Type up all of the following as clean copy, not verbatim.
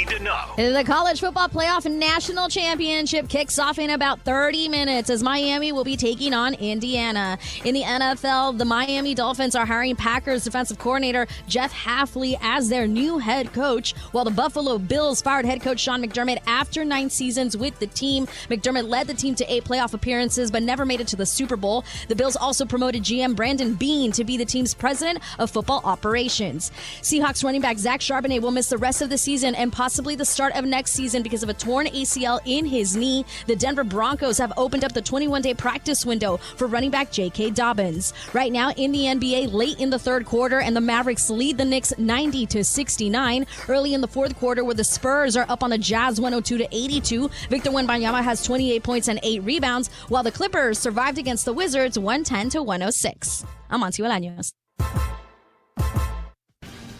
need to know. The college football playoff national championship kicks off in about 30 minutes as Miami will be taking on Indiana. In the NFL, the Miami Dolphins are hiring Packers defensive coordinator Jeff Hafley as their new head coach, while the Buffalo Bills fired head coach Sean McDermott after 9 seasons with the team. McDermott led the team to 8 playoff appearances but never made it to the Super Bowl. The Bills also promoted GM Brandon Beane to be the team's president of football operations. Seahawks running back Zach Charbonnet will miss the rest of the season and possibly the start of next season because of a torn ACL in his knee. The Denver Broncos have opened up the 21-day practice window for running back J.K. Dobbins. Right now in the NBA, late in the third quarter, and the Mavericks lead the Knicks 90-69. Early in the fourth quarter, where the Spurs are up on the Jazz 102-82. Victor Wembanyama has 28 points and 8 rebounds, while the Clippers survived against the Wizards 110-106. I'm Monty Olaños.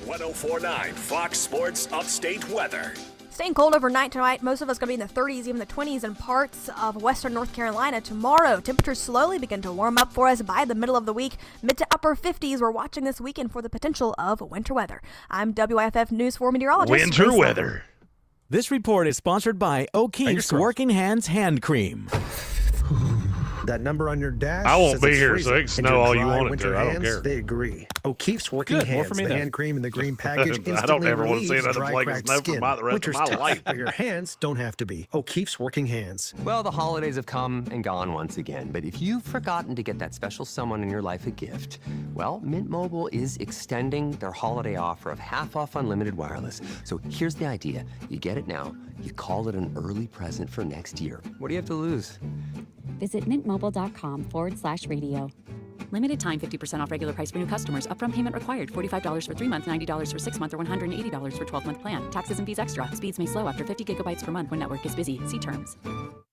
104.9 Fox Sports Upstate Weather. Staying cold overnight tonight. Most of us going to be in the 30s, even the 20s in parts of western North Carolina. Tomorrow, temperatures slowly begin to warm up for us by the middle of the week. Mid to upper 50s. We're watching this weekend for the potential of winter weather. I'm WIFF News 4 meteorologist. Winter weather. This report is sponsored by O'Keefe's Working Hands Hand Cream. That number on your dash. I won't says be it's here, freezing. so they can snow all you want it winter to. I don't hands, care. They agree. O'Keefe's Working Good, more Hands, for me the then. hand cream in the green package instantly I don't ever want to see relieves another dry, flake of cracked snow for skin. the rest Winter's of my tough, life. but your hands don't have to be. O'Keefe's Working Hands. Well, the holidays have come and gone once again, but if you've forgotten to get that special someone in your life a gift, well, Mint Mobile is extending their holiday offer of half off unlimited wireless. So here's the idea. You get it now, you call it an early present for next year. What do you have to lose? Visit mintmobile.com/radio. Limited time 50% off regular price for new customers. Upfront payment required. $45 for 3 months, $90 for 6 months, or $180 for 12-month plan. Taxes and fees extra. Speeds may slow after 50 gigabytes per month when network is busy. See terms.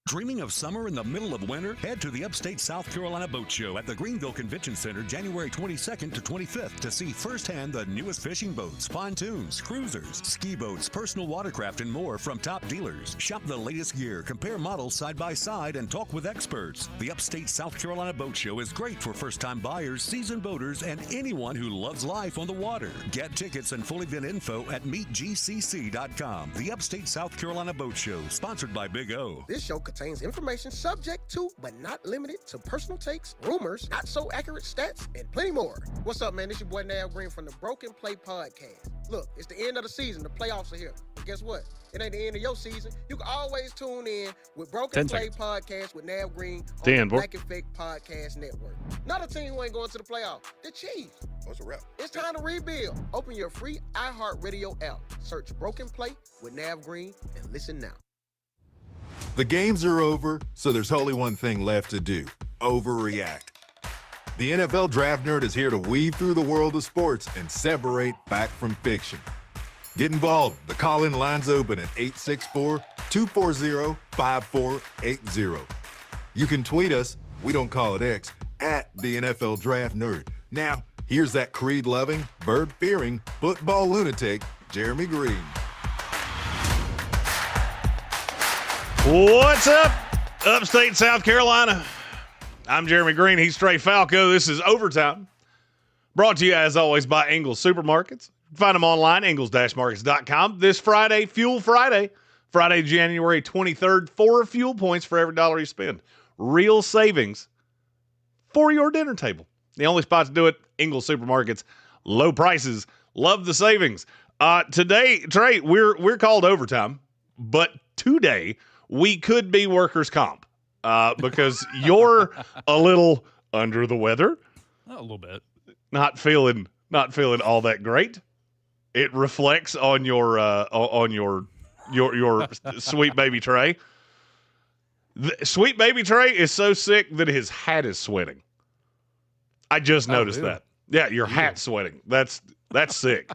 Dreaming of summer in the middle of winter? Head to the Upstate South Carolina Boat Show at the Greenville Convention Center January 22nd to 25th to see firsthand the newest fishing boats, pontoons, cruisers, ski boats, personal watercraft, and more from top dealers. Shop the latest gear, compare models side by side, and talk with experts. The Upstate South Carolina Boat Show is great for first-time buyers, seasoned boaters, and anyone who loves life on the water. Get tickets and full event info at meetgcc.com. The Upstate South Carolina Boat Show, sponsored by Big O. This show contains information subject to, but not limited to, personal takes, rumors, not so accurate stats, and plenty more. What's up, man? This your boy Nav Green from the Broken Play Podcast. Look, it's the end of the season. The playoffs are here. But guess what? It ain't the end of your season. You can always tune in with Broken Play Podcast with Nav Green on the Black Effect Podcast Network. Not a team who ain't going to the playoffs. The Chiefs. What's a wrap? It's time to rebuild. Open your free iHeartRadio app. Search Broken Play with Nav Green and listen now. The games are over, so there's only one thing left to do: overreact. The NFL Draft Nerd is here to weave through the world of sports and separate fact from fiction. Get involved. The call-in line's open at 864-240-5480. You can tweet us, we don't call it X, at the NFL Draft Nerd. Now, here's that creed-loving, bird-fearing, football lunatic, Jeremy Green. What's up, Upstate South Carolina? I'm Jeremy Green. He's Trey Falco. This is Overtime. Brought to you, as always, by Ingles Supermarkets. Find them online, ingles-markets.com. This Friday, Fuel Friday. Friday, January 23rd, 4 fuel points for every dollar you spend. Real savings for your dinner table. The only spot to do it, Ingles Supermarkets. Low prices. Love the savings. Today, Trey, we're called Overtime, but today we could be workers' comp because you're a little under the weather. A little bit. Not feeling all that great. It reflects on your sweet baby Trey. Sweet baby Trey is so sick that his hat is sweating. I just noticed that. Yeah, your hat's sweating. That's sick.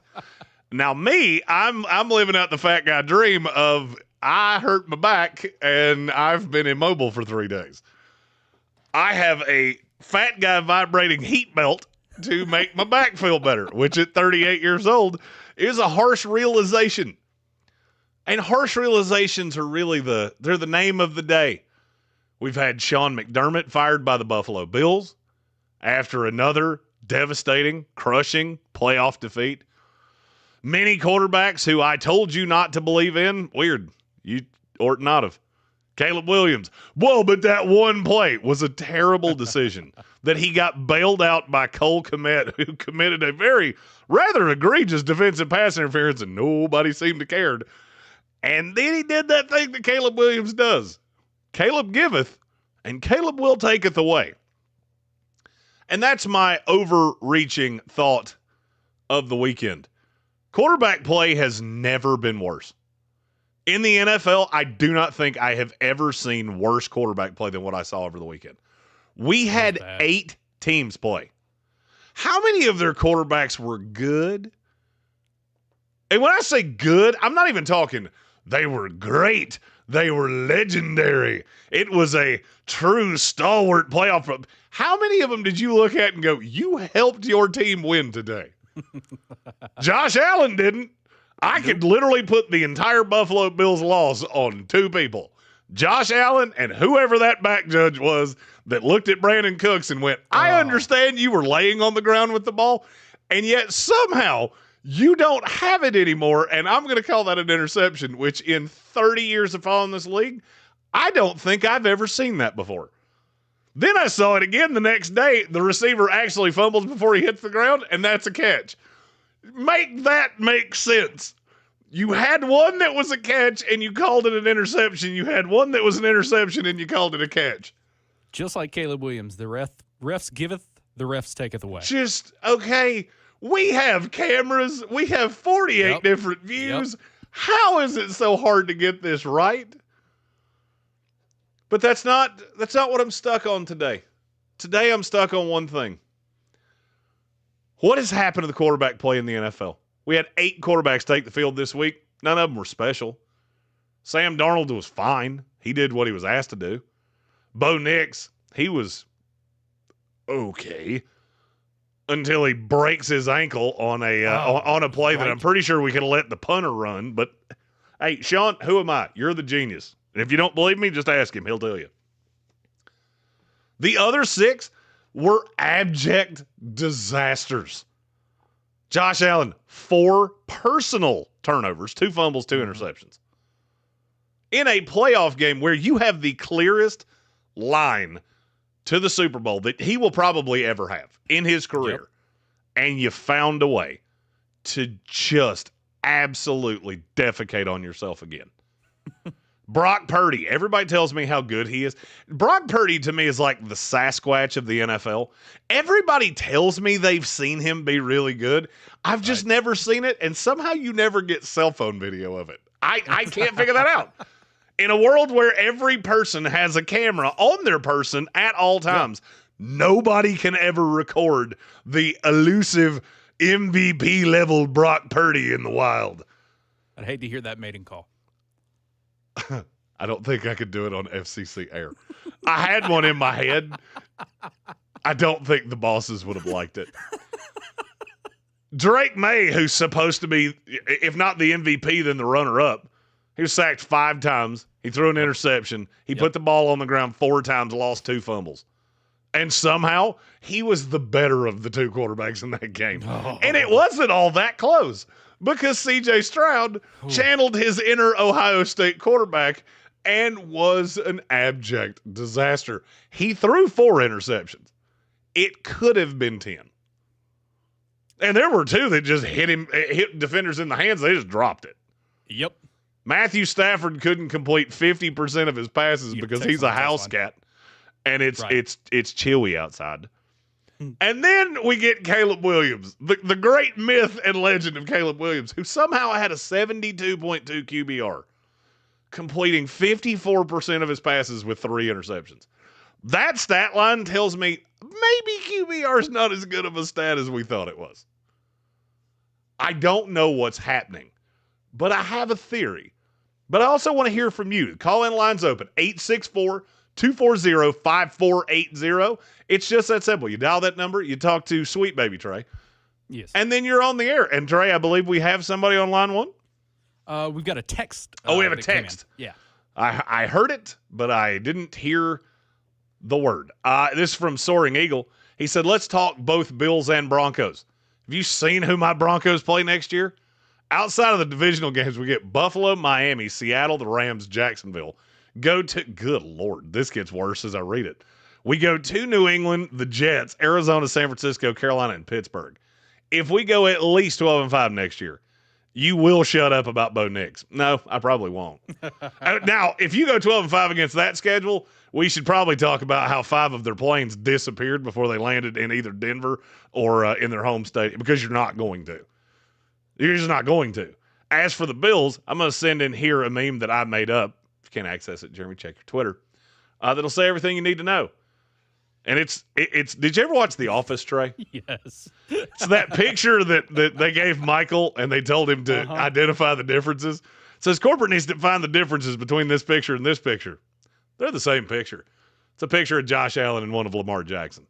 Now me, I'm living out the fat guy dream of I hurt my back and I've been immobile for 3 days. I have a fat guy vibrating heat belt to make my back feel better, which at 38 years old is a harsh realization. And harsh realizations are really they're the name of the day. We've had Sean McDermott fired by the Buffalo Bills after another devastating, crushing playoff defeat. Many quarterbacks who I told you not to believe in, weird. You ought not have. Caleb Williams. Whoa, but that one play was a terrible decision that he got bailed out by Cole Kmet, who committed a rather egregious defensive pass interference, and nobody seemed to care. And then he did that thing that Caleb Williams does. Caleb giveth, and Caleb will taketh away. And that's my overreaching thought of the weekend. Quarterback play has never been worse. In the NFL, I do not think I have ever seen worse quarterback play than what I saw over the weekend. We had 8 teams play. How many of their quarterbacks were good? And when I say good, I'm not even talking they were great. They were legendary. It was a true stalwart playoff. How many of them did you look at and go, you helped your team win today? Josh Allen didn't. I could literally put the entire Buffalo Bills loss on 2 people. Josh Allen and whoever that back judge was that looked at Brandon Cooks and went, I understand you were laying on the ground with the ball, and yet somehow you don't have it anymore, and I'm going to call that an interception, which in 30 years of following this league, I don't think I've ever seen that before. Then I saw it again the next day. The receiver actually fumbles before he hits the ground, and that's a catch. Make that make sense. You had one that was a catch, and you called it an interception. You had one that was an interception, and you called it a catch. Just like Caleb Williams, the refs giveth, the refs taketh away. Just, okay, we have cameras. We have 48 different views. Yep. How is it so hard to get this right? But that's not what I'm stuck on today. Today I'm stuck on one thing. What has happened to the quarterback play in the NFL? We had 8 quarterbacks take the field this week. None of them were special. Sam Darnold was fine. He did what he was asked to do. Bo Nix, he was okay until he breaks his ankle on a play that I'm pretty sure we could have let the punter run. But, hey, Sean, who am I? You're the genius. And if you don't believe me, just ask him. He'll tell you. The other 6 were abject disasters. Josh Allen, 4 personal turnovers, 2 fumbles, 2 interceptions. In a playoff game where you have the clearest line to the Super Bowl that he will probably ever have in his career, and you found a way to just absolutely defecate on yourself again. Brock Purdy, everybody tells me how good he is. Brock Purdy to me is like the Sasquatch of the NFL. Everybody tells me they've seen him be really good. I've just never seen it, and somehow you never get cell phone video of it. I can't figure that out. In a world where every person has a camera on their person at all times, nobody can ever record the elusive MVP-level Brock Purdy in the wild. I'd hate to hear that mating call. I don't think I could do it on FCC air. I had one in my head. I don't think the bosses would have liked it. Drake May, who's supposed to be, if not the MVP, then the runner-up, he was sacked 5 times. He threw an interception. He put the ball on the ground 4 times, lost 2 fumbles. And somehow, he was the better of the 2 quarterbacks in that game. And it wasn't all that close because C.J. Stroud channeled his inner Ohio State quarterback and was an abject disaster. He threw 4 interceptions. It could have been 10. And there were 2 that just hit defenders in the hands. They just dropped it. Yep. Matthew Stafford couldn't complete 50% of his passes because he's a house cat, and it's chilly outside. And then we get Caleb Williams, the great myth and legend of Caleb Williams, who somehow had a 72.2 QBR, completing 54% of his passes with 3 interceptions. That stat line tells me maybe QBR is not as good of a stat as we thought it was. I don't know what's happening, but I have a theory. But I also want to hear from you. Call-in line's open, 864-240-5480. It's just that simple. You dial that number, you talk to Sweet Baby Trey. Yes. And then you're on the air. And Trey, I believe we have somebody on line 1. We've got a text. We have a text. Yeah. I heard it, but I didn't hear the word. This is from Soaring Eagle. He said, let's talk both Bills and Broncos. Have you seen who my Broncos play next year? Outside of the divisional games, we get Buffalo, Miami, Seattle, the Rams, Jacksonville. Good Lord, this gets worse as I read it. We go to New England, the Jets, Arizona, San Francisco, Carolina, and Pittsburgh. If we go at least 12-5 next year, you will shut up about Bo Nix. No, I probably won't. Now, if you go 12-5 against that schedule, we should probably talk about how 5 of their planes disappeared before they landed in either Denver or in their home state, because you're not going to. You're just not going to. As for the Bills, I'm going to send in here a meme that I made up. If you can't access it, Jeremy, check your Twitter. That'll say everything you need to know. And it's. Did you ever watch The Office, Trey? Yes. It's that picture that they gave Michael and they told him to identify the differences. It says corporate needs to find the differences between this picture and this picture. They're the same picture. It's a picture of Josh Allen and one of Lamar Jackson.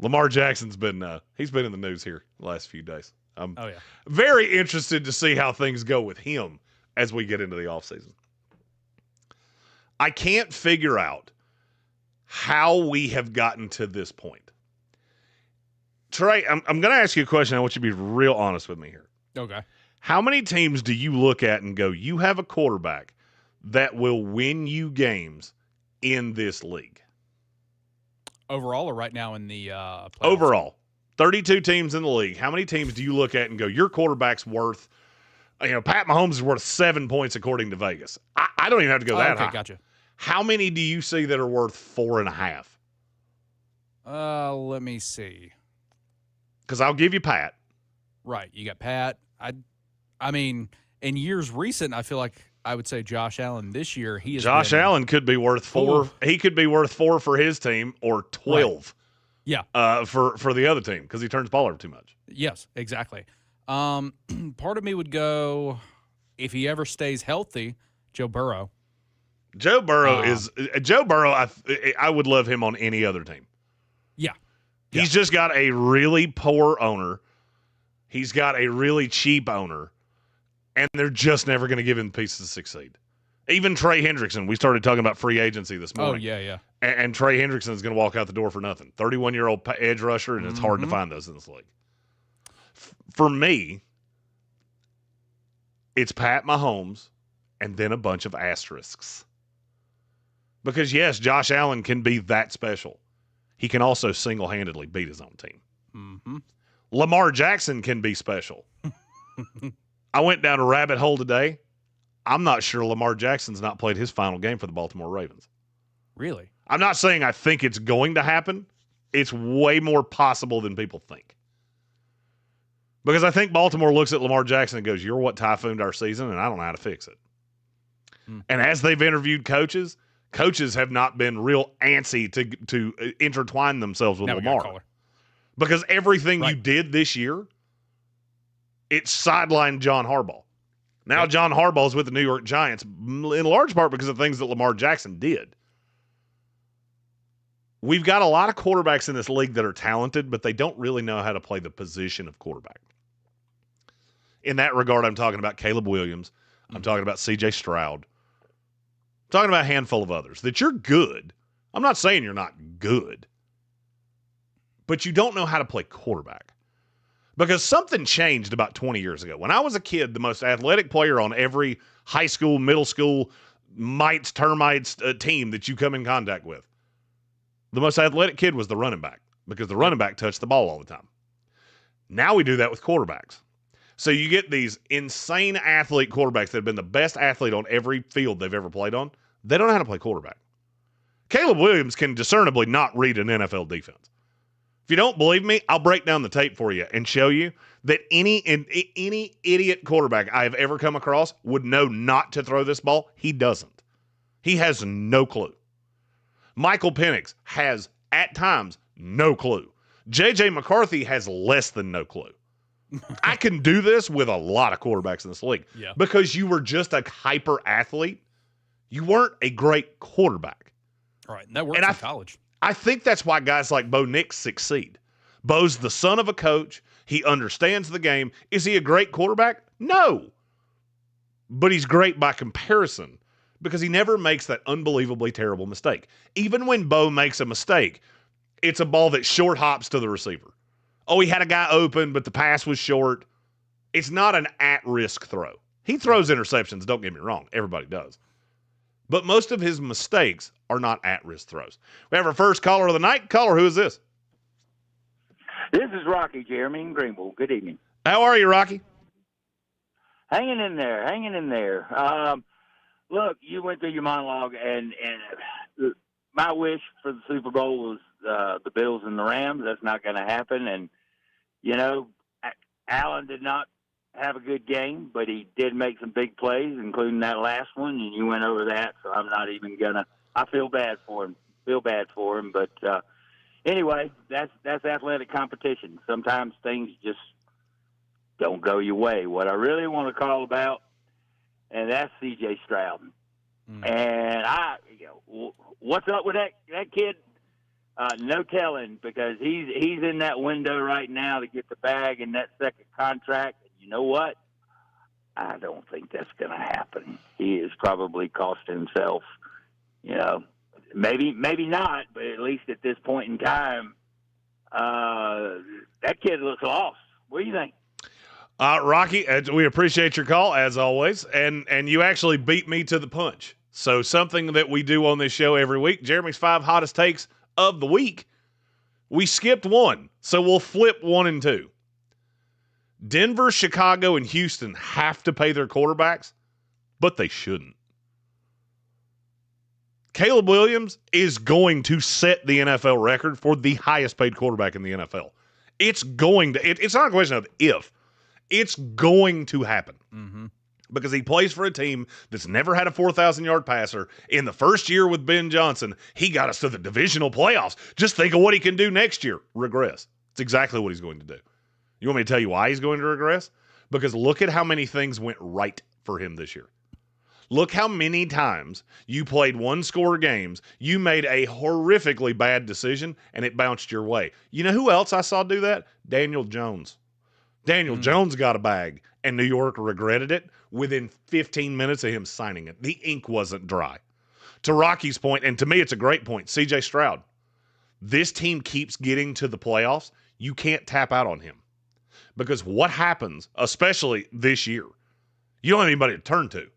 Lamar Jackson's he's been in the news here the last few days. I'm very interested to see how things go with him as we get into the offseason. I can't figure out how we have gotten to this point. Trey, I'm going to ask you a question. I want you to be real honest with me here. Okay. How many teams do you look at and go, you have a quarterback that will win you games in this league? Overall or right now in the playoffs? Overall. 32 teams in the league. How many teams do you look at and go, your quarterback's worth, Pat Mahomes is worth 7 points according to Vegas. I don't even have to go that high. Okay, gotcha. How many do you see that are worth 4.5? Let me see. Because I'll give you Pat. Right. You got Pat. I mean, in years recent, I feel like I would say Josh Allen this year. Josh Allen could be worth 4. He could be worth 4 for his team or 12. Right. Yeah. For the other team because he turns the ball over too much. Yes, exactly. Part of me would go, if he ever stays healthy, Joe Burrow. Joe Burrow I would love him on any other team. Yeah. He's just got a really poor owner. He's got a really cheap owner. And they're just never going to give him pieces to succeed. Even Trey Hendrickson, we started talking about free agency this morning. Oh, yeah. And Trey Hendrickson is going to walk out the door for nothing. 31-year-old edge rusher, and it's hard to find those in this league. For me, it's Pat Mahomes and then a bunch of asterisks. Because, yes, Josh Allen can be that special. He can also single-handedly beat his own team. Mm-hmm. Lamar Jackson can be special. I went down a rabbit hole today. I'm not sure Lamar Jackson's not played his final game for the Baltimore Ravens. Really? I'm not saying I think it's going to happen. It's way more possible than people think. Because I think Baltimore looks at Lamar Jackson and goes, you're what typhooned our season, and I don't know how to fix it. And as they've interviewed coaches have not been real antsy to intertwine themselves with Lamar. Because everything you did this year, it sidelined John Harbaugh. Now John Harbaugh's with the New York Giants, in large part because of things that Lamar Jackson did. We've got a lot of quarterbacks in this league that are talented, but they don't really know how to play the position of quarterback. In that regard, I'm talking about Caleb Williams. I'm talking about C.J. Stroud. I'm talking about a handful of others. That you're good. I'm not saying you're not good. But you don't know how to play quarterback. Because something changed about 20 years ago. When I was a kid, the most athletic player on every high school, middle school, mites, termites team that you come in contact with, the most athletic kid was the running back because the running back touched the ball all the time. Now we do that with quarterbacks. So you get these insane athlete quarterbacks that have been the best athlete on every field they've ever played on. They don't know how to play quarterback. Caleb Williams can discernibly not read an NFL defense. If you don't believe me, I'll break down the tape for you and show you that any idiot quarterback I have ever come across would know not to throw this ball. He doesn't. He has no clue. Michael Penix has, at times, no clue. J.J. McCarthy has less than no clue. I can do this with a lot of quarterbacks in this league. Yeah. Because you were just a hyper athlete. You weren't a great quarterback. All right. And that works in college. I think that's why guys like Bo Nix succeed. Bo's the son of a coach. He understands the game. Is he a great quarterback? No. But he's great by comparison because he never makes that unbelievably terrible mistake. Even when Bo makes a mistake, it's a ball that short hops to the receiver. Oh, he had a guy open, but the pass was short. It's not an at-risk throw. He throws interceptions, don't get me wrong. Everybody does. But most of his mistakes are not at-risk throws. We have our first caller of the night. Caller, who is this? This is Rocky, Jeremy in Greenville. Good evening. How are you, Rocky? Hanging in there, hanging in there. Look, you went through your monologue, and my wish for the Super Bowl was the Bills and the Rams. That's not going to happen. And, you know, Allen did not have a good game, but he did make some big plays, including that last one, and you went over that, so I'm not even going to – I feel bad for him. But anyway, that's athletic competition. Sometimes things just don't go your way. What I really want to call about, and that's C.J. Stroud. And what's up with that kid? No telling, because he's in that window right now to get the bag in that second contract. You know what? I don't think that's going to happen. He is probably cost himself, maybe not, but at least at this point in time, that kid looks lost. What do you think? Rocky, we appreciate your call, as always, and you actually beat me to the punch. So something that we do on this show every week, Jeremy's 5 hottest takes of the week, we skipped one, so we'll flip 1 and 2. Denver, Chicago, and Houston have to pay their quarterbacks, but they shouldn't. Caleb Williams is going to set the NFL record for the highest paid quarterback in the NFL. It's going to. It's not a question of if. It's going to happen. Mm-hmm. Because he plays for a team that's never had a 4,000-yard passer. In the first year with Ben Johnson, he got us to the divisional playoffs. Just think of what he can do next year. Regress. It's exactly what he's going to do. You want me to tell you why he's going to regress? Because look at how many things went right for him this year. Look how many times you played one-score games, you made a horrifically bad decision, and it bounced your way. You know who else I saw do that? Daniel Jones. Daniel Jones got a bag, and New York regretted it within 15 minutes of him signing it. The ink wasn't dry. To Rocky's point, and to me it's a great point, C.J. Stroud. This team keeps getting to the playoffs. You can't tap out on him. Because what happens, especially this year, you don't have anybody to turn to.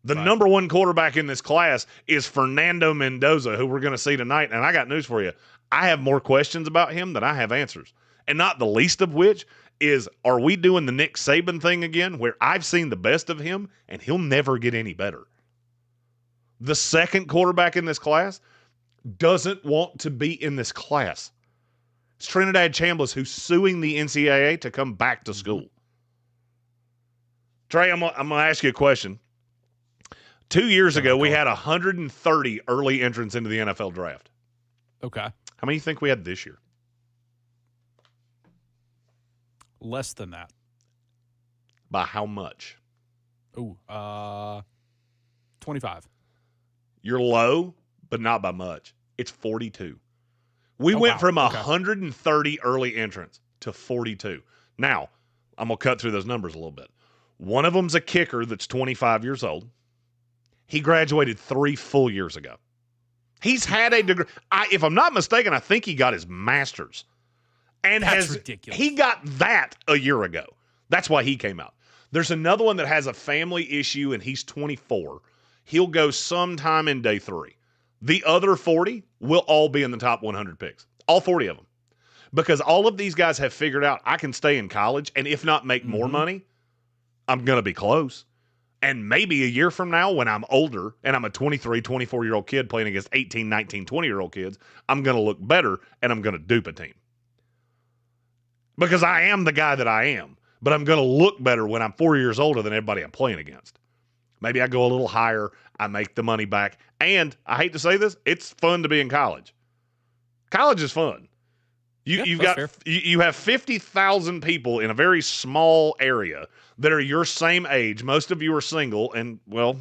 The number one quarterback in this class is Fernando Mendoza, who we're going to see tonight. And I got news for you. I have more questions about him than I have answers. And not the least of which is, are we doing the Nick Saban thing again, where I've seen the best of him and he'll never get any better? The second quarterback in this class doesn't want to be in this class. It's Trinidad Chambliss, who's suing the NCAA to come back to school. Trey, I'm going to ask you a question. 2 years ago, we had 130 early entrants into the NFL draft. Okay. How many do you think we had this year? Less than that. By how much? Ooh, 25. You're low, but not by much. It's 42. We went from 130 early entrants to 42. Now, I'm going to cut through those numbers a little bit. One of them's a kicker that's 25 years old. He graduated 3 full years ago. He's had a degree. If I'm not mistaken, I think he got his master's. And that's ridiculous. He got that a year ago. That's why he came out. There's another one that has a family issue, and he's 24. He'll go sometime in day 3. The other 40 will all be in the top 100 picks. All 40 of them. Because all of these guys have figured out I can stay in college, and if not make more money, I'm going to be close. And maybe a year from now, when I'm older and I'm a 23, 24-year-old kid playing against 18, 19, 20-year-old kids, I'm going to look better and I'm going to dupe a team. Because I am the guy that I am. But I'm going to look better when I'm 4 years older than everybody I'm playing against. Maybe I go a little higher, I make the money back. And I hate to say this, it's fun to be in college. College is fun. You have 50,000 people in a very small area that are your same age. Most of you are single, and, well,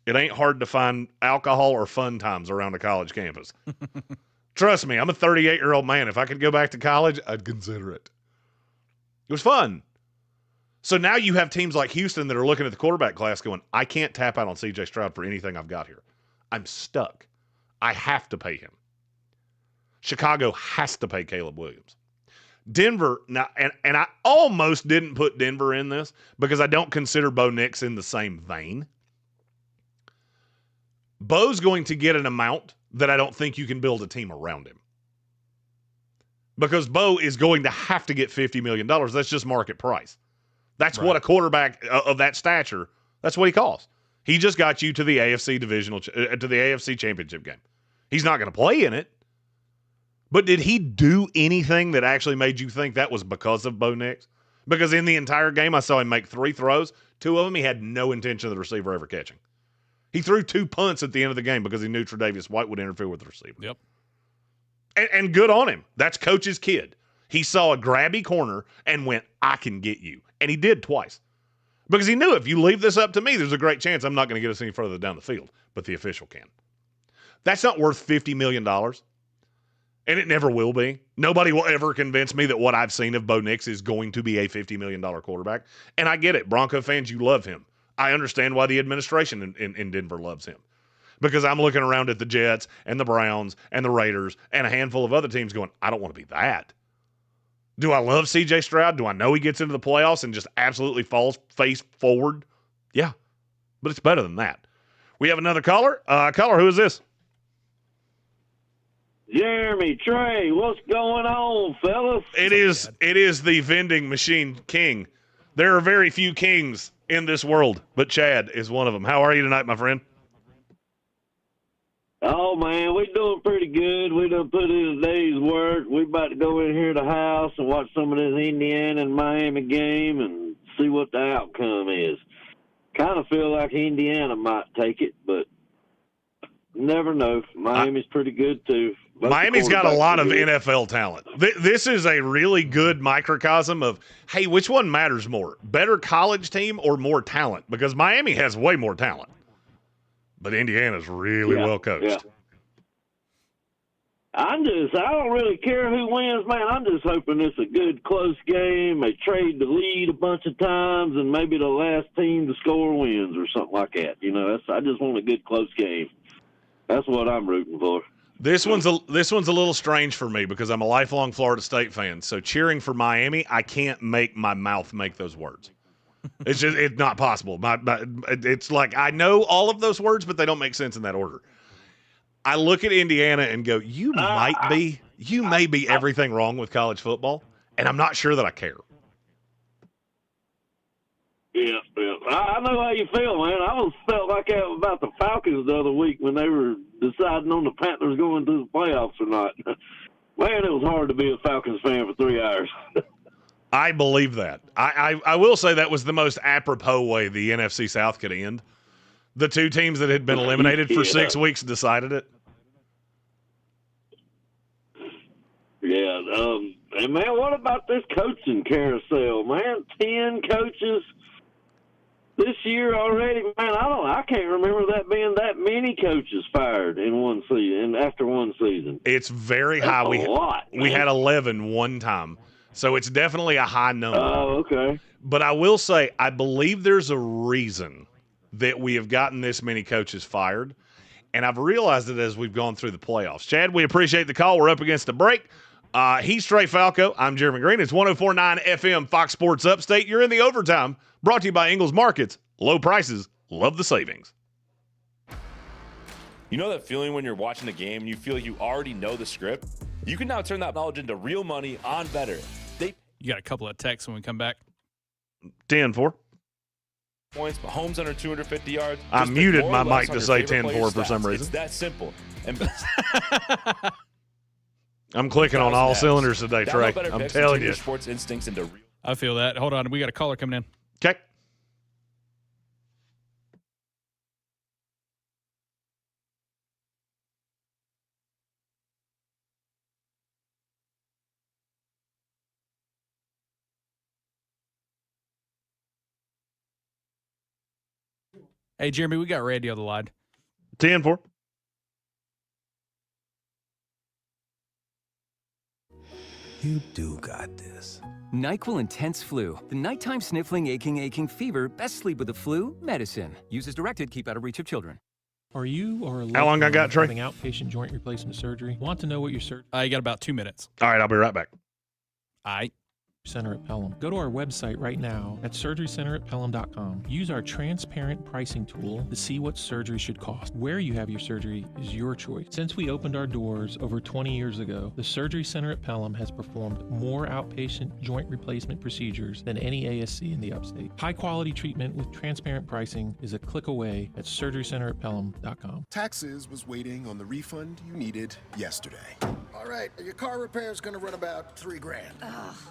it ain't hard to find alcohol or fun times around a college campus. Trust me, I'm a 38-year-old man. If I could go back to college, I'd consider it. It was fun. So now you have teams like Houston that are looking at the quarterback class going, I can't tap out on C.J. Stroud for anything I've got here. I'm stuck. I have to pay him. Chicago has to pay Caleb Williams. Denver, now, and I almost didn't put Denver in this because I don't consider Bo Nix in the same vein. Bo's going to get an amount that I don't think you can build a team around him. Because Bo is going to have to get $50 million. That's just market price. That's what a quarterback of that stature, that's what he costs. He just got you to the AFC to the AFC championship game. He's not going to play in it. But did he do anything that actually made you think that was because of Bo Nix? Because in the entire game, I saw him make 3 throws. 2 of them, he had no intention of the receiver ever catching. He threw 2 punts at the end of the game because he knew Tre'Davious White would interfere with the receiver. Yep. And good on him. That's coach's kid. He saw a grabby corner and went, I can get you. And he did twice. Because he knew if you leave this up to me, there's a great chance I'm not going to get us any further down the field. But the official can. That's not worth $50 million. And it never will be. Nobody will ever convince me that what I've seen of Bo Nix is going to be a $50 million quarterback. And I get it. Bronco fans, you love him. I understand why the administration in Denver loves him. Because I'm looking around at the Jets and the Browns and the Raiders and a handful of other teams going, I don't want to be that. Do I love C.J. Stroud? Do I know he gets into the playoffs and just absolutely falls face forward? Yeah. But it's better than that. We have another caller. Caller, who is this? Jeremy, Trey, what's going on, fellas? It is the vending machine king. There are very few kings in this world, but Chad is one of them. How are you tonight, my friend? Oh, man, we doing pretty good. We done put in a day's work. We about to go in here to the house and watch some of this Indiana and Miami game and see what the outcome is. Kind of feel like Indiana might take it, but never know. Miami's pretty good, too. Miami's got a lot of NFL talent. This is a really good microcosm of, hey, which one matters more? Better college team or more talent? Because Miami has way more talent. But Indiana's really well coached. Yeah. I don't really care who wins, man. I'm just hoping it's a good, close game. They trade the lead a bunch of times, and maybe the last team to score wins or something like that. You know, I just want a good, close game. That's what I'm rooting for. This one's a little strange for me because I'm a lifelong Florida State fan. So cheering for Miami, I can't make my mouth make those words. It's not possible. It's like I know all of those words, but they don't make sense in that order. I look at Indiana and go, you may be everything wrong with college football, and I'm not sure that I care. Yeah. I know how you feel, man. I felt like that about the Falcons the other week when they were deciding on the Panthers going to the playoffs or not. Man, it was hard to be a Falcons fan for 3 hours. I believe that. I will say that was the most apropos way the NFC South could end. The 2 teams that had been eliminated for 6 weeks decided it. Yeah. And, man, what about this coaching carousel, man? 10 coaches this year already, man. I can't remember that being that many coaches fired in one season, after one season. It's very high. We had 11 one time. So it's definitely a high number. Oh, okay. But I will say, I believe there's a reason that we have gotten this many coaches fired. And I've realized it as we've gone through the playoffs. Chad, we appreciate the call. We're up against the break. He's Trey Falco. I'm Jeremy Green. It's 104.9 FM Fox Sports Upstate. You're in the overtime. Brought to you by Ingles Markets. Low prices. Love the savings. You know that feeling when you're watching the game and you feel like you already know the script? You can now turn that knowledge into real money on Better. You got a couple of texts when we come back. 10-4. Points, Mahomes under 250 yards. I muted my mic to say 10-4 for some reason. It's that simple. And I'm clicking on all cylinders today, Trey. I'm telling you. Sports instincts into real. I feel that. Hold on. We got a caller coming in. Okay. Hey, Jeremy, we got Randy on the line. 10-4. You do got this. NyQuil Intense Flu. The nighttime sniffling, aching fever. Best sleep with the flu medicine. Use as directed. Keep out of reach of children. Are you or a How long I got, Trey? having outpatient joint replacement surgery? Want to know what your surgery? You got about 2 minutes. All right, I'll be right back. Center at Pelham. Go to our website right now at surgerycenteratpelham.com. Use our transparent pricing tool to see what surgery should cost. Where you have your surgery is your choice. Since we opened our doors over 20 years ago, the Surgery Center at Pelham has performed more outpatient joint replacement procedures than any ASC in the upstate. High quality treatment with transparent pricing is a click away at surgerycenteratpelham.com. Taxes was waiting on the refund you needed yesterday. All right, your car repair is going to run about $3 grand.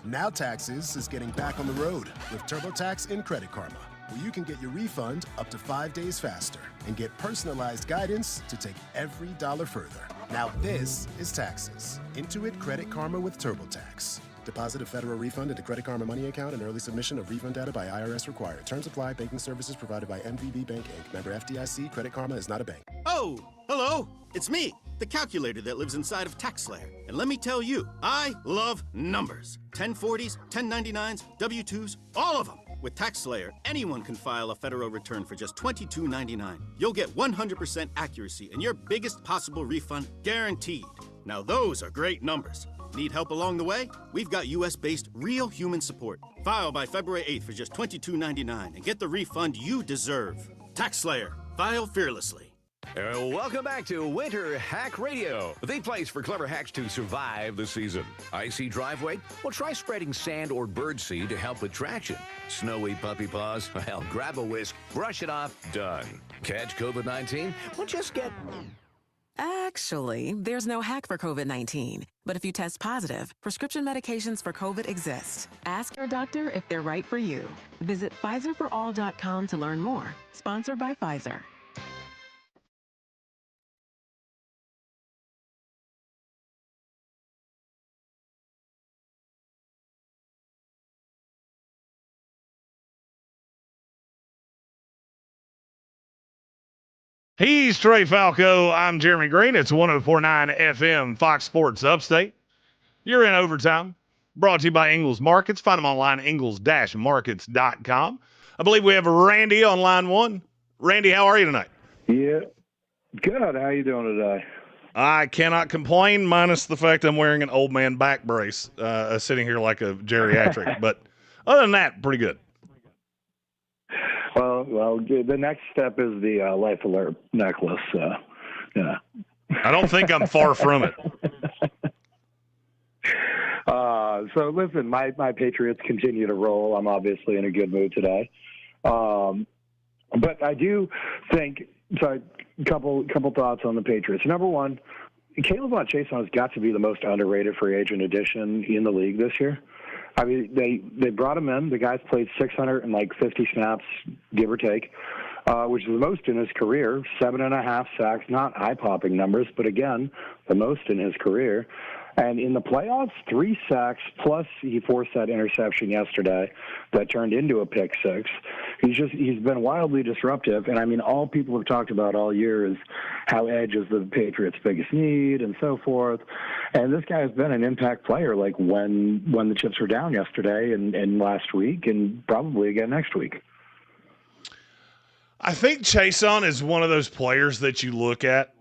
Now Taxes is getting back on the road with TurboTax and Credit Karma, where you can get your refund up to 5 days faster and get personalized guidance to take every dollar further. Now this is Taxes. Intuit Credit Karma with TurboTax. Deposit a federal refund into Credit Karma Money account and early submission of refund data by IRS required. Terms apply. Banking services provided by MVB Bank, Inc. Member FDIC. Credit Karma is not a bank. Oh, hello. It's me, the calculator that lives inside of TaxSlayer. And let me tell you, I love numbers. 1040s, 1099s, W-2s, all of them. With TaxSlayer, anyone can file a federal return for just $22.99. You'll get 100% accuracy and your biggest possible refund guaranteed. Now those are great numbers. Need help along the way? We've got US-based real human support. File by February 8th for just $22.99 and get the refund you deserve. TaxSlayer. File fearlessly. Welcome back to Winter Hack Radio, the place for clever hacks to survive the season. Icy driveway? Well, try spreading sand or birdseed to help with traction. Snowy puppy paws? Well, grab a whisk, brush it off, done. Catch COVID-19? Well, just get... Actually, there's no hack for COVID-19. But if you test positive, prescription medications for COVID exist. Ask your doctor if they're right for you. Visit PfizerForAll.com to learn more. Sponsored by Pfizer. He's Trey Falco. I'm Jeremy Green. It's 104.9 FM, Fox Sports Upstate. You're in overtime. Brought to you by Ingles Markets. Find them online at ingles-markets.com. I believe we have Randy on line one. Randy, how are you tonight? Yeah, good. How you doing today? I cannot complain, minus the fact I'm wearing an old man back brace, sitting here like a geriatric. But other than that, pretty good. Well, the next step is the Life Alert necklace. Yeah. I don't think I'm far from it. So listen, my Patriots continue to roll. I'm obviously in a good mood today. But I do think, so a couple thoughts on the Patriots. Number one, Caleb Chase has got to be the most underrated free agent addition in the league this year. I mean, they brought him in. The guy's played 650 snaps, give or take, which is the most in his career. 7.5 sacks, not eye-popping numbers, but again, the most in his career. And in the playoffs, 3 sacks, plus he forced that interception yesterday that turned into a pick six. He's been wildly disruptive. And I mean, all people have talked about all year is how edge is the Patriots' biggest need and so forth. And this guy has been an impact player, like when the chips were down yesterday and last week and probably again next week. I think Chason is one of those players that you look at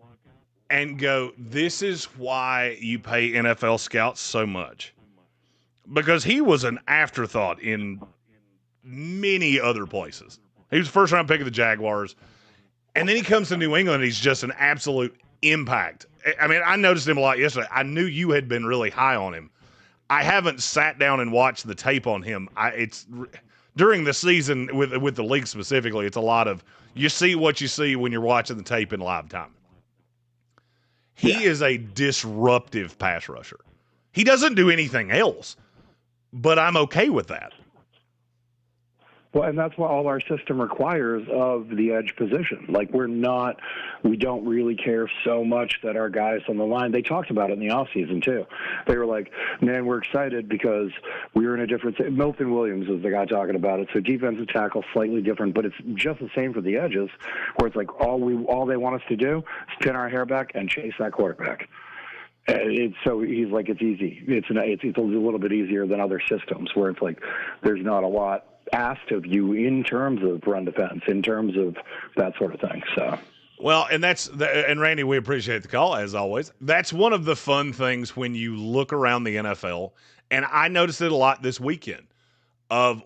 and go, this is why you pay NFL scouts so much. Because he was an afterthought in many other places. He was the first round pick of the Jaguars. And then he comes to New England, and he's just an absolute impact. I mean, I noticed him a lot yesterday. I knew you had been really high on him. I haven't sat down and watched the tape on him. It's during the season with the league specifically, it's a lot of you see what you see when you're watching the tape in live time. He is a disruptive pass rusher. He doesn't do anything else, but I'm okay with that. Well, and that's what all our system requires of the edge position. Like, we don't really care so much that our guys on the line, they talked about it in the offseason too. They were like, man, we're excited because we were in a different, Milton Williams is the guy talking about it. So defensive tackle, slightly different, but it's just the same for the edges, where it's like all they want us to do is pin our hair back and chase that quarterback. So he's like, it's easy. It's a little bit easier than other systems where it's like, there's not a lot asked of you in terms of run defense, in terms of that sort of thing. So, Well, and and Randy, we appreciate the call as always. That's one of the fun things when you look around the NFL, and I noticed it a lot this weekend.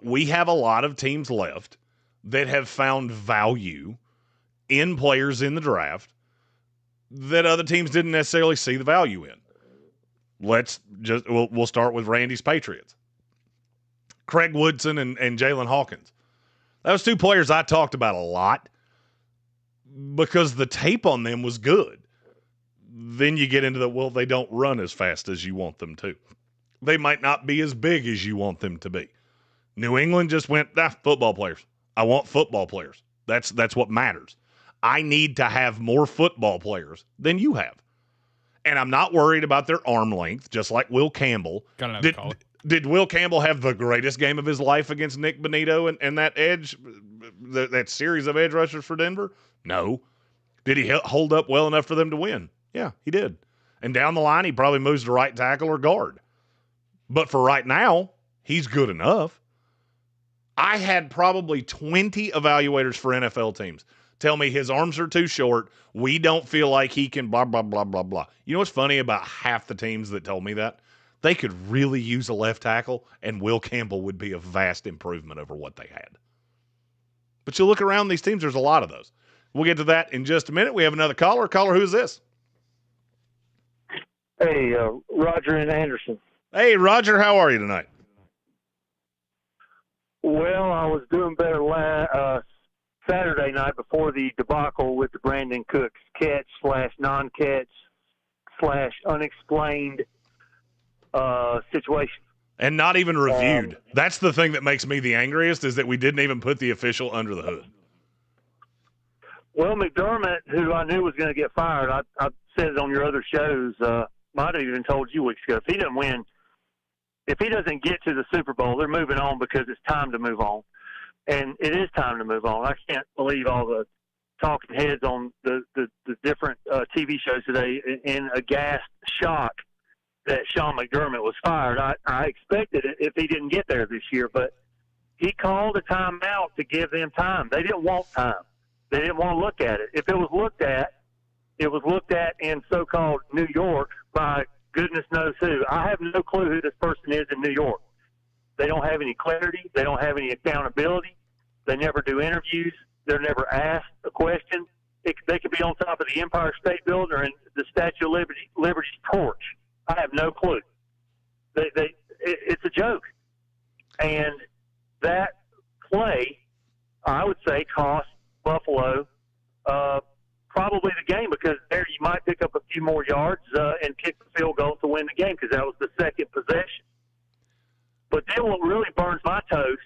We have a lot of teams left that have found value in players in the draft that other teams didn't necessarily see the value in. We'll start with Randy's Patriots. Craig Woodson and Jalen Hawkins. Those two players I talked about a lot because the tape on them was good. Then you get into they don't run as fast as you want them to. They might not be as big as you want them to be. New England just went, football players. I want football players. That's what matters. I need to have more football players than you have. And I'm not worried about their arm length, just like Will Campbell. Got another call. Did Will Campbell have the greatest game of his life against Nick Bonito and that that series of edge rushers for Denver? No. Did he hold up well enough for them to win? Yeah, he did. And down the line, he probably moves to right tackle or guard. But for right now, he's good enough. I had probably 20 evaluators for NFL teams tell me his arms are too short. We don't feel like he can blah, blah, blah, blah, blah. You know what's funny about half the teams that told me that? They could really use a left tackle, and Will Campbell would be a vast improvement over what they had. But you look around these teams, there's a lot of those. We'll get to that in just a minute. We have another caller. Caller, who is this? Hey, Roger and Anderson. Hey, Roger, how are you tonight? Well, I was doing better Saturday night before the debacle with the Brandon Cooks catch / non-catch / unexplained situation. And not even reviewed. That's the thing that makes me the angriest, is that we didn't even put the official under the hood. Well, McDermott, who I knew was going to get fired, I said it on your other shows, might have even told you weeks ago, if he doesn't win, if he doesn't get to the Super Bowl, they're moving on because it's time to move on. And it is time to move on. I can't believe all the talking heads on the different TV shows today in aghast shock that Sean McDermott was fired. I expected it if he didn't get there this year, but he called a timeout to give them time. They didn't want time. They didn't want to look at it. If it was looked at, it was looked at in so-called New York by goodness knows who. I have no clue who this person is in New York. They don't have any clarity. They don't have any accountability. They never do interviews. They're never asked a question. They could be on top of the Empire State Building or in the Statue of Liberty's porch. I have no clue. It's a joke. And that play, I would say, cost Buffalo probably the game, because there you might pick up a few more yards and kick the field goal to win the game, because that was the second possession. But then what really burns my toast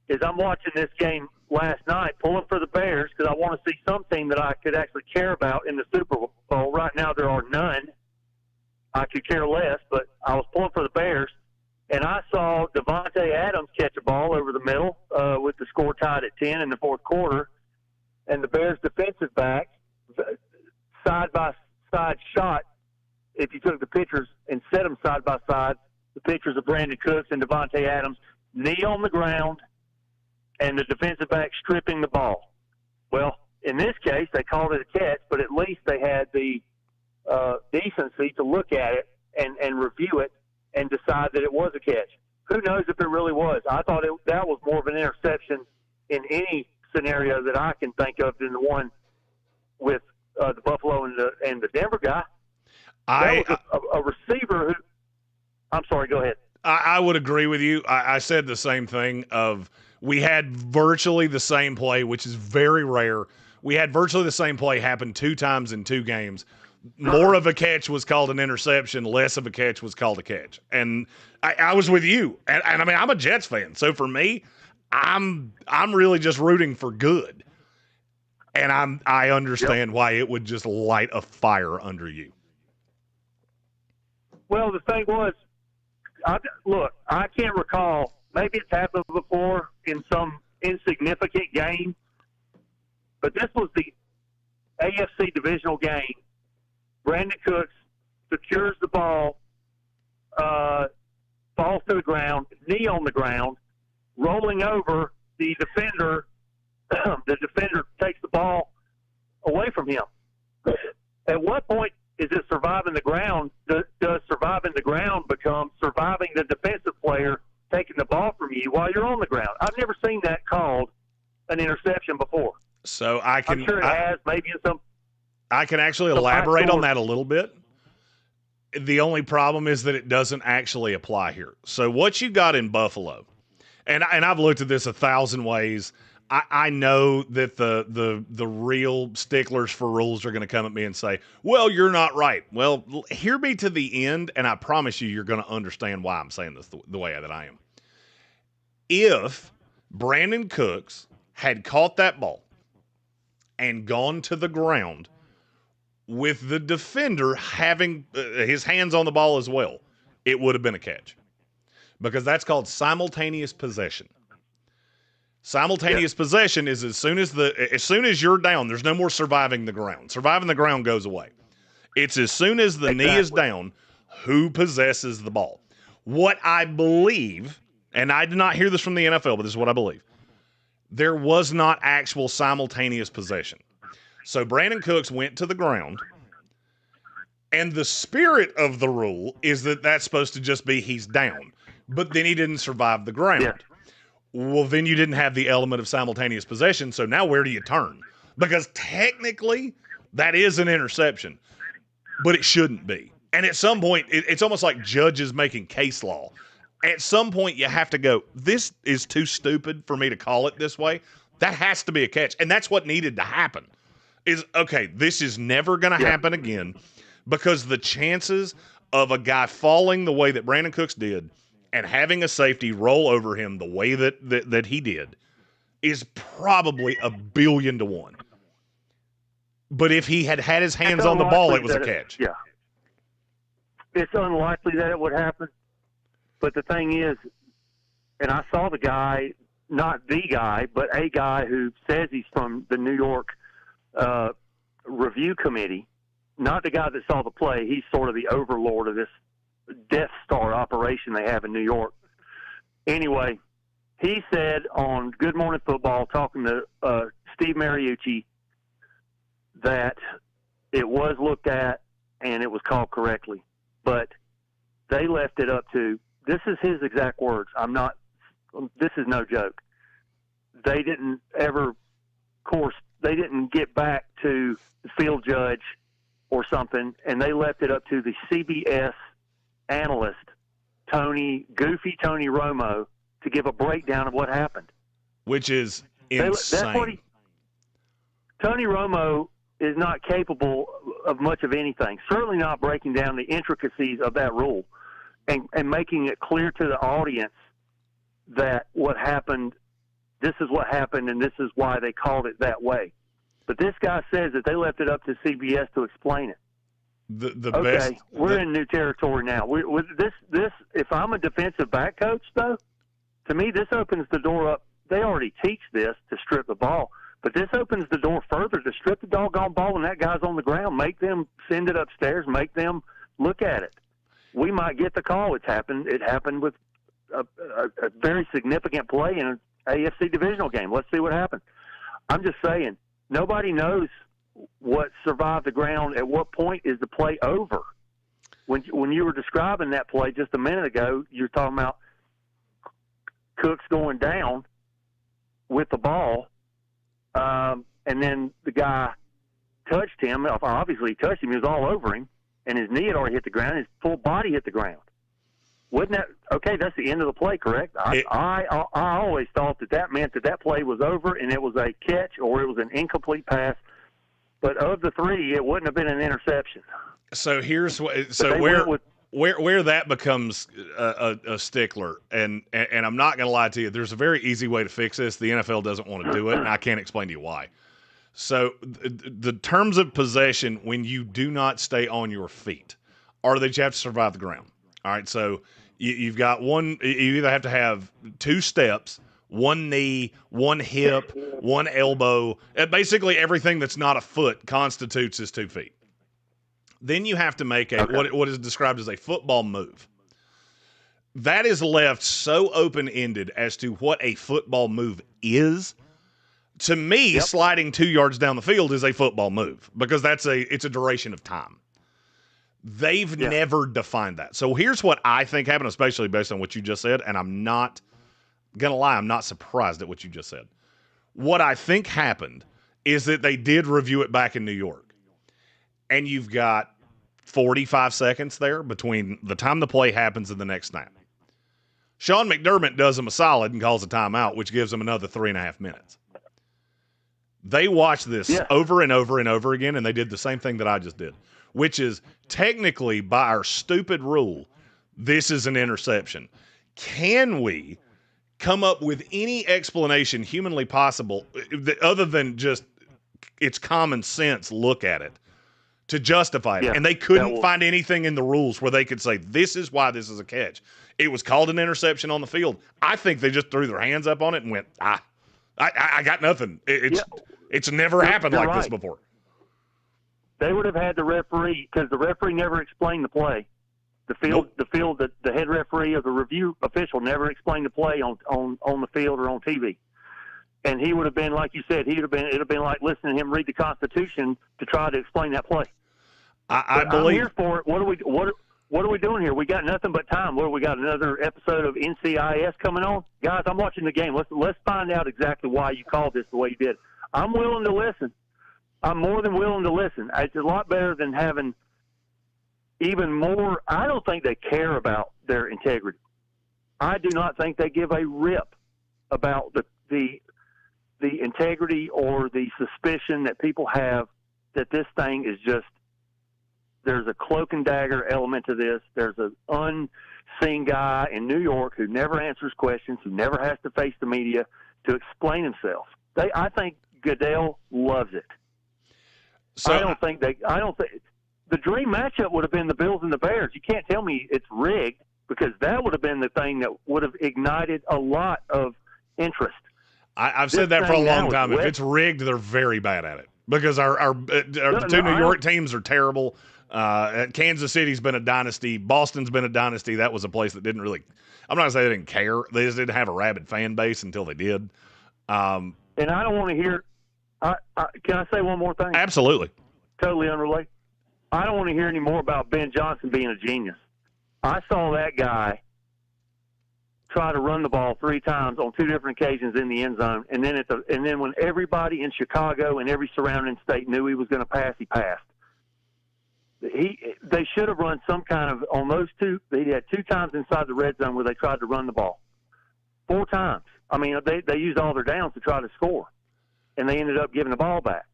is I'm watching this game last night, pulling for the Bears, because I want to see some team that I could actually care about in the Super Bowl. Right now there are none. I could care less, but I was pulling for the Bears, and I saw Devontae Adams catch a ball over the middle with the score tied at 10 in the fourth quarter, and the Bears defensive back, side-by-side shot, if you took the pictures and set them side-by-side, the pictures of Brandon Cooks and Devontae Adams, knee on the ground, and the defensive back stripping the ball. Well, in this case, they called it a catch, but at least they had the decency to look at it and review it and decide that it was a catch. Who knows if it really was? I thought that was more of an interception in any scenario that I can think of than the one with the Buffalo and the Denver guy. That was a receiver who – I'm sorry, go ahead. I would agree with you. I said the same thing of we had virtually the same play, which is very rare. We had virtually the same play happen 2 times in 2 games. More of a catch was called an interception. Less of a catch was called a catch. And I was with you. And I mean, I'm a Jets fan. So for me, I'm really just rooting for good. And I understand why it would just light a fire under you. Well, the thing was, I can't recall. Maybe it's happened before in some insignificant game. But this was the AFC divisional game. Brandon Cooks secures the ball, falls to the ground, knee on the ground, rolling over the defender. The defender takes the ball away from him. At what point is it surviving the ground? Does surviving the ground become surviving the defensive player taking the ball from you while you're on the ground? I've never seen that called an interception before. So I'm sure it has, maybe in some. I can actually elaborate on that a little bit. The only problem is that it doesn't actually apply here. So what you got in Buffalo, and I've looked at this 1,000 ways. I know that the real sticklers for rules are going to come at me and say, well, you're not right. Well, hear me to the end, and I promise you're going to understand why I'm saying this the way that I am. If Brandon Cooks had caught that ball and gone to the ground with the defender having his hands on the ball as well, it would have been a catch. Because that's called simultaneous possession. Simultaneous possession is as soon as you're down, there's no more surviving the ground. Surviving the ground goes away. It's as soon as the knee is down, who possesses the ball. What I believe, and I did not hear this from the NFL, but this is what I believe, there was not actual simultaneous possession. So Brandon Cooks went to the ground, and the spirit of the rule is that that's supposed to just be he's down, but then he didn't survive the ground. Yeah. Well, then you didn't have the element of simultaneous possession, so now where do you turn? Because technically, that is an interception, but it shouldn't be. And at some point, it's almost like judges making case law. At some point, you have to go, this is too stupid for me to call it this way. That has to be a catch. And that's what needed to happen. Is, okay, this is never going to happen again, because the chances of a guy falling the way that Brandon Cooks did and having a safety roll over him the way that he did is probably 1 billion to 1. But if he had his hands on the ball, it was a catch. It's unlikely that it would happen. But the thing is, and I saw the guy, not the guy, but a guy who says he's from the New York review committee, not the guy that saw the play. He's sort of the overlord of this Death Star operation they have in New York. Anyway, he said on Good Morning Football, talking to Steve Mariucci, that it was looked at and it was called correctly. But they left it up to, this is his exact words. This is no joke. They didn't they didn't get back to the field judge or something, and they left it up to the CBS analyst, Tony Romo, to give a breakdown of what happened. Which is insane. Tony Romo is not capable of much of anything, certainly not breaking down the intricacies of that rule and making it clear to the audience that what happened, this is what happened, and this is why they called it that way. But this guy says that they left it up to CBS to explain it. We're in new territory now. This, if I'm a defensive back coach, though, to me, this opens the door up. They already teach this to strip the ball, but this opens the door further to strip the doggone ball when that guy's on the ground. Make them send it upstairs. Make them look at it. We might get the call. It happened with a very significant play in an AFC divisional game. Let's see what happens. I'm just saying, nobody knows what survived the ground. At what point is the play over? When you were describing that play just a minute ago, you're talking about Cooks going down with the ball, and then the guy touched him. Obviously, he touched him. He was all over him, and his knee had already hit the ground. His full body hit the ground. Wasn't that okay? That's the end of the play, correct? I always thought that meant that play was over and it was a catch or it was an incomplete pass. But of the three, it wouldn't have been an interception. So here's where that becomes a stickler, and I'm not going to lie to you. There's a very easy way to fix this. The NFL doesn't want to do it, and I can't explain to you why. So the terms of possession when you do not stay on your feet are that you have to survive the ground. All right, so you've got one. You either have to have 2 steps, 1 knee, 1 hip, 1 elbow. Basically, everything that's not a foot constitutes as 2 feet. Then you have to make what is described as a football move. That is left so open-ended as to what a football move is To me, sliding 2 yards down the field is a football move because it's a duration of time. They've never defined that. So here's what I think happened, especially based on what you just said, and I'm not going to lie, I'm not surprised at what you just said. What I think happened is that they did review it back in New York, and you've got 45 seconds there between the time the play happens and the next snap. Sean McDermott does them a solid and calls a timeout, which gives them another 3.5 minutes. They watched this over and over and over again, and they did the same thing that I just did, which is technically, by our stupid rule, this is an interception. Can we come up with any explanation humanly possible other than just it's common sense look at it to justify it? And they couldn't find anything in the rules where they could say, this is why this is a catch. It was called an interception on the field. I think they just threw their hands up on it and went, I got nothing. It's never happened like this before. They would have had the referee, because the referee never explained the play. The head referee or the review official never explained the play on the field or on TV. And he would have been, like you said, it'd have been like listening to him read the Constitution to try to explain that play. I believe. I'm here for it. What are we doing here? We got nothing but time. We got another episode of NCIS coming on? Guys, I'm watching the game. Let's find out exactly why you called this the way you did. I'm willing to listen. I'm more than willing to listen. It's a lot better than having even more. I don't think they care about their integrity. I do not think they give a rip about the integrity or the suspicion that people have that this thing is just, there's a cloak and dagger element to this. There's an unseen guy in New York who never answers questions, who never has to face the media to explain himself. I think Goodell loves it. So I don't think the dream matchup would have been the Bills and the Bears. You can't tell me it's rigged, because that would have been the thing that would have ignited a lot of interest. I've said that for a long time. If it's rigged, they're very bad at it, because the two New York teams are terrible. Kansas City's been a dynasty. Boston's been a dynasty. That was a place that didn't really – I'm not going to say they didn't care. They just didn't have a rabid fan base until they did. And I don't want to hear can I say one more thing? Absolutely. Totally unrelated. I don't want to hear any more about Ben Johnson being a genius. I saw that guy try to run the ball 3 times on 2 different occasions in the end zone, and then when everybody in Chicago and every surrounding state knew he was going to pass, he passed. They should have run some kind of, on those 2, they had 2 times inside the red zone where they tried to run the ball. 4 times. I mean, they used all their downs to try to score, and they ended up giving the ball back.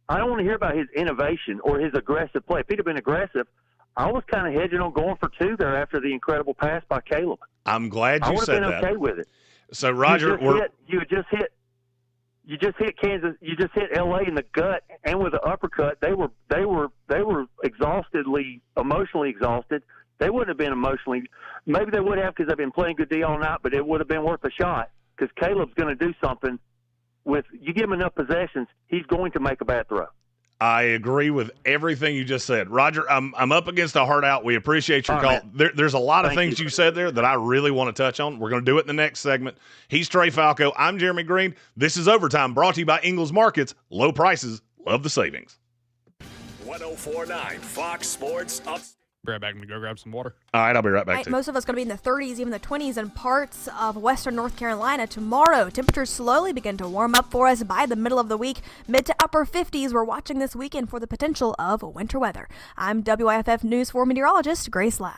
I don't want to hear about his innovation or his aggressive play. If he'd have been aggressive, I was kind of hedging on going for 2 there after the incredible pass by Caleb. I'm glad you said that. I would have been okay with it. So, Roger, you just hit Kansas. You just hit L.A. in the gut, and with the uppercut, they were emotionally exhausted. They wouldn't have been emotionally. Maybe they would have, because they've been playing good D all night, but it would have been worth a shot, because Caleb's going to do something. You give him enough possessions, he's going to make a bad throw. I agree with everything you just said. Roger, I'm up against a hard out. We appreciate your call. There's a lot of things you said there that I really want to touch on. We're going to do it in the next segment. He's Trey Falco. I'm Jeremy Green. This is Overtime, brought to you by Ingles Markets. Low prices, love the savings. 104.9 Fox Sports Up. Be right back. I'm going to go grab some water. All right, I'll be right back. Most of us going to be in the 30s, even the 20s in parts of western North Carolina tomorrow. Temperatures slowly begin to warm up for us by the middle of the week. Mid to upper 50s. We're watching this weekend for the potential of winter weather. I'm WIFF News 4 meteorologist Grace Lau.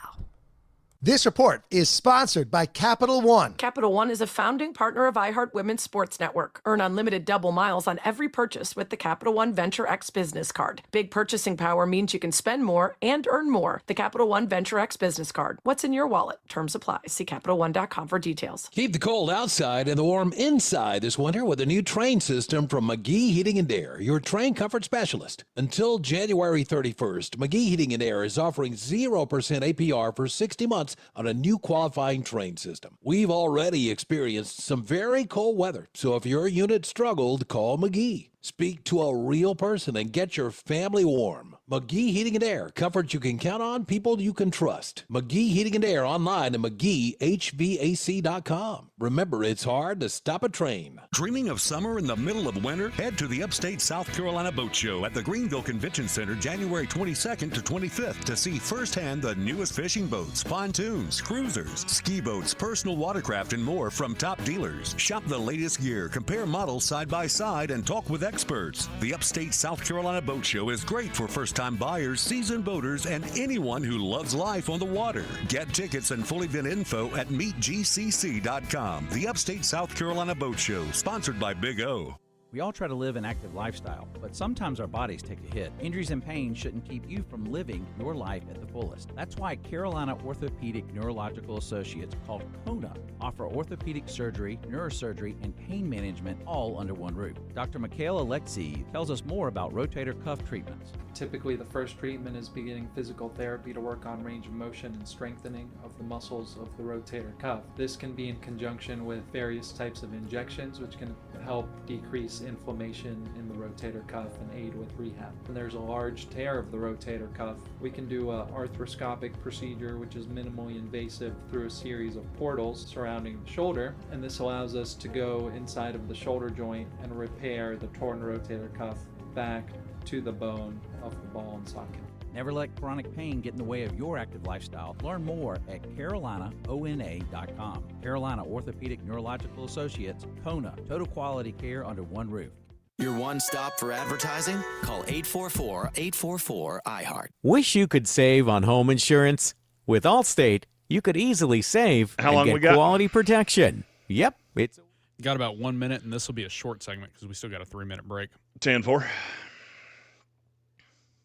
This report is sponsored by Capital One. Capital One is a founding partner of iHeart Women's Sports Network. Earn unlimited double miles on every purchase with the Capital One Venture X Business Card. Big purchasing power means you can spend more and earn more. The Capital One Venture X Business Card. What's in your wallet? Terms apply. See CapitalOne.com for details. Keep the cold outside and the warm inside this winter with a new train system from McGee Heating and Air, your train comfort specialist. Until January 31st, McGee Heating and Air is offering 0% APR for 60 months on a new qualifying train system. We've already experienced some very cold weather, so if your unit struggled, call McGee. Speak to a real person and get your family warm. McGee Heating and Air. Comfort you can count on, people you can trust. McGee Heating and Air online at McGeeHVAC.com. Remember, it's hard to stop a train. Dreaming of summer in the middle of winter? Head to the Upstate South Carolina Boat Show at the Greenville Convention Center January 22nd to 25th to see firsthand the newest fishing boats, pontoons, cruisers, ski boats, personal watercraft, and more from top dealers. Shop the latest gear, compare models side by side, and talk with experts. The Upstate South Carolina Boat Show is great for first-time buyers, seasoned boaters, and anyone who loves life on the water. Get tickets and full event info at meetgcc.com. The Upstate South Carolina Boat Show, sponsored by Big O. We all try to live an active lifestyle, but sometimes our bodies take a hit. Injuries and pain shouldn't keep you from living your life at the fullest. That's why Carolina Orthopedic Neurological Associates, called CONA, offer orthopedic surgery, neurosurgery, and pain management all under one roof. Dr. Mikhail Alexei tells us more about rotator cuff treatments. Typically, the first treatment is beginning physical therapy to work on range of motion and strengthening of the muscles of the rotator cuff. This can be in conjunction with various types of injections, which can help decrease inflammation in the rotator cuff and aid with rehab. When there's a large tear of the rotator cuff, we can do an arthroscopic procedure, which is minimally invasive through a series of portals surrounding the shoulder, and this allows us to go inside of the shoulder joint and repair the torn rotator cuff back to the bone of the ball and socket. Never let chronic pain get in the way of your active lifestyle. Learn more at carolinaona.com. Carolina Orthopedic Neurological Associates, CONA, total quality care under one roof. Your one stop for advertising? Call 844-844-iHeart. Wish you could save on home insurance? With Allstate, you could easily save How and long get we got? quality protection. Yep, it's Got about 1 minute, and this will be a short segment because we still got a 3-minute break. 10-4.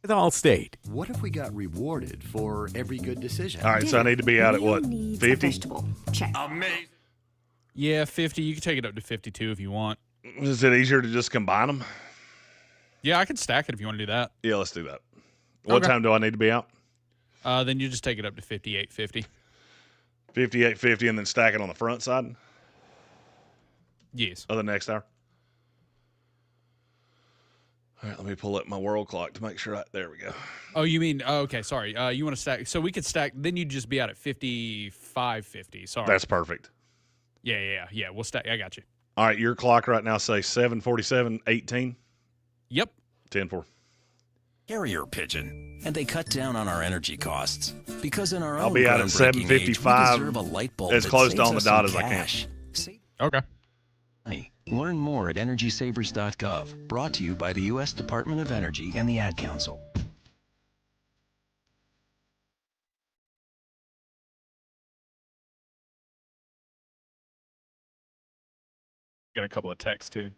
with Allstate. What if we got rewarded for every good decision? All right, so I need to be out at what, 50? Check. Amazing. Yeah, 50. You can take it up to 52 if you want. Is it easier to just combine them? Yeah, I can stack it if you want to do that. Yeah, let's do that. What time do I need to be out? Then you just take it up to 58.50. 58.50 and then stack it on the front side? Yes. Of the next hour? All right, let me pull up my world clock to make sure. There we go. Oh, you mean, okay, sorry. You want to stack. So we could stack, then you'd just be out at 55.50. Sorry. That's perfect. Yeah. We'll stack. I got you. All right, your clock right now say 7:47:18. Yep. 10-4. Carrier pigeon, and they cut down on our energy costs because in our I'll own be out at groundbreaking age, we 7:55, deserve a light bulb as that close to saves on the us dot some as I can. cash. Okay. Learn more at EnergySavers.gov. Brought to you by the U.S. Department of Energy and the Ad Council. Got a couple of texts, too.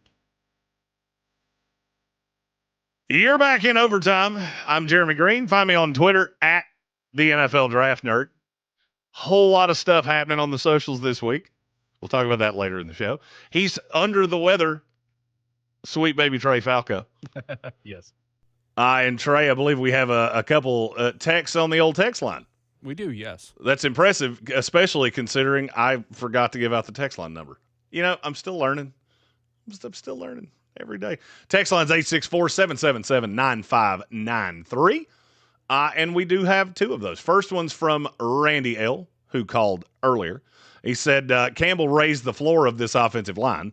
You're back in overtime. I'm Jeremy Green. Find me on Twitter at the NFL Draft Nerd. Whole lot of stuff happening on the socials this week. We'll talk about that later in the show. He's under the weather, sweet baby Trey Falco. Yes. And Trey, I believe we have a couple texts on the old text line. We do, yes. That's impressive, especially considering I forgot to give out the text line number. You know, I'm still learning. I'm still learning every day. Text line's 864-777-9593. And we do have two of those. First one's from Randy L., who called earlier. He said, Campbell raised the floor of this offensive line.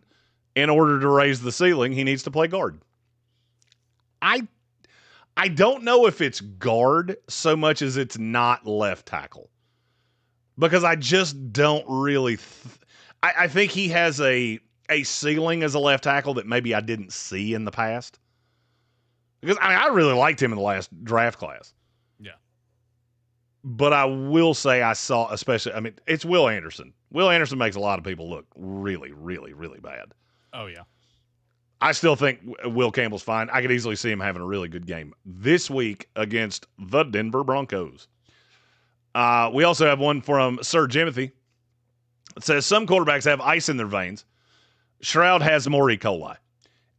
In order to raise the ceiling, he needs to play guard. I don't know if it's guard so much as it's not left tackle. Because I just don't really I think he has a ceiling as a left tackle that maybe I didn't see in the past. Because, I really liked him in the last draft class. Yeah. But I will say I saw, especially, it's Will Anderson. Will Anderson makes a lot of people look really, really, really bad. Oh, yeah. I still think Will Campbell's fine. I could easily see him having a really good game this week against the Denver Broncos. We also have one from Sir Jimothy. It says, some quarterbacks have ice in their veins. Shroud has more E. coli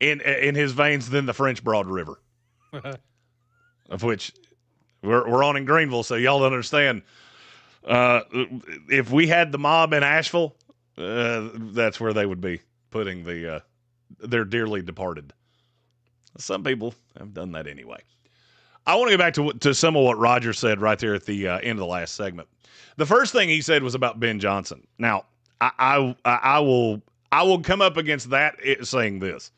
in his veins than the French Broad River. Of which we're on in Greenville, so y'all don't understand. If we had the mob in Asheville, that's where they would be putting their dearly departed. Some people have done that anyway. I want to go back to some of what Roger said right there at the end of the last segment. The first thing he said was about Ben Johnson. Now, I will come up against that saying this.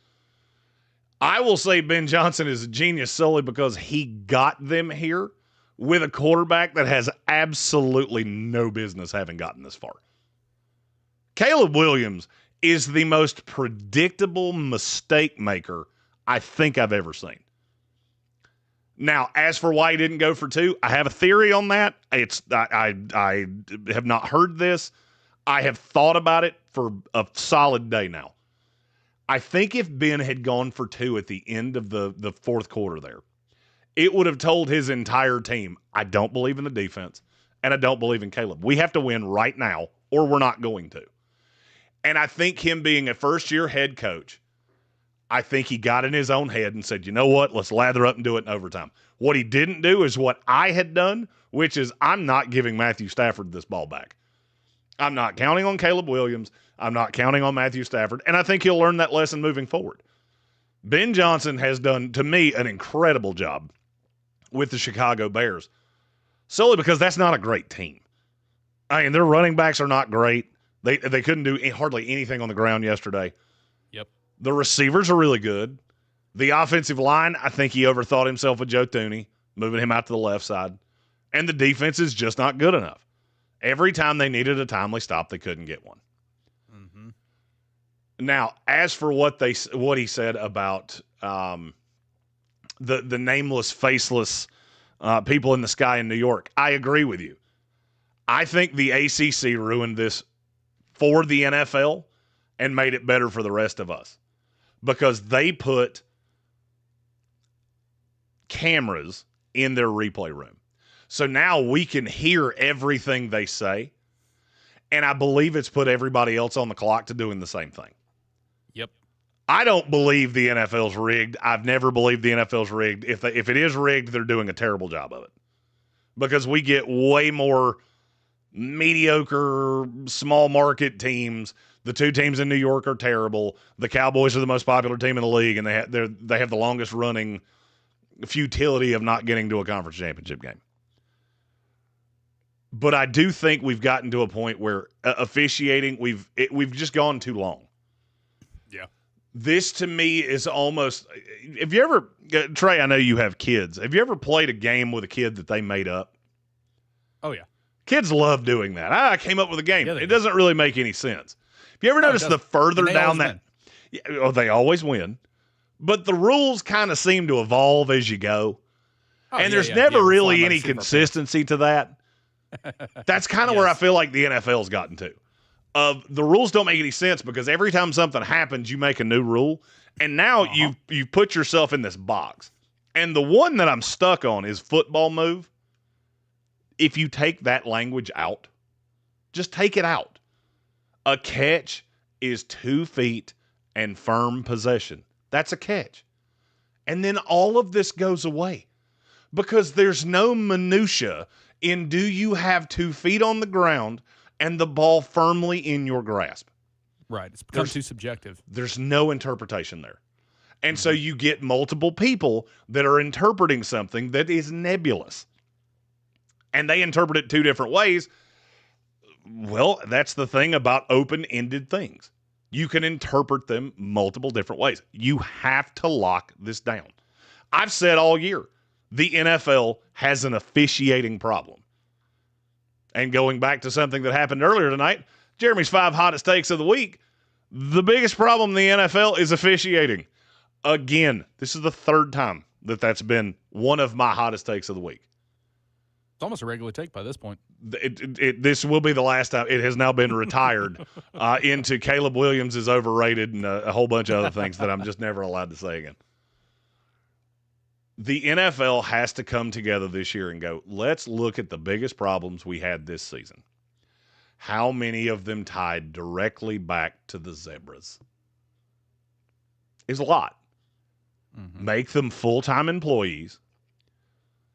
I will say Ben Johnson is a genius solely because he got them here with a quarterback that has absolutely no business having gotten this far. Caleb Williams is the most predictable mistake maker I think I've ever seen. Now, as for why he didn't go for 2, I have a theory on that. I have not heard this. I have thought about it for a solid day now. I think if Ben had gone for 2 at the end of the fourth quarter there, it would have told his entire team, I don't believe in the defense, and I don't believe in Caleb. We have to win right now, or we're not going to. And I think him being a first-year head coach, I think he got in his own head and said, you know what, let's lather up and do it in overtime. What he didn't do is what I had done, which is I'm not giving Matthew Stafford this ball back. I'm not counting on Caleb Williams. I'm not counting on Matthew Stafford. And I think he'll learn that lesson moving forward. Ben Johnson has done, to me, an incredible job with the Chicago Bears, solely because that's not a great team. I mean, their running backs are not great. They couldn't do hardly anything on the ground yesterday. Yep. The receivers are really good. The offensive line, I think he overthought himself with Joe Thuney, moving him out to the left side. And the defense is just not good enough. Every time they needed a timely stop, they couldn't get one. Mm-hmm. Now, as for what he said about the nameless, faceless people in the sky in New York, I agree with you. I think the ACC ruined this for the NFL and made it better for the rest of us because they put cameras in their replay room. So now we can hear everything they say, and I believe it's put everybody else on the clock to doing the same thing. Yep. I don't believe the NFL's rigged. I've never believed the NFL's rigged. If it is rigged, they're doing a terrible job of it because we get way more mediocre, small market teams. The 2 teams in New York are terrible. The Cowboys are the most popular team in the league, and they have the longest running futility of not getting to a conference championship game. But I do think we've gotten to a point where officiating, we've just gone too long. Yeah. This to me is almost. Have you ever, Trey? I know you have kids. Have you ever played a game with a kid that they made up? Oh yeah. Kids love doing that. I came up with a game. It doesn't really make any sense. Have you ever noticed the further down that? Yeah, they always win. But the rules kind of seem to evolve as you go. And there's never really any consistency to that. That's kind of where I feel like the NFL's gotten to. The rules don't make any sense because every time something happens, you make a new rule. And now you put yourself in this box. And the one that I'm stuck on is football move. If you take that language out, just take it out. A catch is 2 feet and firm possession. That's a catch. And then all of this goes away because there's no minutia in do you have 2 feet on the ground and the ball firmly in your grasp. Right. It's become too subjective. There's no interpretation there. And so you get multiple people that are interpreting something that is nebulous. And they interpret it 2 different ways. Well, that's the thing about open-ended things. You can interpret them multiple different ways. You have to lock this down. I've said all year, the NFL has an officiating problem. And going back to something that happened earlier tonight, Jeremy's 5 hottest takes of the week, the biggest problem in the NFL is officiating. Again, this is the 3rd time that's been one of my hottest takes of the week. It's almost a regular take by this point. This will be the last time. It has now been retired into Caleb Williams is overrated and a whole bunch of other things that I'm just never allowed to say again. The NFL has to come together this year and go, let's look at the biggest problems we had this season. How many of them tied directly back to the Zebras? It's a lot. Mm-hmm. Make them full-time employees.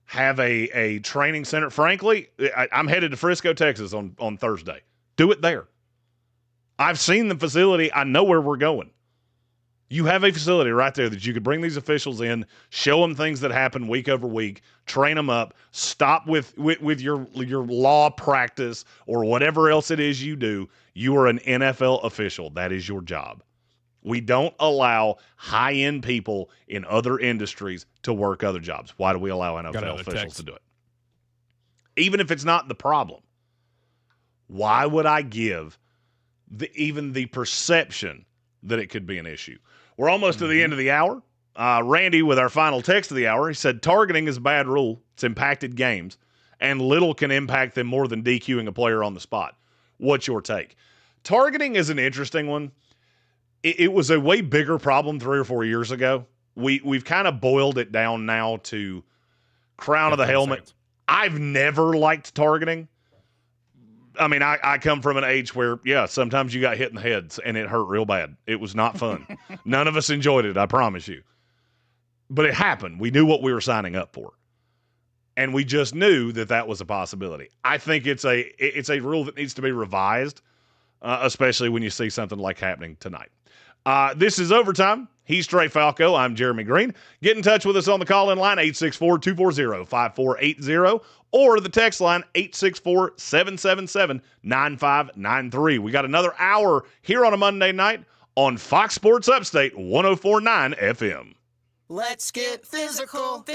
Have a training center. Frankly, I'm headed to Frisco, Texas on Thursday. Do it there. I've seen the facility. I know where we're going. You have a facility right there that you could bring these officials in, show them things that happen week over week, train them up, stop with your law practice or whatever else it is you do. You are an NFL official. That is your job. We don't allow high-end people in other industries to work other jobs. Why do we allow NFL officials to do it? Even if it's not the problem. Why would I give even the perception that it could be an issue? We're almost to the end of the hour. Randy, with our final text of the hour, he said, targeting is a bad rule. It's impacted games, and little can impact them more than DQing a player on the spot. What's your take? Targeting is an interesting one. It was a way bigger problem 3 or 4 years ago. We've kind of boiled it down now to crown of the helmet. I've never liked targeting. I mean, I come from an age where, yeah, sometimes you got hit in the heads and it hurt real bad. It was not fun. None of us enjoyed it, I promise you. But it happened. We knew what we were signing up for. And we just knew that that was a possibility. I think it's a rule that needs to be revised, especially when you see something like happening tonight. This is Overtime. He's Trey Falco. I'm Jeremy Green. Get in touch with us on the call-in line, 864-240-5480, or the text line, 864-777-9593. We got another hour here on a Monday night on Fox Sports Upstate 104.9 FM. Let's get physical,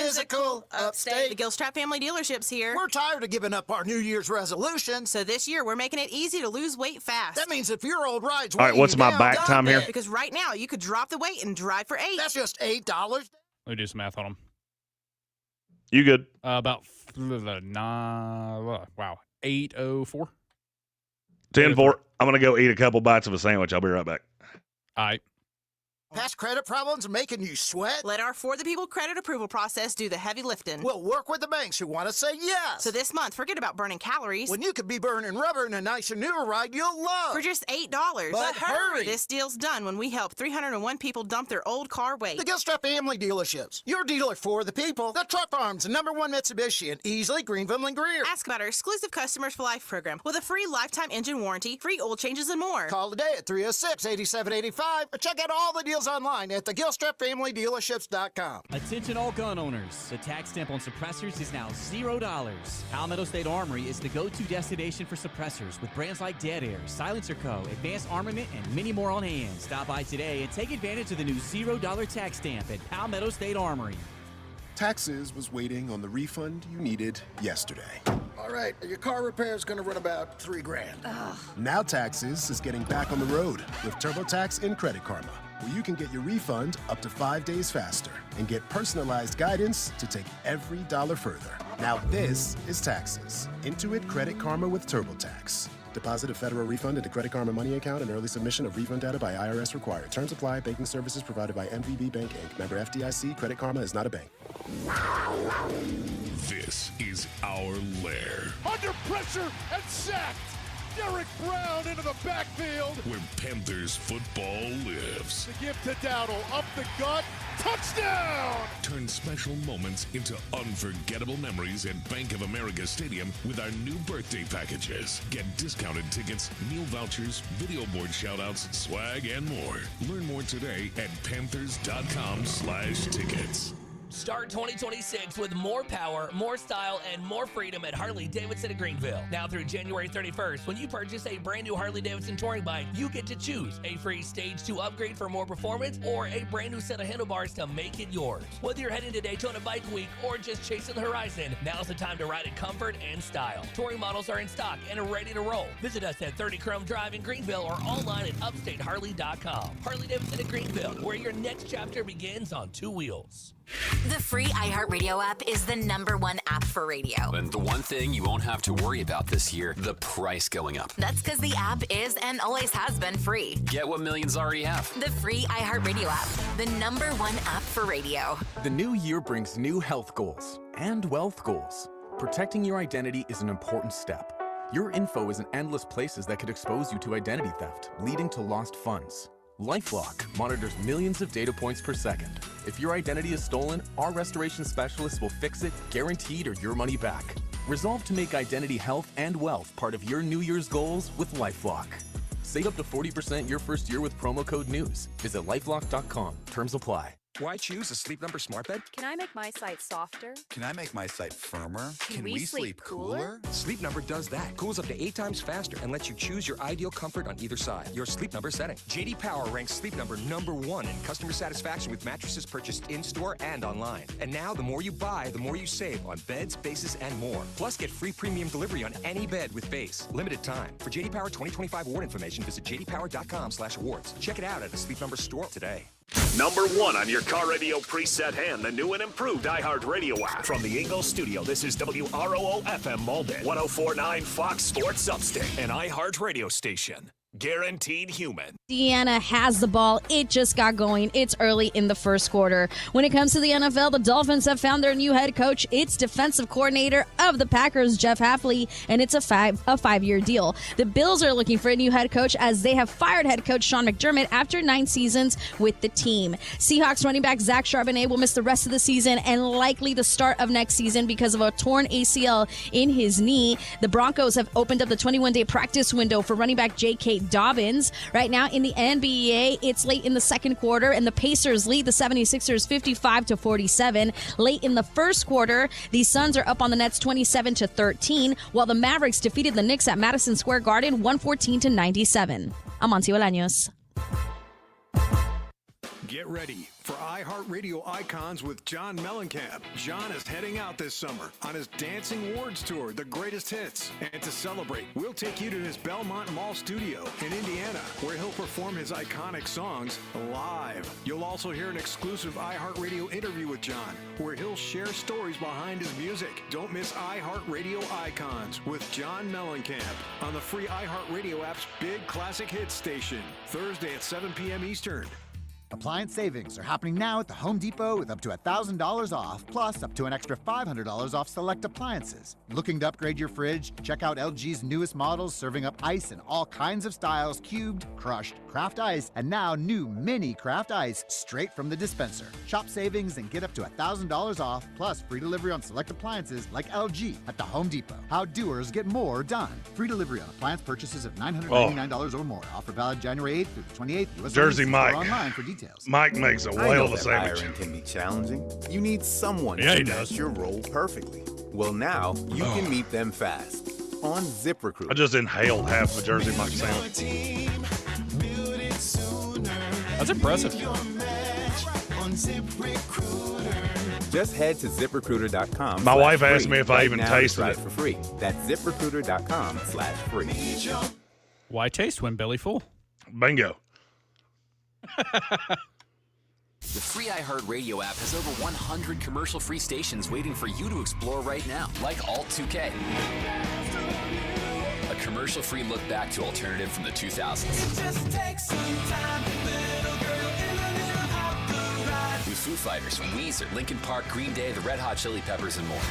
upstate. The Gilstrap family dealerships here. We're tired of giving up our New Year's resolutions. So this year, we're making it easy to lose weight fast. That means if your old ride's all right, what's my back time here? Because right now, you could drop the weight and drive for $8. That's just $8. Let me do some math on them. You good? About 8:04. 10-4. I'm going to go eat a couple bites of a sandwich. I'll be right back. All right. Past credit problems are making you sweat? Let our For the People credit approval process do the heavy lifting. We'll work with the banks who want to say yes. So this month, forget about burning calories. When you could be burning rubber in a nicer, newer ride you'll love. For just $8. But hurry! This deal's done when we help 301 people dump their old car weight. The Gilstrap family dealerships. Your dealer for the people. The Truck Farms, the #1 Mitsubishi in Easley, Greenville, and Greer. Ask about our exclusive Customers for Life program with a free lifetime engine warranty, free oil changes, and more. Call today at 306-8785 or check out all the deals online at the GilstrapFamilyDealerships.com. Attention all gun owners. The tax stamp on suppressors is now $0. Palmetto State Armory is the go-to destination for suppressors with brands like Dead Air, Silencer Co., Advanced Armament, and many more on hand. Stop by today and take advantage of the new $0 tax stamp at Palmetto State Armory. Taxes was waiting on the refund you needed yesterday. All right, your car repair is going to run about $3,000. Now Taxes is getting back on the road with TurboTax and Credit Karma, where you can get your refund up to 5 days faster and get personalized guidance to take every dollar further. Now this is Taxes. Intuit Credit Karma with TurboTax. Deposit a federal refund into Credit Karma Money account and early submission of refund data by IRS required. Terms apply. Banking services provided by MVB Bank, Inc. Member FDIC. Credit Karma is not a bank. This is our lair. Under pressure and sacked. Derek Brown into the backfield. Where Panthers football lives. The give to Dowdle. Up the gut. Touchdown! Turn special moments into unforgettable memories at Bank of America Stadium with our new birthday packages. Get discounted tickets, meal vouchers, video board shoutouts, swag, and more. Learn more today at panthers.com/tickets. Start 2026 with more power, more style, and more freedom at Harley-Davidson of Greenville. Now through January 31st, when you purchase a brand new Harley-Davidson touring bike, you get to choose a free Stage 2 upgrade for more performance or a brand new set of handlebars to make it yours. Whether you're heading to Daytona Bike Week or just chasing the horizon, now's the time to ride in comfort and style. Touring models are in stock and are ready to roll. Visit us at 30 Chrome Drive in Greenville or online at upstateharley.com. Harley-Davidson of Greenville, where your next chapter begins on 2 wheels. The free iHeartRadio app is the #1 app for radio. And the one thing you won't have to worry about this year, the price going up. That's because the app is and always has been free. Get what millions already have. The free iHeartRadio app, the #1 app for radio. The new year brings new health goals and wealth goals. Protecting your identity is an important step. Your info is in endless places that could expose you to identity theft, leading to lost funds. LifeLock monitors millions of data points per second. If your identity is stolen, our restoration specialists will fix it, guaranteed, or your money back. Resolve to make identity health and wealth part of your New Year's goals with LifeLock. Save up to 40% your first year with promo code NEWS. Visit lifelock.com. Terms apply. Why choose a Sleep Number smart bed? Can I make my site softer? Can I make my site firmer? Can we sleep cooler? Sleep Number does that. Cools up to 8 times faster and lets you choose your ideal comfort on either side. Your Sleep Number setting. JD Power ranks Sleep Number #1 in customer satisfaction with mattresses purchased in-store and online. And now, the more you buy, the more you save on beds, bases, and more. Plus, get free premium delivery on any bed with base. Limited time. For JD Power 2025 award information, visit jdpower.com/awards. Check it out at a Sleep Number store today. #1 on your car radio preset and the new and improved iHeartRadio app. From the Eagles studio, this is WROO-FM Malden, 104.9 Fox Sports Upstate, an iHeartRadio station. Guaranteed human. Indiana has the ball. It just got going. It's early in the first quarter. When it comes to the NFL, the Dolphins have found their new head coach. It's defensive coordinator of the Packers, Jeff Hafley, and it's a five-year deal. The Bills are looking for a new head coach as they have fired head coach Sean McDermott after 9 seasons with the team. Seahawks running back Zach Charbonnet will miss the rest of the season and likely the start of next season because of a torn ACL in his knee. The Broncos have opened up the 21-day practice window for running back J.K. Dobbins. Right now in the NBA, it's late in the second quarter, and the Pacers lead the 76ers 55-47. Late in the first quarter, the Suns are up on the Nets 27-13, while the Mavericks defeated the Knicks at Madison Square Garden 114-97. I'm Monty Bolaños. Get ready for iHeartRadio Icons with John Mellencamp. John is heading out this summer on his Dancing Awards Tour, The Greatest Hits. And to celebrate, we'll take you to his Belmont Mall studio in Indiana, where he'll perform his iconic songs live. You'll also hear an exclusive iHeartRadio interview with John, where he'll share stories behind his music. Don't miss iHeartRadio Icons with John Mellencamp on the free iHeartRadio app's Big Classic Hits station, Thursday at 7 p.m. Eastern. Appliance savings are happening now at the Home Depot with up to $1,000 off, plus up to an extra $500 off select appliances. Looking to upgrade your fridge? Check out LG's newest models serving up ice in all kinds of styles: cubed, crushed, craft ice, and now new mini craft ice straight from the dispenser. Shop savings and get up to $1,000 off, plus free delivery on select appliances like LG at the Home Depot. How doers get more done. Free delivery on appliance purchases of $999 or more. Offer valid January 8th through the 28th. US Jersey Mike. Online for details. Mike makes a whale of a sandwich. Hiring can be challenging. You need someone Yeah, he to does. match your role perfectly. Well, now you can meet them fast on ZipRecruiter. I just inhaled half of a Jersey Mike sandwich. That's impressive. Just head to ZipRecruiter.com. My wife asked me if I even tasted it for free. That's ZipRecruiter.com/free. Why taste when belly full? Bingo. The free iHeartRadio app has over 100 commercial-free stations waiting for you to explore right now, like Alt 2K. A commercial-free look back to alternative from the 2000s. With Foo Fighters, Weezer, Linkin Park, Green Day, the Red Hot Chili Peppers, and more.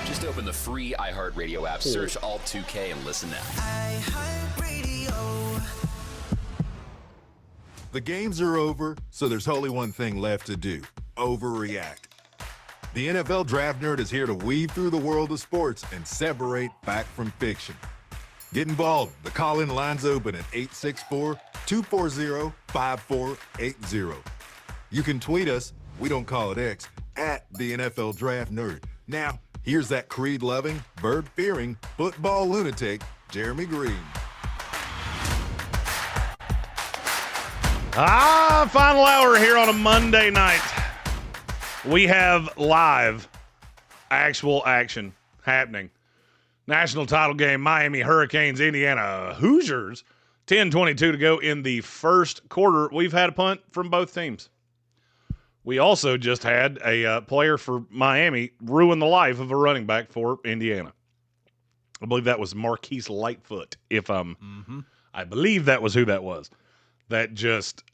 Just open the free iHeartRadio app, search Alt 2K, and listen now. The games are over, so there's only one thing left to do: overreact. The NFL Draft Nerd is here to weave through the world of sports and separate fact from fiction. Get involved. The call-in line's open at 864-240-5480. You can tweet us, we don't call it X, at the NFL Draft Nerd. Now, here's that creed-loving, bird-fearing, football lunatic, Jeremy Green. Final hour here on a Monday night. We have live actual action happening. National title game, Miami Hurricanes, Indiana Hoosiers. 10:22 to go in the first quarter. We've had a punt from both teams. We also just had a player for Miami ruin the life of a running back for Indiana. I believe that was Marquise Lightfoot. I believe that was who that was. That just,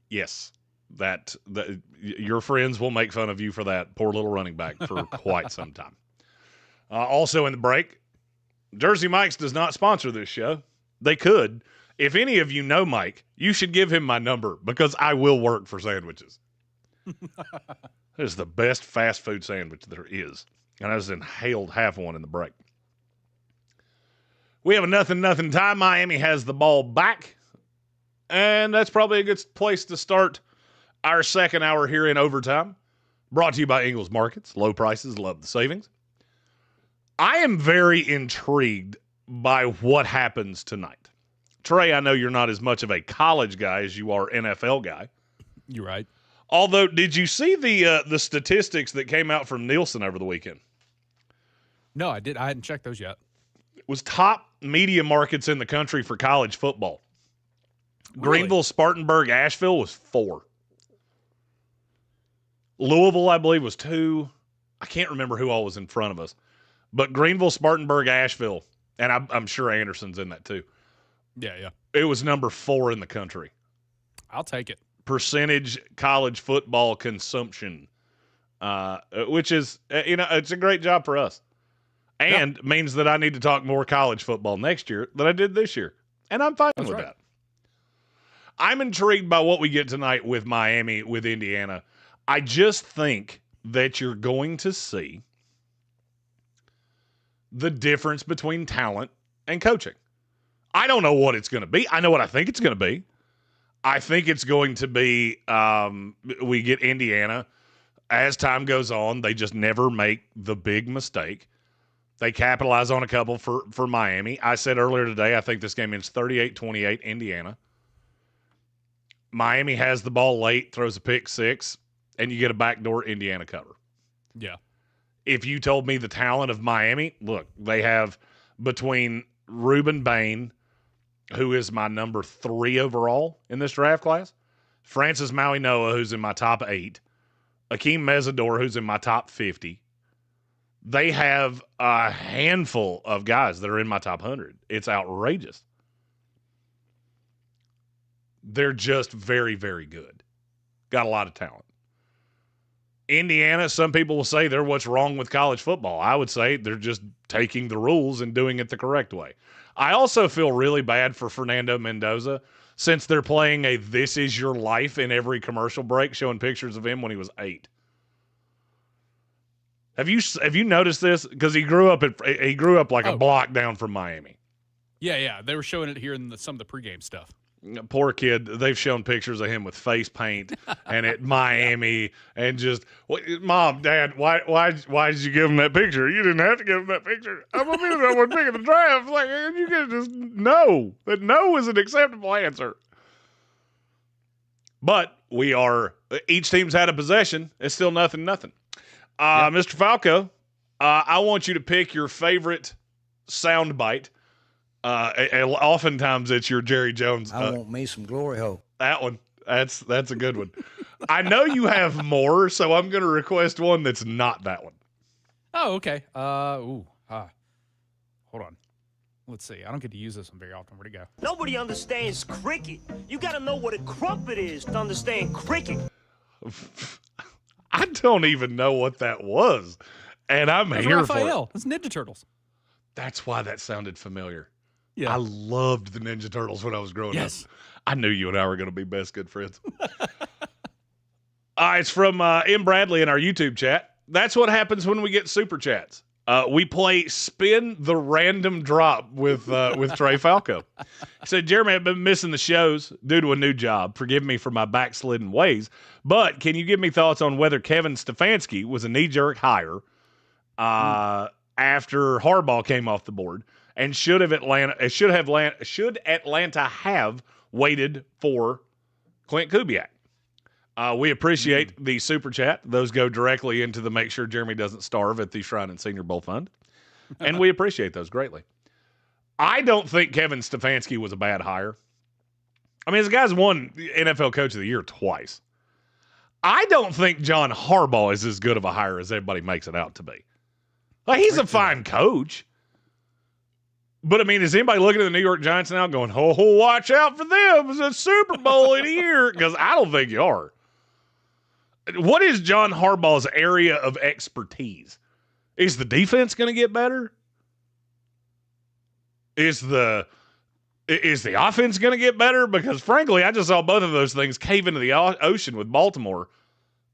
yes, that your friends will make fun of you for that poor little running back for quite some time. Also in the break, Jersey Mike's does not sponsor this show. They could. If any of you know Mike, you should give him my number because I will work for sandwiches. It is the best fast food sandwich there is. And I just inhaled half one in the break. We have a nothing tie. Miami has the ball back. And that's probably a good place to start our second hour here in overtime. Brought to you by Ingles Markets. Low prices, love the savings. I am very intrigued by what happens tonight. Trey, I know you're not as much of a college guy as you are NFL guy. You're right. Although, did you see the statistics that came out from Nielsen over the weekend? No, I did. I hadn't checked those yet. It was top media markets in the country for college football. Really? Greenville, Spartanburg, Asheville was 4. Louisville, I believe, was 2. I can't remember who all was in front of us. But Greenville, Spartanburg, Asheville, and I'm sure Anderson's in that too. Yeah. It was number 4 in the country. I'll take it. Percentage college football consumption, which is, it's a great job for us. And means that I need to talk more college football next year than I did this year. And I'm fine with that. I'm intrigued by what we get tonight with Miami, with Indiana. I just think that you're going to see the difference between talent and coaching. I don't know what it's going to be. I know what I think it's going to be. I think it's going to be we get Indiana. As time goes on, they just never make the big mistake. They capitalize on a couple for Miami. I said earlier today, I think this game ends 38-28 Indiana. Miami has the ball late, throws a pick 6, and you get a backdoor Indiana cover. Yeah. If you told me the talent of Miami, look, they have between Ruben Bain, who is my number 3 overall in this draft class, Francis Maui-Noa, who's in my top 8, Akeem Mesidor, who's in my top 50. They have a handful of guys that are in my top 100. It's outrageous. They're just very, very good. Got a lot of talent. Indiana, some people will say they're what's wrong with college football. I would say they're just taking the rules and doing it the correct way. I also feel really bad for Fernando Mendoza since they're playing a "This Is Your Life" in every commercial break, showing pictures of him when he was 8. Have you noticed this? Because he grew up like a block down from Miami. Yeah. They were showing it here in some of the pregame stuff. Poor kid. They've shown pictures of him with face paint and at Miami and just, Mom, Dad, why did you give him that picture? You didn't have to give him that picture. I'm going to be the number 1 pick in the draft. Like, you can just know that no is an acceptable answer. But each team's had a possession. It's still nothing. Mr. Falco, I want you to pick your favorite soundbite. Oftentimes it's your Jerry Jones. I want me some glory hole. That one. That's a good one. I know you have more, so I'm going to request one that's not that one. Oh, okay. Hold on. Let's see. I don't get to use this one very often. Where'd it go? Nobody understands cricket. You got to know what a crumpet is to understand cricket. I don't even know what that was, and I'm here Raphael. for it. It's Ninja Turtles. That's why that sounded familiar. Yeah. I loved the Ninja Turtles when I was growing up. I knew you and I were going to be best good friends. It's from M. Bradley in our YouTube chat. That's what happens when we get super chats. We play Spin the Random Drop with Trey Falco. He said, Jeremy, I've been missing the shows due to a new job. Forgive me for my backslidden ways, but can you give me thoughts on whether Kevin Stefanski was a knee-jerk hire after Harbaugh came off the board? And should Atlanta have waited for Clint Kubiak? We appreciate the super chat. Those go directly into the Make Sure Jeremy Doesn't Starve at the Shrine and Senior Bowl Fund. And we appreciate those greatly. I don't think Kevin Stefanski was a bad hire. I mean, this guy's won NFL Coach of the Year twice. I don't think John Harbaugh is as good of a hire as everybody makes it out to be. Like, he's a fine coach. But, I mean, is anybody looking at the New York Giants now going, watch out for them? It's a Super Bowl in a year? Because I don't think you are. What is John Harbaugh's area of expertise? Is the defense going to get better? Is the offense going to get better? Because, frankly, I just saw both of those things cave into the ocean with Baltimore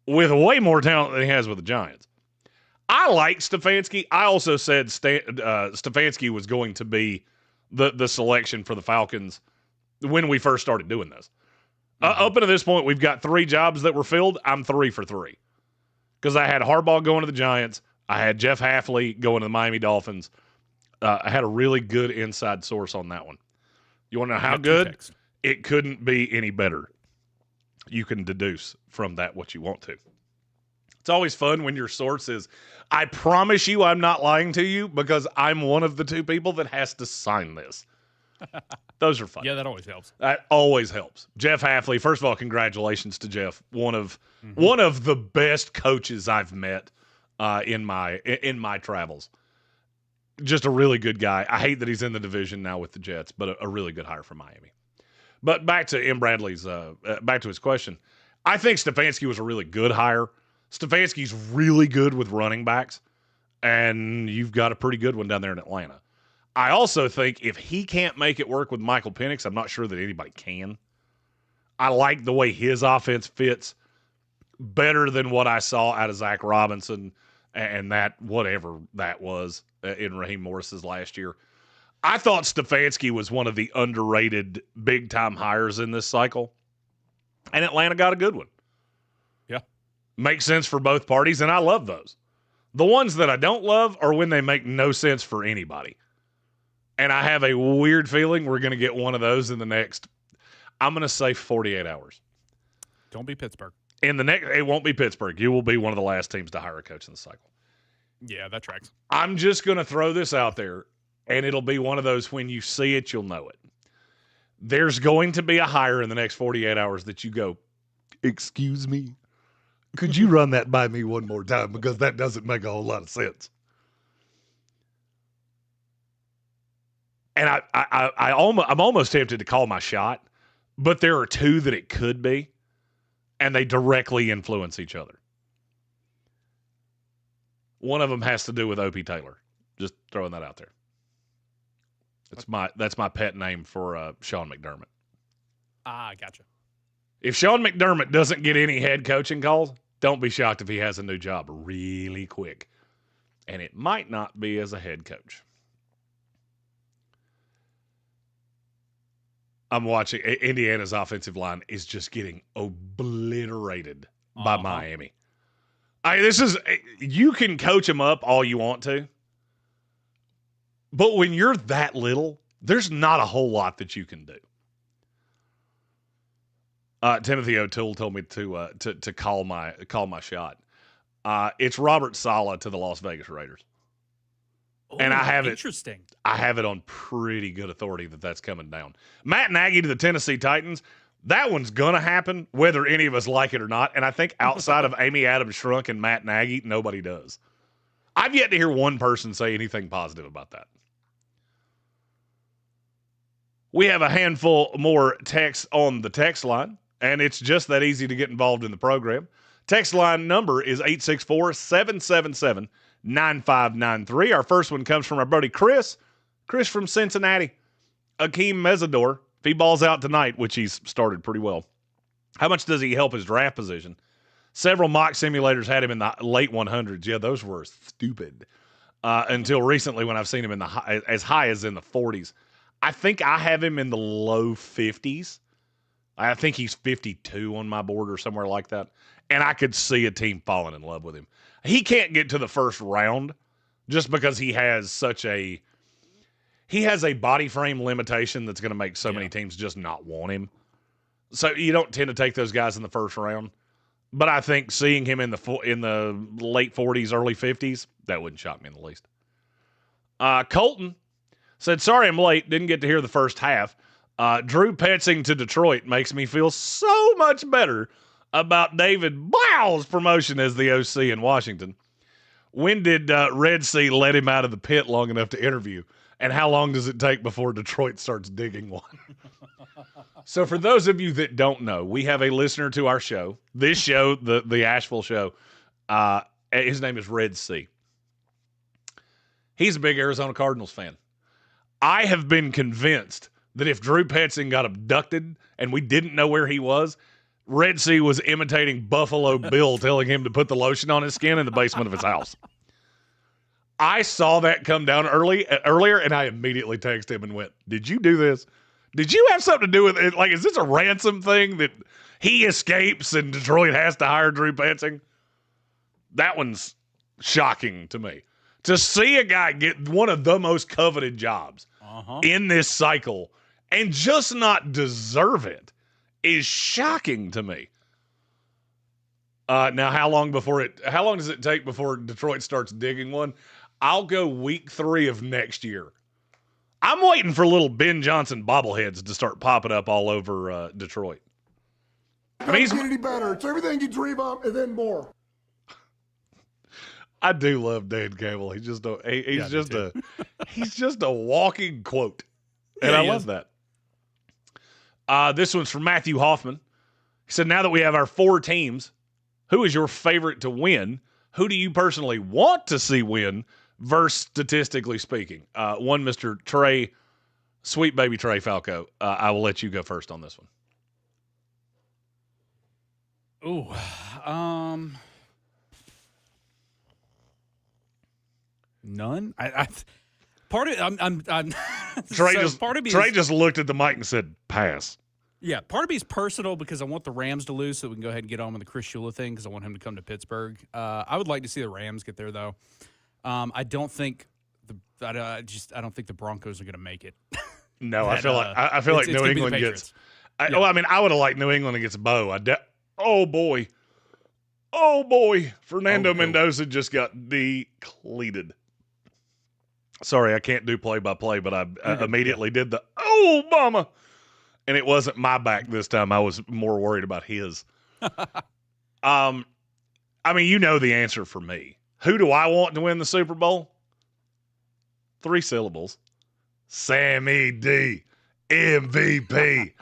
with way more talent than he has with the Giants. I like Stefanski. I also said Stefanski was going to be the selection for the Falcons when we first started doing this. Up until this point, we've got 3 jobs that were filled. I'm 3 for 3 because I had Harbaugh going to the Giants. I had Jeff Hafley going to the Miami Dolphins. I had a really good inside source on that one. You want to know how good? It couldn't be any better. You can deduce from that what you want to. It's always fun when your source is, I promise you I'm not lying to you because I'm one of the 2 people that has to sign this. Those are fun. Yeah, that always helps. That always helps. Jeff Hafley, first of all, congratulations to Jeff. One of the best coaches I've met in my travels. Just a really good guy. I hate that he's in the division now with the Jets, but a really good hire for Miami. But back to M. Bradley's back to his question. I think Stefanski was a really good hire. Stefanski's really good with running backs, and you've got a pretty good one down there in Atlanta. I also think if he can't make it work with Michael Penix, I'm not sure that anybody can. I like the way his offense fits better than what I saw out of Zach Robinson and that whatever that was in Raheem Morris's last year. I thought Stefanski was one of the underrated big-time hires in this cycle, and Atlanta got a good one. Yeah. Makes sense for both parties, and I love those. The ones that I don't love are when they make no sense for anybody. And I have a weird feeling we're going to get one of those in the next, I'm going to say 48 hours. Don't be Pittsburgh. It won't be Pittsburgh. You will be one of the last teams to hire a coach in the cycle. Yeah, that tracks. I'm just going to throw this out there, and it'll be one of those when you see it, you'll know it. There's going to be a hire in the next 48 hours that you go, excuse me, could you run that by me one more time? Because that doesn't make a whole lot of sense. And I'm almost tempted to call my shot, but there are 2 that it could be, and they directly influence each other. One of them has to do with O.P. Taylor. Just throwing that out there. That's my pet name for Sean McDermott. Gotcha. If Sean McDermott doesn't get any head coaching calls, don't be shocked if he has a new job really quick. And it might not be as a head coach. I'm watching Indiana's offensive line is just getting obliterated by Miami. You can coach them up all you want to, but when you're that little, there's not a whole lot that you can do. Timothy O'Toole told me to call my shot. It's Robert Saleh to the Las Vegas Raiders. And I have interesting. I have it on pretty good authority that that's coming down. Matt Nagy to the Tennessee Titans. That one's going to happen whether any of us like it or not. And I think outside of Amy Adams Shrunk and Matt Nagy, nobody does. I've yet to hear one person say anything positive about that. We have a handful more texts on the text line, and it's just that easy to get involved in the program. Text line number is 864-777-9593. Our first one comes from our buddy Chris. Chris from Cincinnati. Akeem Mesidor. If he balls out tonight, which he's started pretty well, how much does he help his draft position? Several mock simulators had him in the late 100s. Yeah, those were stupid. Until recently when I've seen him in as high as in the 40s. I think I have him in the low 50s. I think he's 52 on my board or somewhere like that. And I could see a team falling in love with him. He can't get to the first round just because he has a body frame limitation that's going to make so many teams just not want him. So you don't tend to take those guys in the first round. But I think seeing him in the late 40s, early 50s, that wouldn't shock me in the least. Colton said, sorry I'm late. Didn't get to hear the first half. Drew Petzing to Detroit makes me feel so much better about David Blau's promotion as the OC in Washington. When did Red Sea let him out of the pit long enough to interview? And how long does it take before Detroit starts digging one? So for those of you that don't know, we have a listener to our show. This show, the Asheville show, his name is Red Sea. He's a big Arizona Cardinals fan. I have been convinced that if Drew Petzing got abducted and we didn't know where he was, Red Sea was imitating Buffalo Bill telling him to put the lotion on his skin in the basement of his house. I saw that come down earlier, and I immediately texted him and went, "Did you do this? Did you have something to do with it? Like, is this a ransom thing that he escapes and Detroit has to hire Drew Pansing?" That one's shocking to me. To see a guy get one of the most coveted jobs in this cycle and just not deserve it is shocking to me. Now, how long does it take before Detroit starts digging one? I'll go week 3 of next year. I'm waiting for little Ben Johnson bobbleheads to start popping up all over Detroit. I mean, get any better. It's everything you dream of and then more. I do love Dan Campbell. He's just a walking quote, and I love that. This one's from Matthew Hoffman. He said, "Now that we have our 4 teams, who is your favorite to win? Who do you personally want to see win versus statistically speaking?" One, Mr. Trey, sweet baby Trey Falco. I will let you go first on this one. None. Part of I'm Trey Trey just looked at the mic and said, "Pass." Yeah, part of me is personal because I want the Rams to lose so we can go ahead and get on with the Chris Shula thing because I want him to come to Pittsburgh. I would like to see the Rams get there though. I don't think I don't think the Broncos are going to make it. No, I feel like New England gets. I would have liked New England against Bo. Oh boy, Fernando Mendoza just got decleated. Sorry, I can't do play-by-play, but I immediately did the mama. And it wasn't my back this time. I was more worried about his. You know the answer for me. Who do I want to win the Super Bowl? 3 syllables. Sammy D, MVP.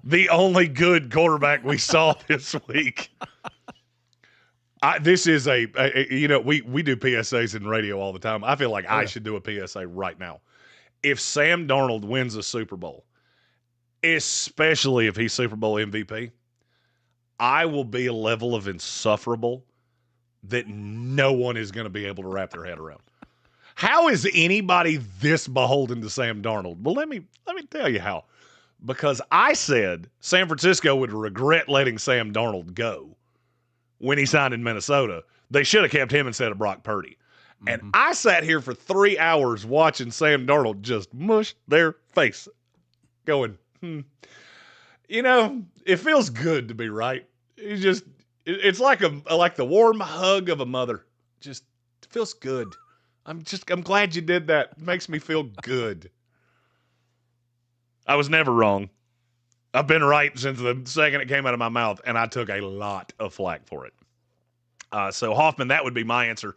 The only good quarterback we saw this week. This is we do PSAs in radio all the time. I feel like I should do a PSA right now. If Sam Darnold wins a Super Bowl, especially if he's Super Bowl MVP, I will be a level of insufferable that no one is going to be able to wrap their head around. How is anybody this beholden to Sam Darnold? Well, let me tell you how. Because I said San Francisco would regret letting Sam Darnold go when he signed in Minnesota. They should have kept him instead of Brock Purdy. And I sat here for 3 hours watching Sam Darnold just mush their face, going, it feels good to be right. It's like the warm hug of a mother. Just feels good. I'm glad you did that. It makes me feel good. I was never wrong. I've been right since the second it came out of my mouth, and I took a lot of flack for it. So Hoffman, that would be my answer.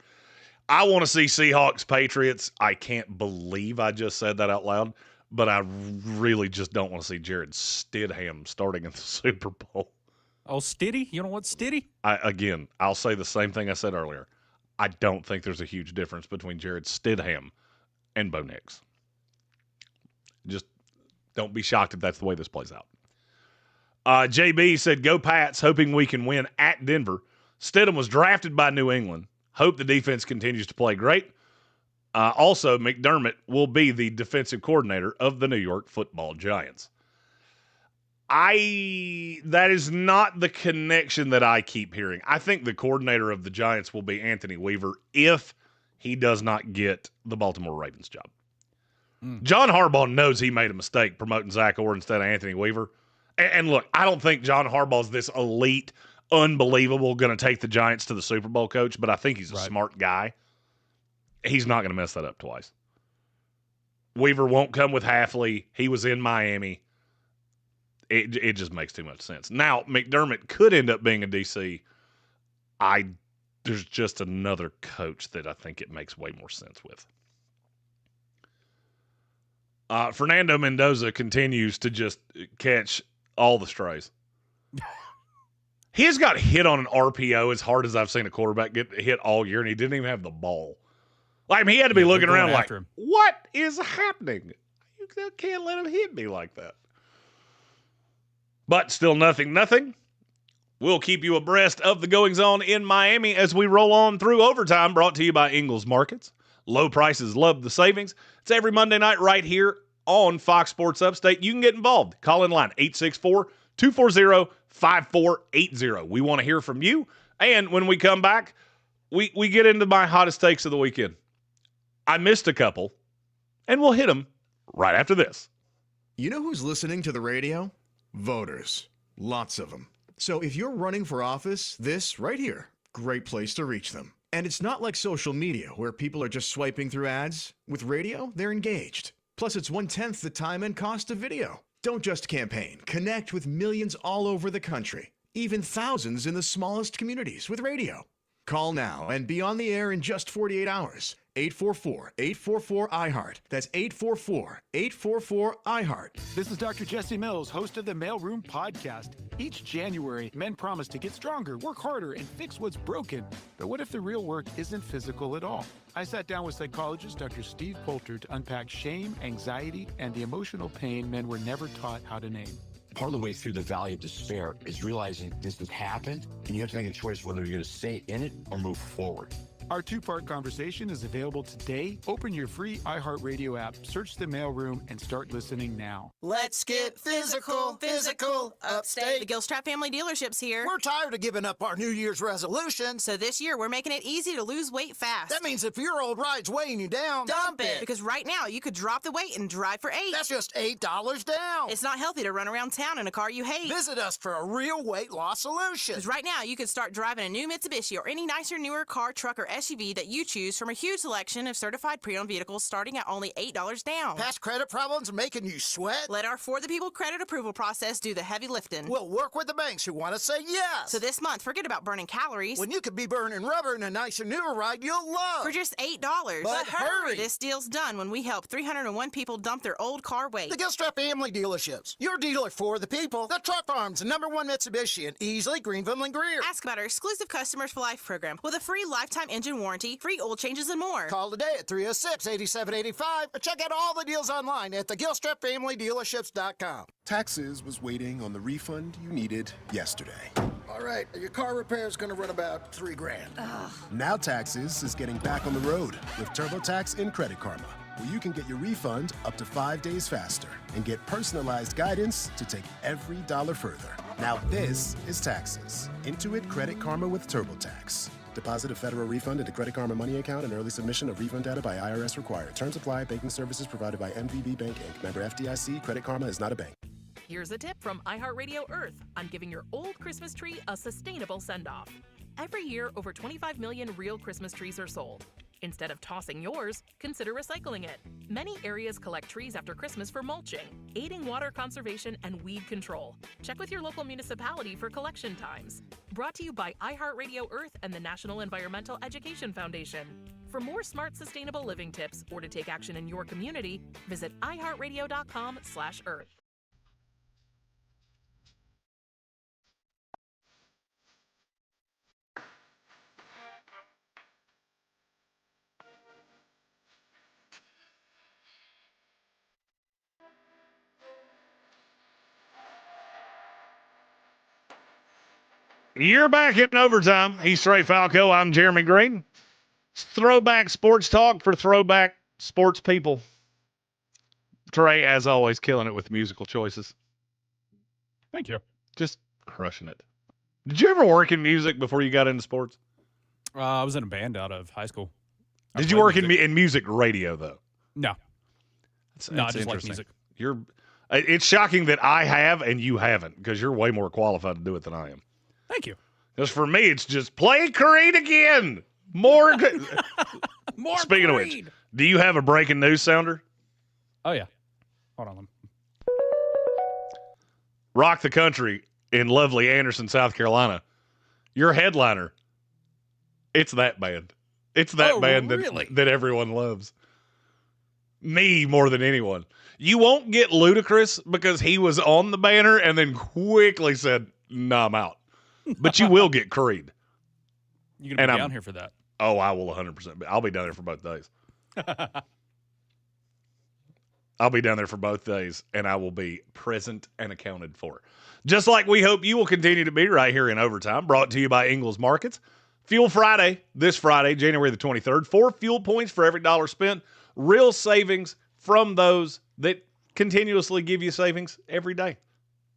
I want to see Seahawks Patriots. I can't believe I just said that out loud, but I really just don't want to see Jared Stidham starting in the Super Bowl. Oh, Stiddy? You don't want Stiddy? I'll say the same thing I said earlier. I don't think there's a huge difference between Jared Stidham and Bo Nix. Just don't be shocked if that's the way this plays out. JB said, "Go Pats, hoping we can win at Denver." Stidham was drafted by New England. Hope the defense continues to play great. Also, McDermott will be the defensive coordinator of the New York Football Giants. That is not the connection that I keep hearing. I think the coordinator of the Giants will be Anthony Weaver if he does not get the Baltimore Ravens job. John Harbaugh knows he made a mistake promoting Zach Orr instead of Anthony Weaver. And look, I don't think John Harbaugh's this elite, unbelievable, going to take the Giants to the Super Bowl coach, but I think he's a smart guy. He's not going to mess that up twice. Weaver won't come with Halfley. He was in Miami. It just makes too much sense. Now, McDermott could end up being a DC. There's just another coach that I think it makes way more sense with. Fernando Mendoza continues to just catch all the strays. He has got hit on an RPO as hard as I've seen a quarterback get hit all year, and he didn't even have the ball. He had to be looking around like, what is happening? You can't let him hit me like that. But still nothing. We'll keep you abreast of the goings-on in Miami as we roll on through overtime, brought to you by Ingles Markets. Low prices, love the savings. It's every Monday night right here on Fox Sports Upstate. You can get involved. Call in line 864-240-5480. We want to hear from you. And when we come back, we get into my hottest takes of the weekend. I missed a couple, and we'll hit them right after this. You know who's listening to the radio? Voters. Lots of them. So if you're running for office, this right here, great place to reach them. And it's not like social media where people are just swiping through ads. With radio, they're engaged. Plus, it's 1/10 the time and cost of video. Don't just campaign. Connect with millions all over the country, even thousands in the smallest communities with radio. Call now and be on the air in just 48 hours. 844-844-iHeart. That's 844-844-iHeart. This is Dr. Jesse Mills, host of the Mailroom Podcast. Each January, men promise to get stronger, work harder, and fix what's broken. But what if the real work isn't physical at all? I sat down with psychologist Dr. Steve Poulter to unpack shame, anxiety, and the emotional pain men were never taught how to name. Part of the way through the valley of despair is realizing this has happened, and you have to make a choice whether you're going to stay in it or move forward. Our two-part conversation is available today. Open your free iHeartRadio app, search the mailroom, and start listening now. Let's get physical, upstate. The Gilstrap Family Dealerships here. We're tired of giving up our New Year's resolutions. So this year, we're making it easy to lose weight fast. That means if your old ride's weighing you down, dump it. Because right now, you could drop the weight and drive for $8. That's just $8 down. It's not healthy to run around town in a car you hate. Visit us for a real weight loss solution. Because right now, you could start driving a new Mitsubishi or any nicer, newer car, truck, or SUV that you choose from a huge selection of certified pre-owned vehicles starting at only $8 down. Past credit problems making you sweat? Let our For the People credit approval process do the heavy lifting. We'll work with the banks who want to say yes. So this month, forget about burning calories. When you could be burning rubber in a nicer, newer ride you'll love. For just $8. But hurry! This deal's done when we help 301 people dump their old car weight. The Gilstrap Family Dealerships. Your dealer for the people. The Truck Farm's #1 Mitsubishi in Easley, Greenville, and Greer. Ask about our exclusive Customers for Life program with a free lifetime engine warranty, free oil changes, and more. Call today at 306-8785 or check out all the deals online at thegilstrapfamilydealerships.com. Taxes was waiting on the refund you needed yesterday. All right, your car repair is going to run about $3,000. Now Taxes is getting back on the road with TurboTax in Credit Karma, where you can get your refund up to 5 days faster and get personalized guidance to take every dollar further. Now this is Taxes. Intuit Credit Karma with TurboTax. Deposit a federal refund into Credit Karma Money account and early submission of refund data by IRS required. Terms apply. Banking services provided by MVB Bank, Inc. Member FDIC. Credit Karma is not a bank. Here's a tip from iHeartRadio Earth on giving your old Christmas tree a sustainable send-off. Every year, over 25 million real Christmas trees are sold. Instead of tossing yours, consider recycling it. Many areas collect trees after Christmas for mulching, aiding water conservation and weed control. Check with your local municipality for collection times. Brought to you by iHeartRadio Earth and the National Environmental Education Foundation. For more smart, sustainable living tips or to take action in your community, visit iHeartRadio.com/Earth. You're back in overtime. He's Trey Falco. I'm Jeremy Green. It's throwback sports talk for throwback sports people. Trey, as always, killing it with musical choices. Thank you. Just crushing it. Did you ever work in music before you got into sports? I was in a band out of high school. Did you work in music radio, though? No. No, I just like interesting. music. It's shocking that I have and you haven't, because you're way more qualified to do it than I am. Thank you. Because for me, it's just play Creed again. More. More Speaking Creed. of which, do you have a breaking news sounder? Oh, yeah. Hold on. Rock the Country in lovely Anderson, South Carolina. Your headliner. It's that band. It's that band that everyone loves. Me more than anyone. You won't get Ludacris because he was on the banner and then quickly said, "No, I'm out." But you will get Creed. You're going to be down here for that. Oh, I will 100%. I'll be down there for both days. I'll be down there for both days, and I will be present and accounted for. Just like we hope you will continue to be right here in Overtime, brought to you by Ingles Markets. Fuel Friday, this Friday, January the 23rd. 4 fuel points for every dollar spent. Real savings from those that continuously give you savings every day.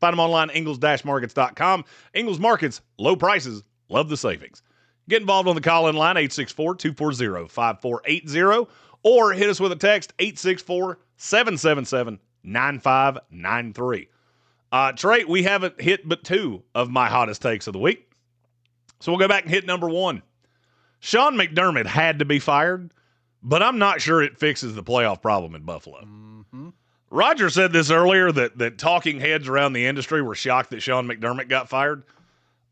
Find them online at ingles-markets.com. Ingles Markets, low prices, love the savings. Get involved on the call-in line, 864-240-5480, or hit us with a text, 864-777-9593. Trey, we haven't hit but 2 of my hottest takes of the week. So we'll go back and hit number 1. Sean McDermott had to be fired, but I'm not sure it fixes the playoff problem in Buffalo. Mm-hmm. Roger said this earlier that talking heads around the industry were shocked that Sean McDermott got fired.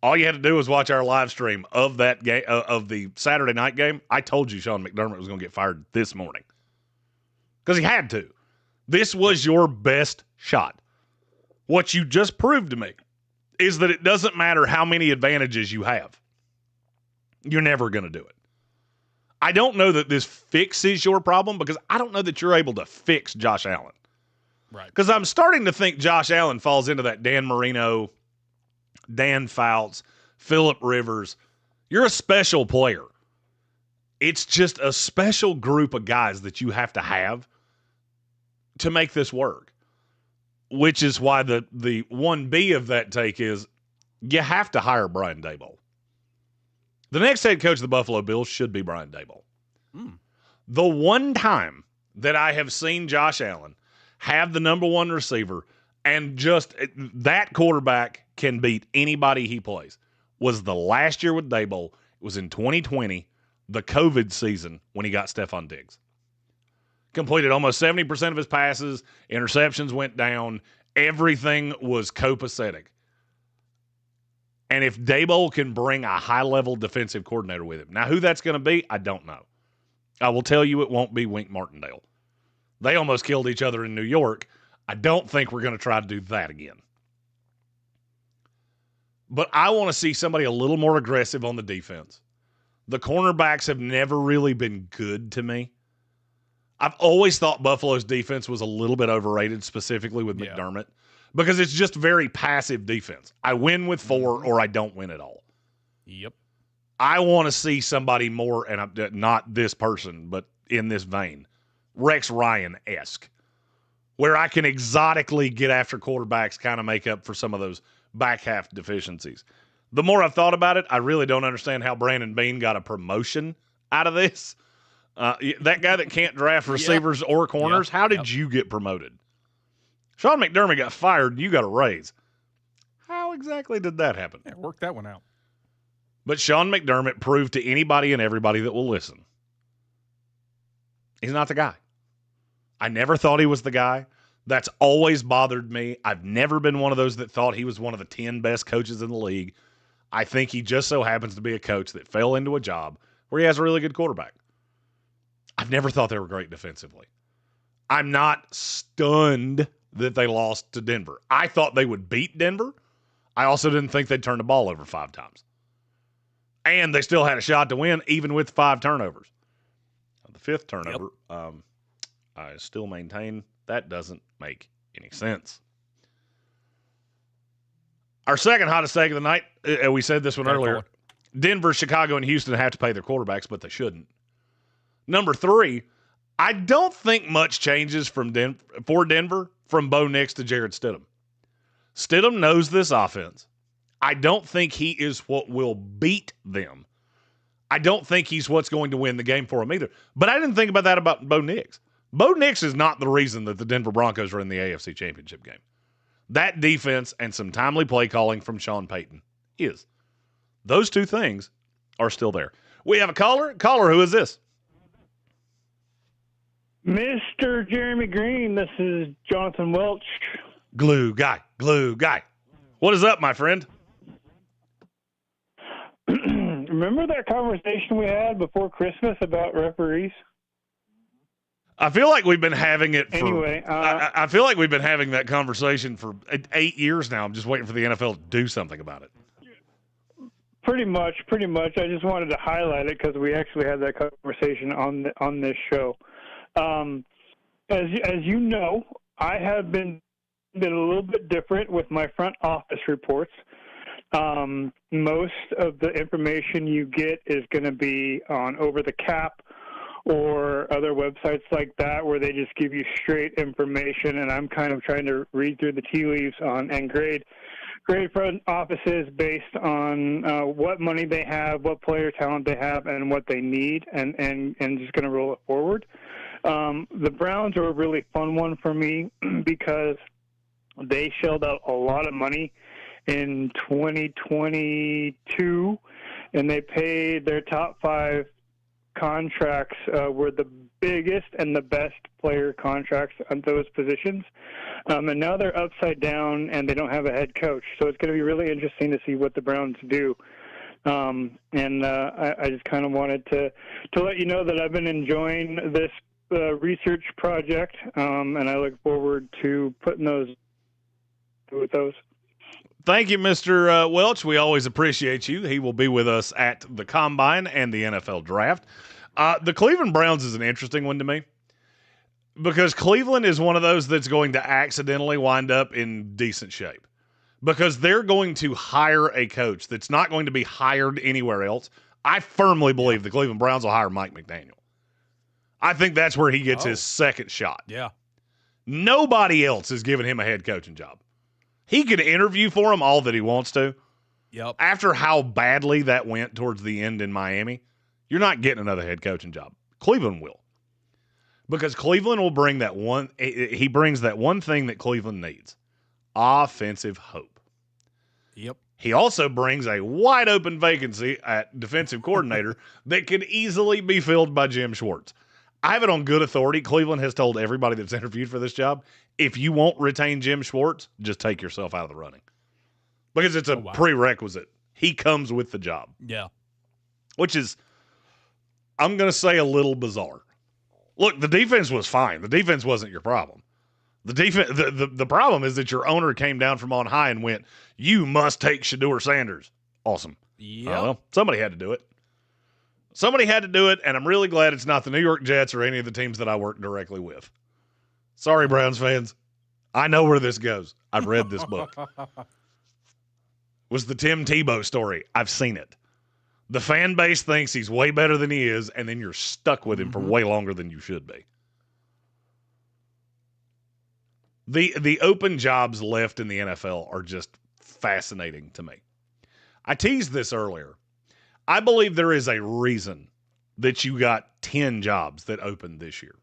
All you had to do was watch our live stream of that game, of the Saturday night game. I told you Sean McDermott was going to get fired this morning because he had to. This was your best shot. What you just proved to me is that it doesn't matter how many advantages you have. You're never going to do it. I don't know that this fixes your problem because I don't know that you're able to fix Josh Allen. Right. Because I'm starting to think Josh Allen falls into that Dan Marino, Dan Fouts, Phillip Rivers. You're a special player. It's just a special group of guys that you have to make this work. Which is why the 1B of that take is you have to hire Brian Daboll. The next head coach of the Buffalo Bills should be Brian Daboll. The one time that I have seen Josh Allen have the number 1 receiver and just that quarterback can beat anybody he plays was the last year with Daboll. It was in 2020, the COVID season when he got Stephon Diggs. Completed almost 70% of his passes. Interceptions went down. Everything was copacetic. And if Daboll can bring a high-level defensive coordinator with him. Now, who that's going to be, I don't know. I will tell you it won't be Wink Martindale. They almost killed each other in New York. I don't think we're going to try to do that again. But I want to see somebody a little more aggressive on the defense. The cornerbacks have never really been good to me. I've always thought Buffalo's defense was a little bit overrated, specifically with McDermott, because it's just very passive defense. I win with 4 or I don't win at all. Yep. I want to see somebody more, and I'm not this person, but in this vein, Rex Ryan-esque, where I can exotically get after quarterbacks, kind of make up for some of those back half deficiencies. The more I've thought about it, I really don't understand how Brandon Beane got a promotion out of this. That guy that can't draft receivers or corners, how did you get promoted? Sean McDermott got fired, you got a raise. How exactly did that happen? Yeah, work that one out. But Sean McDermott proved to anybody and everybody that will listen, he's not the guy. I never thought he was the guy. That's always bothered me. I've never been one of those that thought he was one of the 10 best coaches in the league. I think he just so happens to be a coach that fell into a job where he has a really good quarterback. I've never thought they were great defensively. I'm not stunned that they lost to Denver. I thought they would beat Denver. I also didn't think they'd turn the ball over 5 times. And they still had a shot to win, even with 5 turnovers. The 5th turnover, I still maintain that doesn't make any sense. Our second hottest take of the night, we said this one earlier, Denver, Chicago, and Houston have to pay their quarterbacks, but they shouldn't. Number 3, I don't think much changes for Denver from Bo Nix to Jared Stidham. Stidham knows this offense. I don't think he is what will beat them. I don't think he's what's going to win the game for them either. But I didn't think about that about Bo Nix. Bo Nix is not the reason that the Denver Broncos are in the AFC Championship game. That defense and some timely play calling from Sean Payton is. Those 2 things are still there. We have a caller. Caller, who is this? Mr. Jeremy Green, this is Jonathan Welch. Glue guy. What is up, my friend? Remember that conversation we had before Christmas about referees? I feel like we've been having it for, anyway. I feel like we've been having that conversation for 8 years now. I'm just waiting for the NFL to do something about it. Pretty much. I just wanted to highlight it because we actually had that conversation on this show. as you know, I have been a little bit different with my front office reports. Most of the information you get is going to be on Over the Cap or other websites like that where they just give you straight information, and I'm kind of trying to read through the tea leaves and grade front offices based on what money they have, what player talent they have, and what they need, and just going to roll it forward. The Browns are a really fun one for me because they shelled out a lot of money in 2022, and they paid their top 5 contracts were the biggest and the best player contracts on those positions. And now they're upside down and they don't have a head coach. So it's going to be really interesting to see what the Browns do. I just kind of wanted to let you know that I've been enjoying this research project, and I look forward to putting those with those. Thank you, Mr. Welch. We always appreciate you. He will be with us at the Combine and the NFL Draft. The Cleveland Browns is an interesting one to me because Cleveland is one of those that's going to accidentally wind up in decent shape because they're going to hire a coach that's not going to be hired anywhere else. I firmly believe the Cleveland Browns will hire Mike McDaniel. I think that's where he gets his second shot. Yeah. Nobody else is giving him a head coaching job. He can interview for him all that he wants to. Yep. After how badly that went towards the end in Miami, you're not getting another head coaching job. Cleveland will. Because Cleveland will bring that one – he brings that one thing that Cleveland needs, offensive hope. Yep. He also brings a wide-open vacancy at defensive coordinator that could easily be filled by Jim Schwartz. I have it on good authority. Cleveland has told everybody that's interviewed for this job, if you won't retain Jim Schwartz, just take yourself out of the running. Because it's a prerequisite. He comes with the job. Yeah. Which is, I'm going to say, a little bizarre. Look, the defense was fine. The defense wasn't your problem. The problem is that your owner came down from on high and went, you must take Shedeur Sanders. Awesome. Yeah. Well, somebody had to do it. Somebody had to do it, and I'm really glad it's not the New York Jets or any of the teams that I work directly with. Sorry, Browns fans. I know where this goes. I've read this book. Was the Tim Tebow story. I've seen it. The fan base thinks he's way better than he is, and then you're stuck with him for way longer than you should be. The open jobs left in the NFL are just fascinating to me. I teased this earlier. I believe there is a reason that you got 10 jobs that opened this year.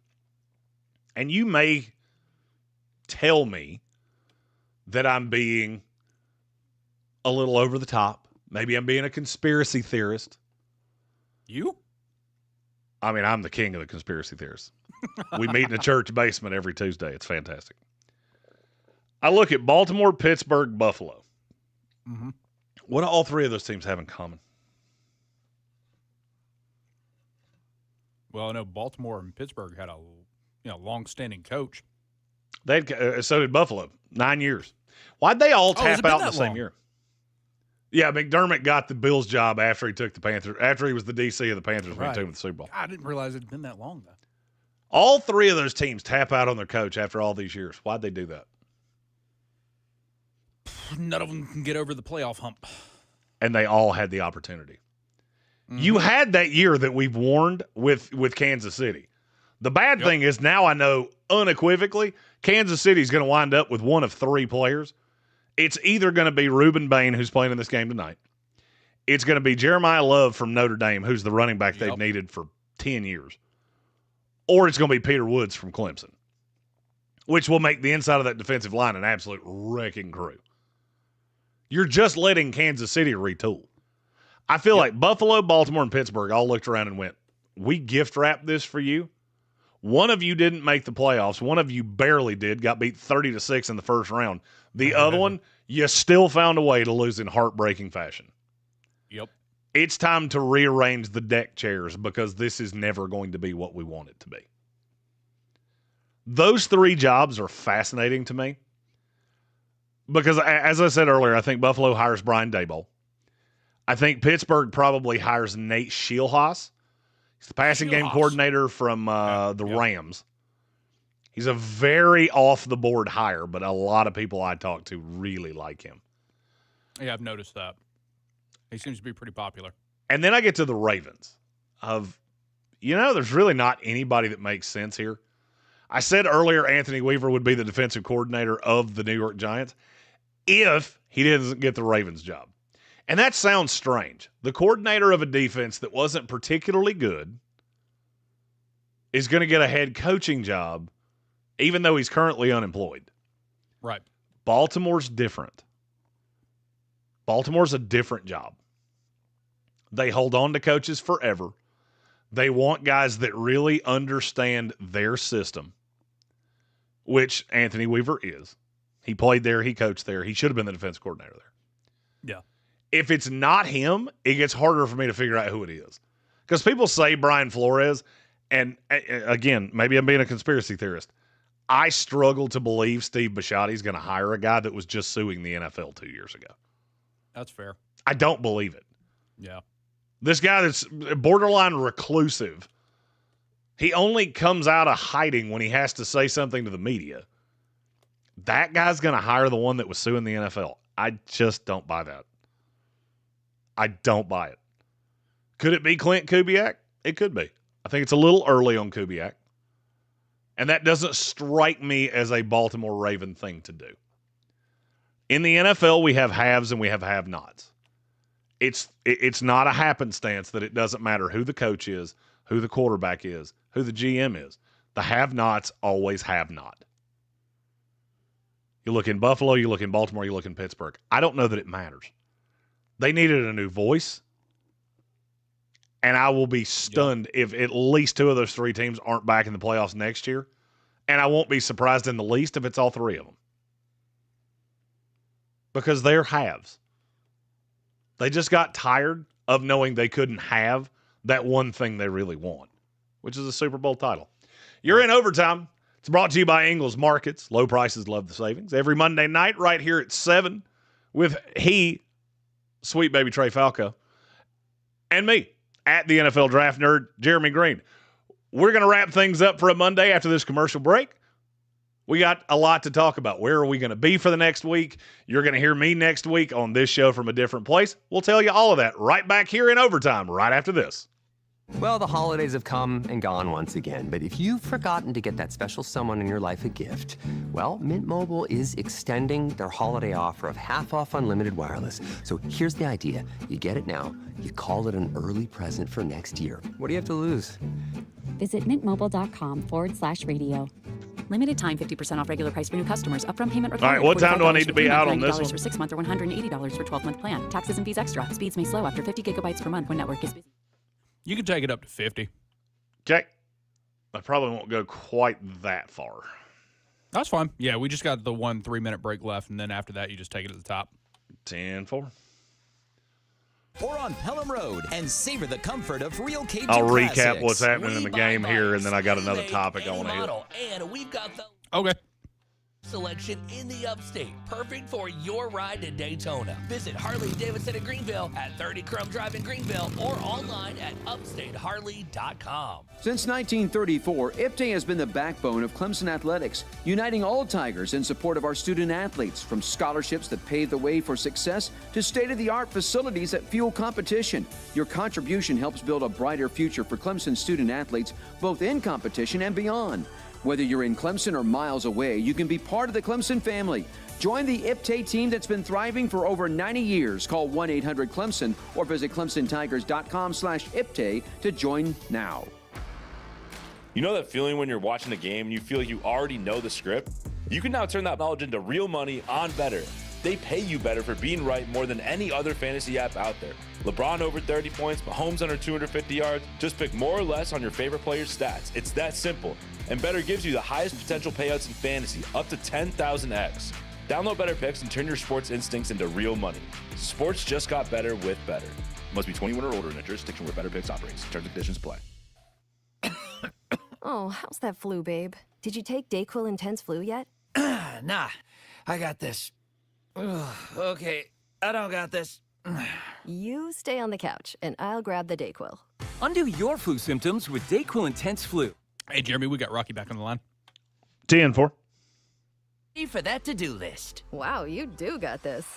And you may tell me that I'm being a little over the top. Maybe I'm being a conspiracy theorist. You? I mean, I'm the king of the conspiracy theorists. We meet in a church basement every Tuesday. It's fantastic. I look at Baltimore, Pittsburgh, Buffalo. Mm-hmm. What do all three of those teams have in common? Well, I know Baltimore and Pittsburgh had a long-standing coach. So did Buffalo. 9 years. Why'd they all tap out in the same year? Yeah, McDermott got the Bills job after he took the Panthers. After he was the DC of the Panthers when he took them to the Super Bowl. I didn't realize it had been that long, though. All three of those teams tap out on their coach after all these years. Why'd they do that? None of them can get over the playoff hump. And they all had the opportunity. Mm-hmm. You had that year that we've warned with Kansas City. The bad thing is now I know unequivocally Kansas City is going to wind up with one of three players. It's either going to be Reuben Bain, who's playing in this game tonight. It's going to be Jeremiah Love from Notre Dame, who's the running back they've needed for 10 years. Or it's going to be Peter Woods from Clemson, which will make the inside of that defensive line an absolute wrecking crew. You're just letting Kansas City retool. I feel like Buffalo, Baltimore, and Pittsburgh all looked around and went, we gift-wrapped this for you. One of you didn't make the playoffs. One of you barely did, got beat 30-6 in the first round. The other one, you still found a way to lose in heartbreaking fashion. Yep. It's time to rearrange the deck chairs because this is never going to be what we want it to be. Those three jobs are fascinating to me because, as I said earlier, I think Buffalo hires Brian Daboll. I think Pittsburgh probably hires Nate Scheelhaas. He's the passing game coordinator from the Rams. He's a very off-the-board hire, but a lot of people I talk to really like him. Yeah, I've noticed that. He seems to be pretty popular. And then I get to the Ravens. There's really not anybody that makes sense here. I said earlier Anthony Weaver would be the defensive coordinator of the New York Giants if he didn't get the Ravens job. And that sounds strange. The coordinator of a defense that wasn't particularly good is going to get a head coaching job even though he's currently unemployed. Right. Baltimore's different. Baltimore's a different job. They hold on to coaches forever. They want guys that really understand their system, which Anthony Weaver is. He played there. He coached there. He should have been the defense coordinator there. Yeah. If it's not him, it gets harder for me to figure out who it is. Because people say Brian Flores, and again, maybe I'm being a conspiracy theorist. I struggle to believe Steve Bisciotti is going to hire a guy that was just suing the NFL 2 years ago. That's fair. I don't believe it. Yeah. This guy that's borderline reclusive, he only comes out of hiding when he has to say something to the media. That guy's going to hire the one that was suing the NFL. I just don't buy that. I don't buy it. Could it be Clint Kubiak? It could be. I think it's a little early on Kubiak. And that doesn't strike me as a Baltimore Raven thing to do. In the NFL, we have haves and we have have-nots. It's not a happenstance that it doesn't matter who the coach is, who the quarterback is, who the GM is. The have-nots always have not. You look in Buffalo, you look in Baltimore, you look in Pittsburgh. I don't know that it matters. They needed a new voice. And I will be stunned if at least two of those three teams aren't back in the playoffs next year. And I won't be surprised in the least if it's all three of them. Because they're halves. They just got tired of knowing they couldn't have that one thing they really want, which is a Super Bowl title. You're in overtime. It's brought to you by Ingles Markets. Low prices, love the savings. Every Monday night right here at 7 with sweet baby Trey Falco, and me, at the NFL Draft Nerd, Jeremy Green. We're going to wrap things up for a Monday after this commercial break. We got a lot to talk about. Where are we going to be for the next week? You're going to hear me next week on this show from a different place. We'll tell you all of that right back here in overtime, right after this. Well, the holidays have come and gone once again, but if you've forgotten to get that special someone in your life a gift, well, Mint Mobile is extending their holiday offer of half off unlimited wireless. So here's the idea. You get it now. You call it an early present for next year. What do you have to lose? Visit mintmobile.com/radio. Limited time 50% off regular price for new customers. Upfront payment required. All right, what time do I need to be out on this one? For 6 months or $180 for 12-month plan. Taxes and fees extra. Speeds may slow after 50 gigabytes per month when network is busy. You can take it up to 50. Okay. I probably won't go quite that far. That's fine. Yeah, we just got the 1 3-minute break left, and then after that, you just take it at the top. 10-4. Or on Pelham Road and savor the comfort of real Cajun I'll recap classics. what's happening in the game here, and then I got another topic I want to hit. And we've got the okay selection in the upstate, perfect for your ride to Daytona. Visit Harley Davidson in Greenville at 30 Crum Drive in Greenville or online at upstateharley.com. Since 1934, IPTAY has been the backbone of Clemson athletics, uniting all Tigers in support of our student athletes, from scholarships that pave the way for success to state-of-the-art facilities that fuel competition. Your contribution helps build a brighter future for Clemson student athletes, both in competition and beyond. Whether you're in Clemson or miles away, you can be part of the Clemson family. Join the IPTAY team that's been thriving for over 90 years. Call 1-800-CLEMSON or visit ClemsonTigers.com/IPTAY to join now. You know that feeling when you're watching the game and you feel like you already know the script? You can now turn that knowledge into real money on Better. They pay you better for being right more than any other fantasy app out there. LeBron over 30 points, Mahomes under 250 yards. Just pick more or less on your favorite player's stats. It's that simple. And Better gives you the highest potential payouts in fantasy, up to 10,000x. Download Better Picks and turn your sports instincts into real money. Sports just got better with Better. Must be 21 or older in a jurisdiction where Better Picks operates. Terms and conditions apply. Oh, how's that flu, babe? Did you take DayQuil Intense Flu yet? Nah, I got this. Ugh, okay, I don't got this. You stay on the couch, and I'll grab the DayQuil. Undo your flu symptoms with DayQuil Intense Flu. Hey, Jeremy, we got Rocky back on the line. 10-4. For that to-do list. Wow, you do got this.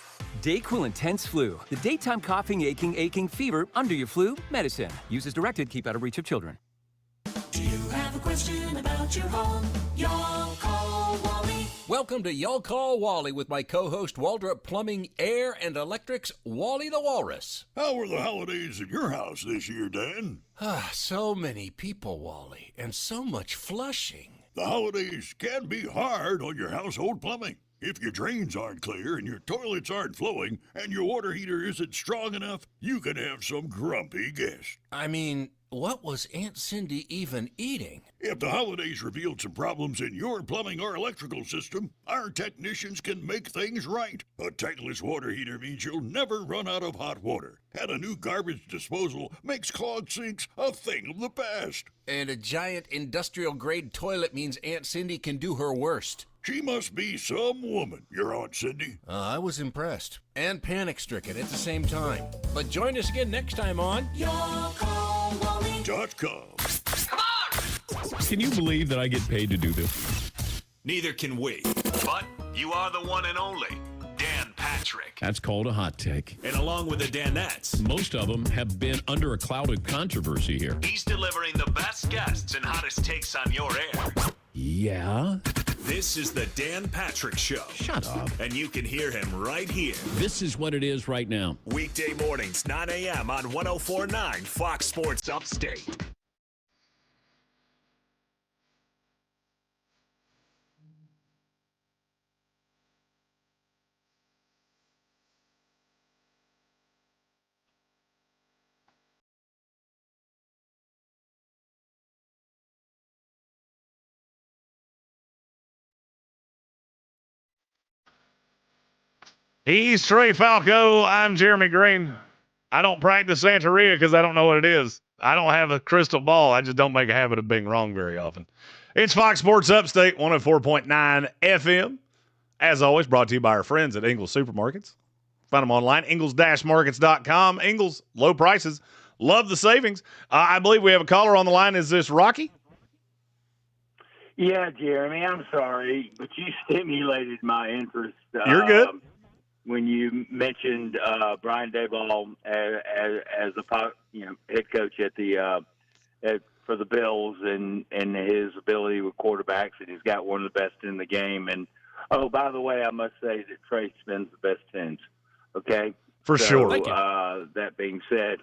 DayQuil Intense Flu, the daytime coughing, aching fever under your flu medicine. Use as directed, keep out of reach of children. Do you have a question about your home? Y'all call Wally. Welcome to Y'all Call Wally with my co-host Waldrop Plumbing, Air, and Electric's Wally the Walrus. How were the holidays at your house this year, Dan? So many people, Wally, and so much flushing. The holidays can be hard on your household plumbing. If your drains aren't clear and your toilets aren't flowing and your water heater isn't strong enough, you can have some grumpy guests. I mean, what was Aunt Cindy even eating? If the holidays revealed some problems in your plumbing or electrical system, our technicians can make things right. A tankless water heater means you'll never run out of hot water. And a new garbage disposal makes clogged sinks a thing of the past. And a giant industrial-grade toilet means Aunt Cindy can do her worst. She must be some woman, your Aunt Cindy. I was impressed and panic-stricken at the same time. But join us again next time on YallCallWally.com. Can you believe that I get paid to do this? Neither can we. But you are the one and only Dan Patrick. That's called a hot take. And along with the Danettes, Most of them have been under a cloud of controversy here. he's delivering the best guests and hottest takes on your air. Yeah? This is the Dan Patrick Show. Shut up. And you can hear him right here. This is what it is right now. Weekday mornings, 9 a.m. on 104.9 Fox Sports Upstate. He's Trey Falco. I'm Jeremy Green. I don't practice Santeria because I don't know what it is. I don't have a crystal ball. I just don't make a habit of being wrong very often. It's Fox Sports Upstate, 104.9 FM. As always, brought to you by our friends at Ingles Supermarkets. Find them online, ingles-markets.com. Ingles, low prices. Love the savings. I believe we have a caller on the line. Is this Rocky? Yeah, Jeremy, I'm sorry, but you stimulated my interest. You're good. When you mentioned Brian Daboll as a head coach at for the Bills and his ability with quarterbacks, and he's got one of the best in the game. And oh, by the way, I must say that Trey spins the best tens. Okay, for sure. That being said,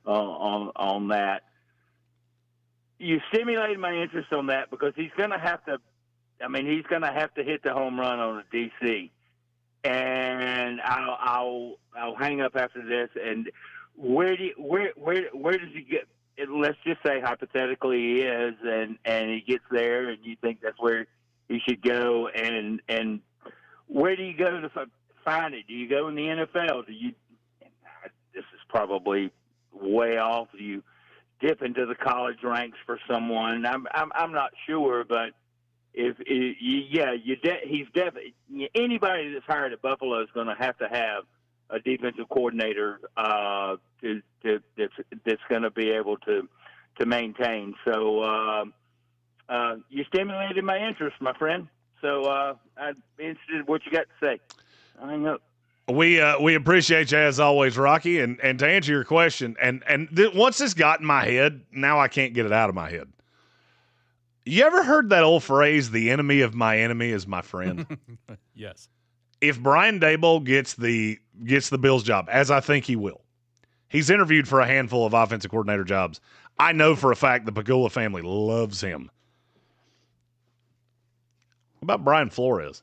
on that, you stimulated my interest on that because he's going to have to. I mean, he's going to have to hit the home run on the DC. And I'll hang up after this. And where does he get? Let's just say hypothetically he is, and he gets there, and you think that's where he should go. And where do you go to find it? Do you go in the NFL? Do you? This is probably way off. Do you dip into the college ranks for someone? I'm not sure, but. He's definitely anybody that's hired at Buffalo is going to have a defensive coordinator that's going to be able to maintain. So you stimulated my interest, my friend. So I'm interested in what you got to say. I hang up. We appreciate you as always, Rocky. And to answer your question, once this got in my head, now I can't get it out of my head. You ever heard that old phrase, the enemy of my enemy is my friend? Yes. If Brian Daboll gets the Bills job, as I think he will, he's interviewed for a handful of offensive coordinator jobs. I know for a fact the Pagula family loves him. What about Brian Flores?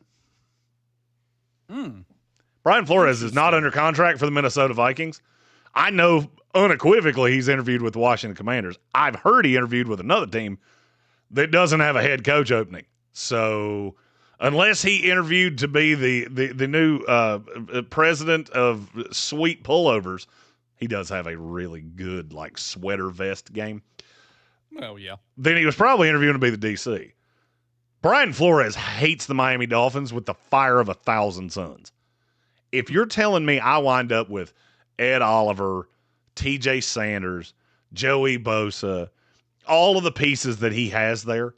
Brian Flores is not under contract for the Minnesota Vikings. I know unequivocally he's interviewed with the Washington Commanders. I've heard he interviewed with another team that doesn't have a head coach opening. So unless he interviewed to be the new president of Sweet Pullovers, he does have a really good sweater vest game. Well, yeah. Then he was probably interviewing to be the DC. Brian Flores hates the Miami Dolphins with the fire of 1,000 suns. If you're telling me I wind up with Ed Oliver, TJ Sanders, Joey Bosa, all of the pieces that he has there,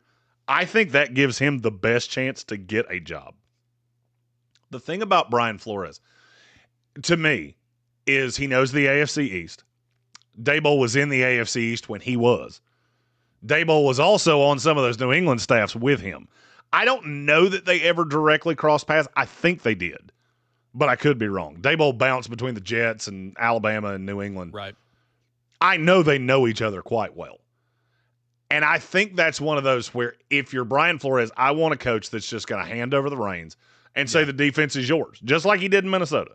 I think that gives him the best chance to get a job. The thing about Brian Flores, to me, is he knows the AFC East. Daboll was in the AFC East when he was. Daboll was also on some of those New England staffs with him. I don't know that they ever directly crossed paths. I think they did, but I could be wrong. Daboll bounced between the Jets and Alabama and New England. Right. I know they know each other quite well. And I think that's one of those where if you're Brian Flores, I want a coach that's just going to hand over the reins and say the defense is yours, just like he did in Minnesota.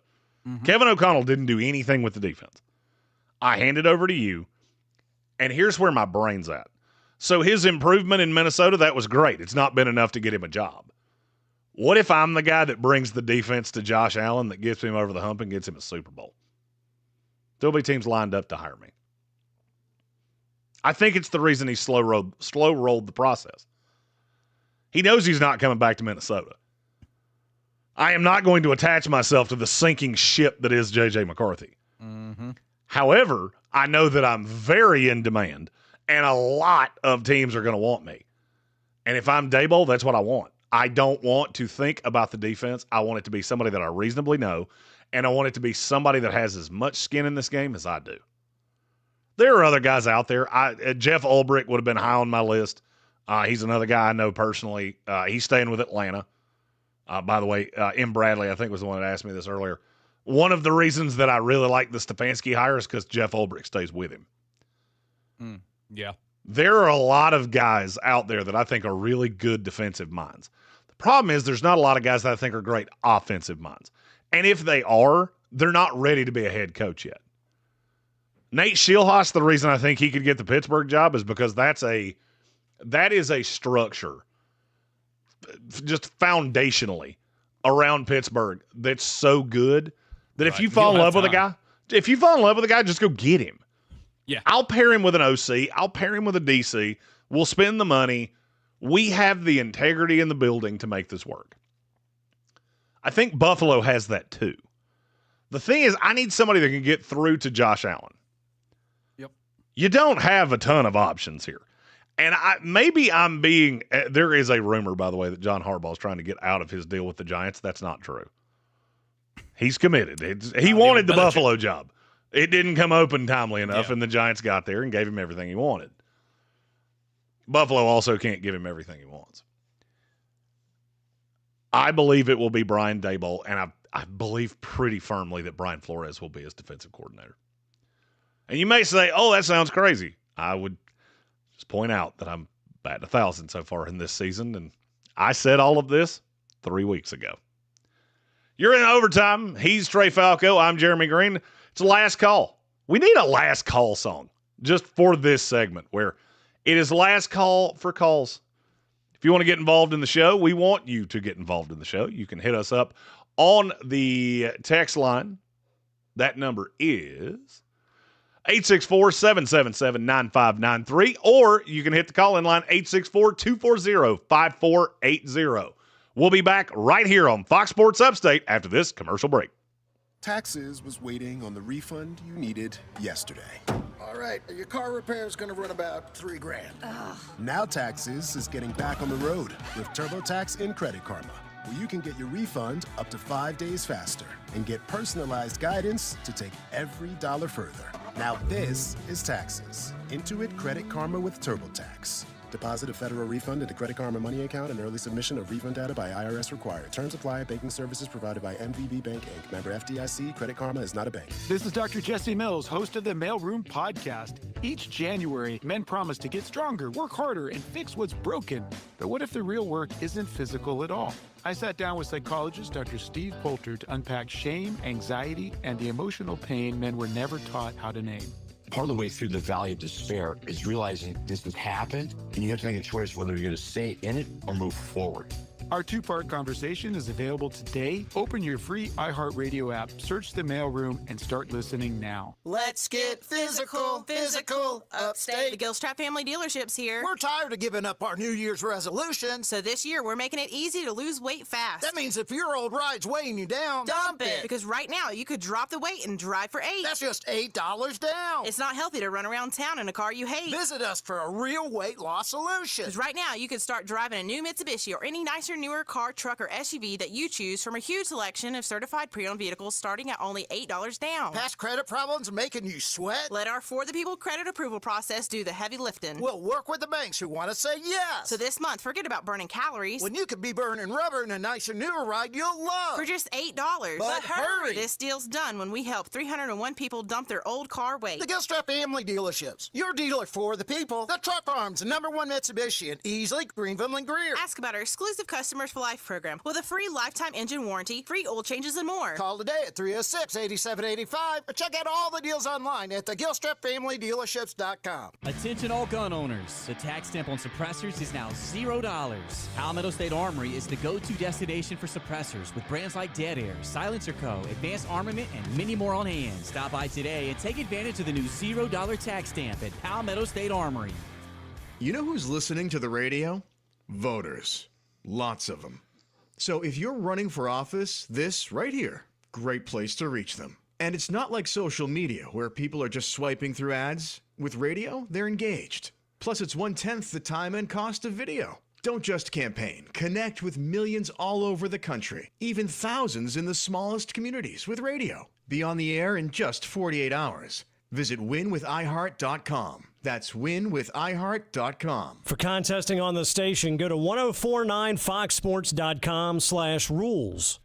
Kevin O'Connell didn't do anything with the defense. I hand it over to you, and here's where my brain's at. So his improvement in Minnesota, that was great. It's not been enough to get him a job. What if I'm the guy that brings the defense to Josh Allen that gets him over the hump and gets him a Super Bowl? There'll be teams lined up to hire me. I think it's the reason he slow rolled the process. He knows he's not coming back to Minnesota. I am not going to attach myself to the sinking ship that is J.J. McCarthy. However, I know that I'm very in demand, and a lot of teams are going to want me. And if I'm Daboll, that's what I want. I don't want to think about the defense. I want it to be somebody that I reasonably know, and I want it to be somebody that has as much skin in this game as I do. There are other guys out there. Jeff Ulbrich would have been high on my list. He's another guy I know personally. He's staying with Atlanta. By the way, M. Bradley, I think, was the one that asked me this earlier. One of the reasons that I really like the Stefanski hire is because Jeff Ulbrich stays with him. Yeah. There are a lot of guys out there that I think are really good defensive minds. The problem is there's not a lot of guys that I think are great offensive minds. And if they are, they're not ready to be a head coach yet. Nate Schilhaus, the reason I think he could get the Pittsburgh job is because that is a structure just foundationally around Pittsburgh that's so good that if you fall in love with a guy, just go get him. Yeah. I'll pair him with an OC. I'll pair him with a DC. We'll spend the money. We have the integrity in the building to make this work. I think Buffalo has that too. The thing is, I need somebody that can get through to Josh Allen. Yep. You don't have a ton of options here. And there is a rumor, by the way, that John Harbaugh is trying to get out of his deal with the Giants. That's not true. He's committed. He wanted the Buffalo job. It didn't come open timely enough, and the Giants got there and gave him everything he wanted. Buffalo also can't give him everything he wants. I believe it will be Brian Daboll, and I believe pretty firmly that Brian Flores will be his defensive coordinator. And you may say, oh, that sounds crazy. I would just point out that I'm batting 1,000 so far in this season, and I said all of this 3 weeks ago. You're in overtime. He's Trey Falco. I'm Jeremy Green. It's a last call. We need a last call song just for this segment where it is last call for calls. If you want to get involved in the show, we want you to get involved in the show. You can hit us up on the text line. That number is 864-777-9593, or you can hit the call-in line 864-240-5480. We'll be back right here on Fox Sports Upstate after this commercial break. Taxes was waiting on the refund you needed yesterday. All right, your car repair is going to run about $3,000. Now Taxes is getting back on the road with TurboTax and Credit Karma, where you can get your refund up to 5 days faster and get personalized guidance to take every dollar further. Now this is Taxes. Intuit Credit Karma with TurboTax. Deposit a federal refund into Credit Karma Money account and early submission of refund data by IRS required. Terms apply. Banking services provided by MVB Bank, Inc. Member FDIC. Credit Karma is not a bank. This is Dr. Jesse Mills, host of the Mailroom Podcast. Each January, men promise to get stronger, work harder, and fix what's broken. But what if the real work isn't physical at all? I sat down with psychologist Dr. Steve Poulter to unpack shame, anxiety, and the emotional pain men were never taught how to name. Part of the way through the valley of despair is realizing this has happened, and you have to make a choice whether you're going to stay in it or move forward. Our two-part conversation is available today. Open your free iHeartRadio app, search the mailroom, and start listening now. Let's get physical, upstate. The Gilstrap family dealerships here. We're tired of giving up our New Year's resolutions. So this year, we're making it easy to lose weight fast. That means if your old ride's weighing you down, dump it. Because right now, you could drop the weight and drive for $8. That's just $8 down. It's not healthy to run around town in a car you hate. Visit us for a real weight loss solution. Because right now, you could start driving a new Mitsubishi or any nicer, newer car, truck, or SUV that you choose from a huge selection of certified pre-owned vehicles starting at only $8 down. Past credit problems are making you sweat? Let our For the People credit approval process do the heavy lifting. We'll work with the banks who want to say yes. So this month, forget about burning calories. When you could be burning rubber in a nicer, newer ride you'll love. For just $8. But hurry! This deal's done when we help 301 people dump their old car weight. The Gilstrap family dealerships. Your dealer for the people. The Truck Farm's #1 Mitsubishi in Easley, Greenville, and Greer. Ask about our exclusive Customers for Life program with a free lifetime engine warranty, free oil changes, and more. Call today at 306-8785 or check out all the deals online at thegilstrapfamilydealerships.com. Attention all gun owners. The tax stamp on suppressors is now $0. Palmetto State Armory is the go-to destination for suppressors with brands like Dead Air, Silencer Co., Advanced Armament, and many more on hand. Stop by today and take advantage of the new $0 tax stamp at Palmetto State Armory. You know who's listening to the radio? Voters. Lots of them. So if you're running for office, this right here, great place to reach them. And it's not like social media where people are just swiping through ads. With radio, they're engaged. Plus, it's 1/10 the time and cost of video. Don't just campaign. Connect with millions all over the country, even thousands in the smallest communities with radio. Be on the air in just 48 hours. Visit winwithiheart.com. That's winwithiheart.com. For contesting on the station, go to 1049foxsports.com/rules.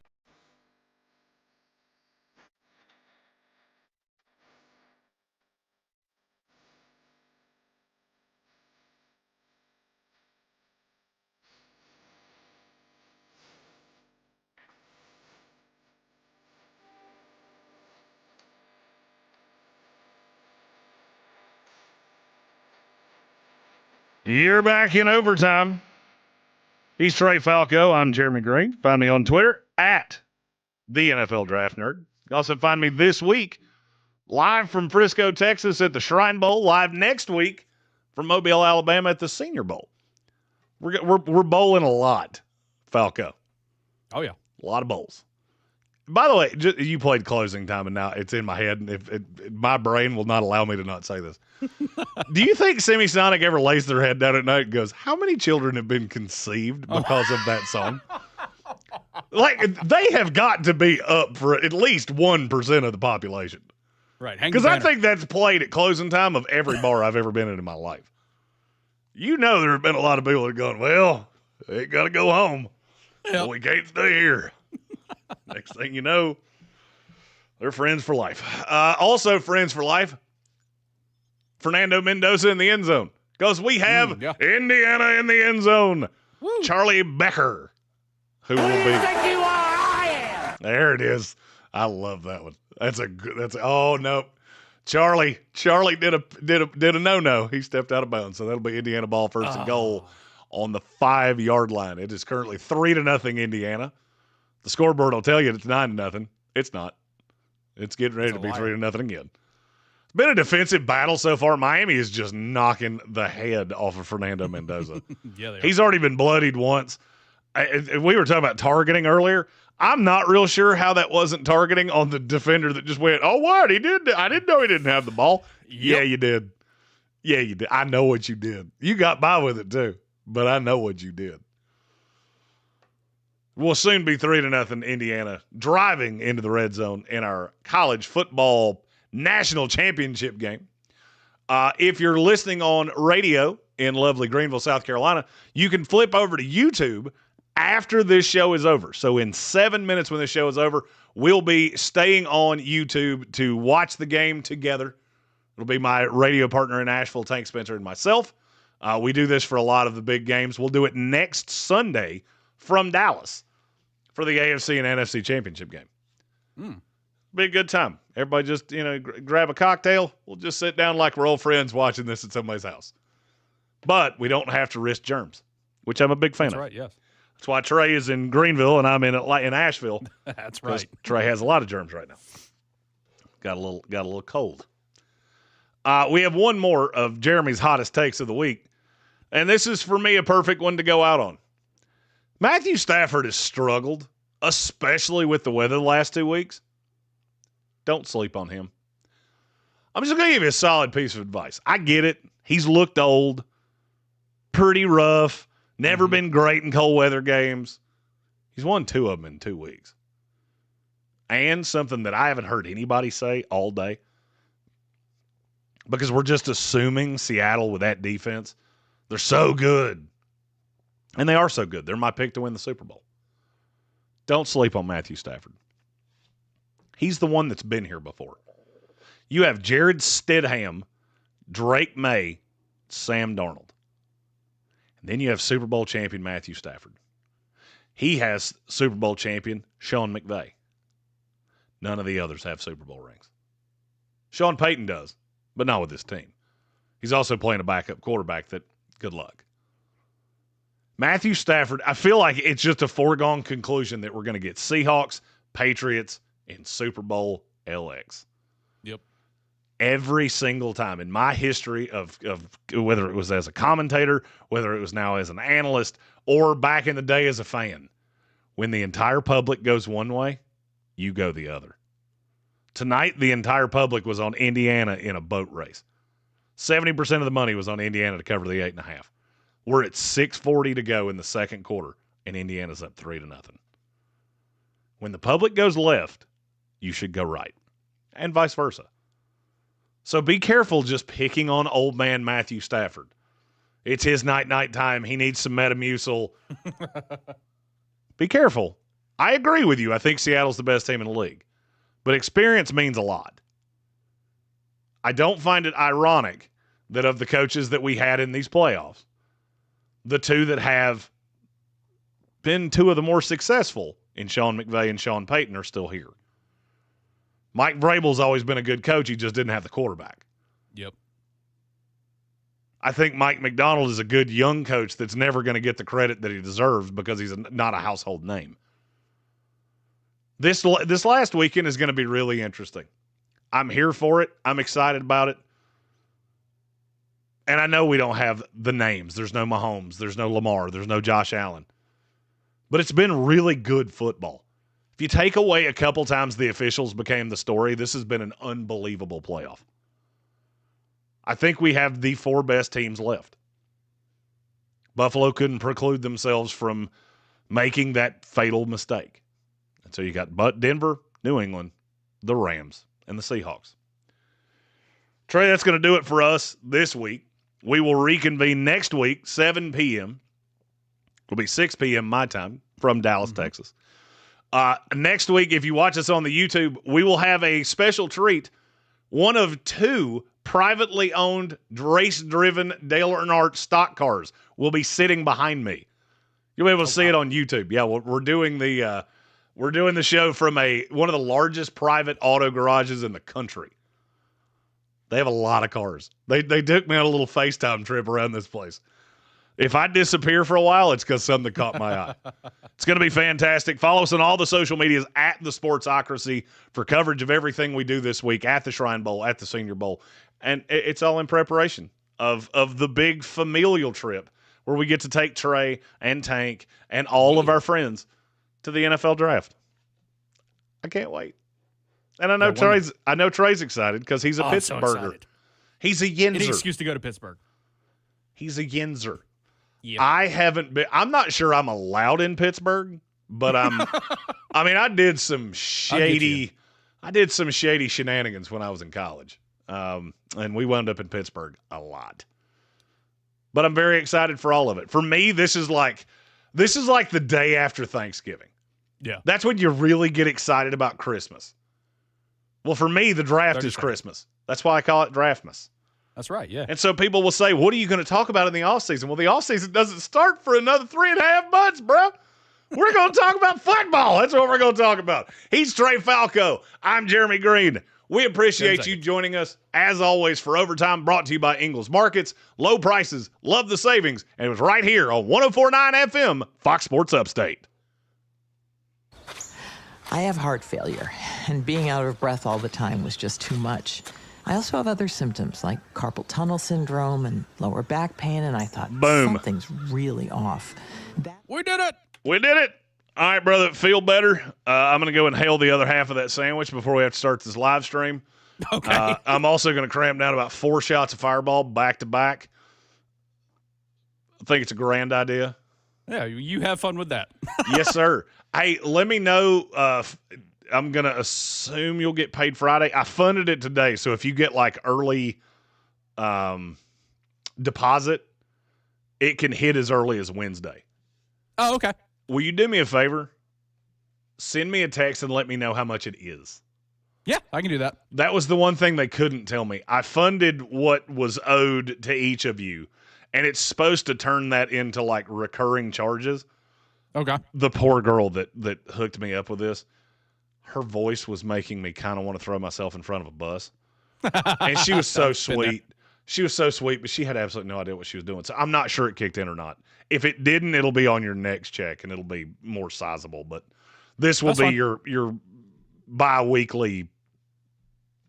You're back in overtime. He's Trey Falco. I'm Jeremy Green. Find me on Twitter at the NFL Draft Nerd. You can also find me this week live from Frisco, Texas at the Shrine Bowl. Live next week from Mobile, Alabama at the Senior Bowl. We're bowling a lot, Falco. Oh, yeah. A lot of bowls. By the way, you played closing time, and now it's in my head. My brain will not allow me to not say this. Do you think Semisonic ever lays their head down at night and goes, how many children have been conceived because of that song? Like, they have got to be up for at least 1% of the population. Right. Because I think that's played at closing time of every bar I've ever been in my life. You know there have been a lot of people that are going, well, they got to go home. Yep. We can't stay here. Next thing you know, they're friends for life. Also friends for life, Fernando Mendoza in the end zone. Because we have Indiana in the end zone. Woo. Charlie Becker, who will be. Who do you think you are? I am. There it is. I love that one. Oh no. Charlie did a no-no. He stepped out of bounds. So that'll be Indiana ball first and goal on the 5-yard line. It is currently 3-0 Indiana. The scoreboard will tell you it's 9-0. It's not. It's getting ready to be 3-0 again. It's been a defensive battle so far. Miami is just knocking the head off of Fernando Mendoza. Yeah, they are. He's already been bloodied once. We were talking about targeting earlier. I'm not real sure how that wasn't targeting on the defender that just went, oh, what? He did. I didn't know he didn't have the ball. Yep. Yeah, you did. Yeah, you did. I know what you did. You got by with it too, but I know what you did. We'll soon be 3-0 Indiana, driving into the red zone in our college football national championship game. If you're listening on radio in lovely Greenville, South Carolina, you can flip over to YouTube after this show is over. So in 7 minutes when this show is over, we'll be staying on YouTube to watch the game together. It'll be my radio partner in Asheville, Tank Spencer, and myself. We do this for a lot of the big games. We'll do it next Sunday from Dallas for the AFC and NFC championship game. Be a good time. Everybody just, grab a cocktail. We'll just sit down like we're old friends watching this at somebody's house. But we don't have to risk germs, which I'm a big fan of. That's right, yes. That's why Trey is in Greenville and I'm in Asheville. That's right. Trey has a lot of germs right now. Got a little cold. We have one more of Jeremy's hottest takes of the week, and this is for me a perfect one to go out on. Matthew Stafford has struggled, especially with the weather the last 2 weeks. Don't sleep on him. I'm just going to give you a solid piece of advice. I get it. He's looked old, pretty rough, never been great in cold weather games. He's won 2 of them in 2 weeks. And something that I haven't heard anybody say all day, because we're just assuming Seattle with that defense, they're so good. And they are so good. They're my pick to win the Super Bowl. Don't sleep on Matthew Stafford. He's the one that's been here before. You have Jared Stidham, Drake May, Sam Darnold. And then you have Super Bowl champion Matthew Stafford. He has Super Bowl champion Sean McVay. None of the others have Super Bowl rings. Sean Payton does, but not with this team. He's also playing a backup quarterback that, good luck. Matthew Stafford, I feel like it's just a foregone conclusion that we're going to get Seahawks, Patriots, and Super Bowl LX. Yep. Every single time in my history of whether it was as a commentator, whether it was now as an analyst, or back in the day as a fan, when the entire public goes one way, you go the other. Tonight, the entire public was on Indiana in a boat race. 70% of the money was on Indiana to cover the 8.5. We're at 6:40 to go in the second quarter, and Indiana's up 3-0. When the public goes left, you should go right, and vice versa. So be careful just picking on old man Matthew Stafford. It's his night time. He needs some Metamucil. Be careful. I agree with you. I think Seattle's the best team in the league. But experience means a lot. I don't find it ironic that of the coaches that we had in these playoffs, the two that have been 2 of the more successful in Sean McVay and Sean Payton are still here. Mike Vrabel's always been a good coach. He just didn't have the quarterback. Yep. I think Mike McDonald is a good young coach that's never going to get the credit that he deserves because he's not a household name. This last weekend is going to be really interesting. I'm here for it. I'm excited about it. And I know we don't have the names. There's no Mahomes. There's no Lamar. There's no Josh Allen. But it's been really good football. If you take away a couple times the officials became the story, this has been an unbelievable playoff. I think we have the 4 best teams left. Buffalo couldn't preclude themselves from making that fatal mistake. And so you got Denver, New England, the Rams, and the Seahawks. Trey, that's going to do it for us this week. We will reconvene next week, 7 p.m. It'll be 6 p.m. my time from Dallas, Texas. Next week, if you watch us on the YouTube, we will have a special treat. One of 2 privately owned, race-driven Dale Earnhardt stock cars will be sitting behind me. You'll be able to see it on YouTube. Yeah, we're doing the show from one of the largest private auto garages in the country. They have a lot of cars. They took me on a little FaceTime trip around this place. If I disappear for a while, it's because something caught my eye. It's going to be fantastic. Follow us on all the social medias at the Sportsocracy for coverage of everything we do this week at the Shrine Bowl, at the Senior Bowl. And it's all in preparation of the big familial trip where we get to take Trey and Tank and all of our friends to the NFL draft. I can't wait. And I know Trey's excited because he's a Pittsburgher. So he's a Yinzer. Any excuse to go to Pittsburgh. He's a Yinzer. Yep. I'm not sure I'm allowed in Pittsburgh, but I did some shady shenanigans when I was in college. And we wound up in Pittsburgh a lot. But I'm very excited for all of it. For me, this is like the day after Thanksgiving. Yeah. That's when you really get excited about Christmas. Well, for me, the draft is Christmas. That's why I call it Draftmas. That's right, yeah. And so people will say, what are you going to talk about in the offseason? Well, the offseason doesn't start for another 3.5 months, bro. We're going to talk about football. That's what we're going to talk about. He's Trey Falco. I'm Jeremy Green. We appreciate you joining us, as always, for Overtime, brought to you by Ingles Markets. Low prices, love the savings, and it was right here on 104.9 FM, Fox Sports Upstate. I have heart failure, and being out of breath all the time was just too much. I also have other symptoms like carpal tunnel syndrome and lower back pain, and I thought, something's really off. We did it! We did it! All right, brother, feel better. I'm going to go and hail the other half of that sandwich before we have to start this live stream. Okay. I'm also going to cram down about 4 shots of Fireball back to back. I think it's a grand idea. Yeah, you have fun with that. Yes, sir. Hey, let me know. I'm going to assume you'll get paid Friday. I funded it today, so if you get like early deposit, it can hit as early as Wednesday. Oh, okay. Will you do me a favor? Send me a text and let me know how much it is. Yeah, I can do that. That was the one thing they couldn't tell me. I funded what was owed to each of you, and it's supposed to turn that into like recurring charges. Okay. The poor girl that hooked me up with this, her voice was making me kind of want to throw myself in front of a bus. And she was so sweet. She was so sweet, but she had absolutely no idea what she was doing. So I'm not sure it kicked in or not. If it didn't, it'll be on your next check, and it'll be more sizable. But this will be your bi-weekly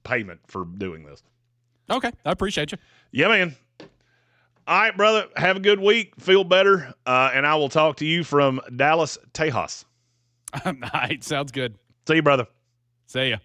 payment for doing this. Okay. I appreciate you. Yeah, man. All right, brother. Have a good week. Feel better. And I will talk to you from Dallas, Tejas. All right. Sounds good. See you, brother. See ya.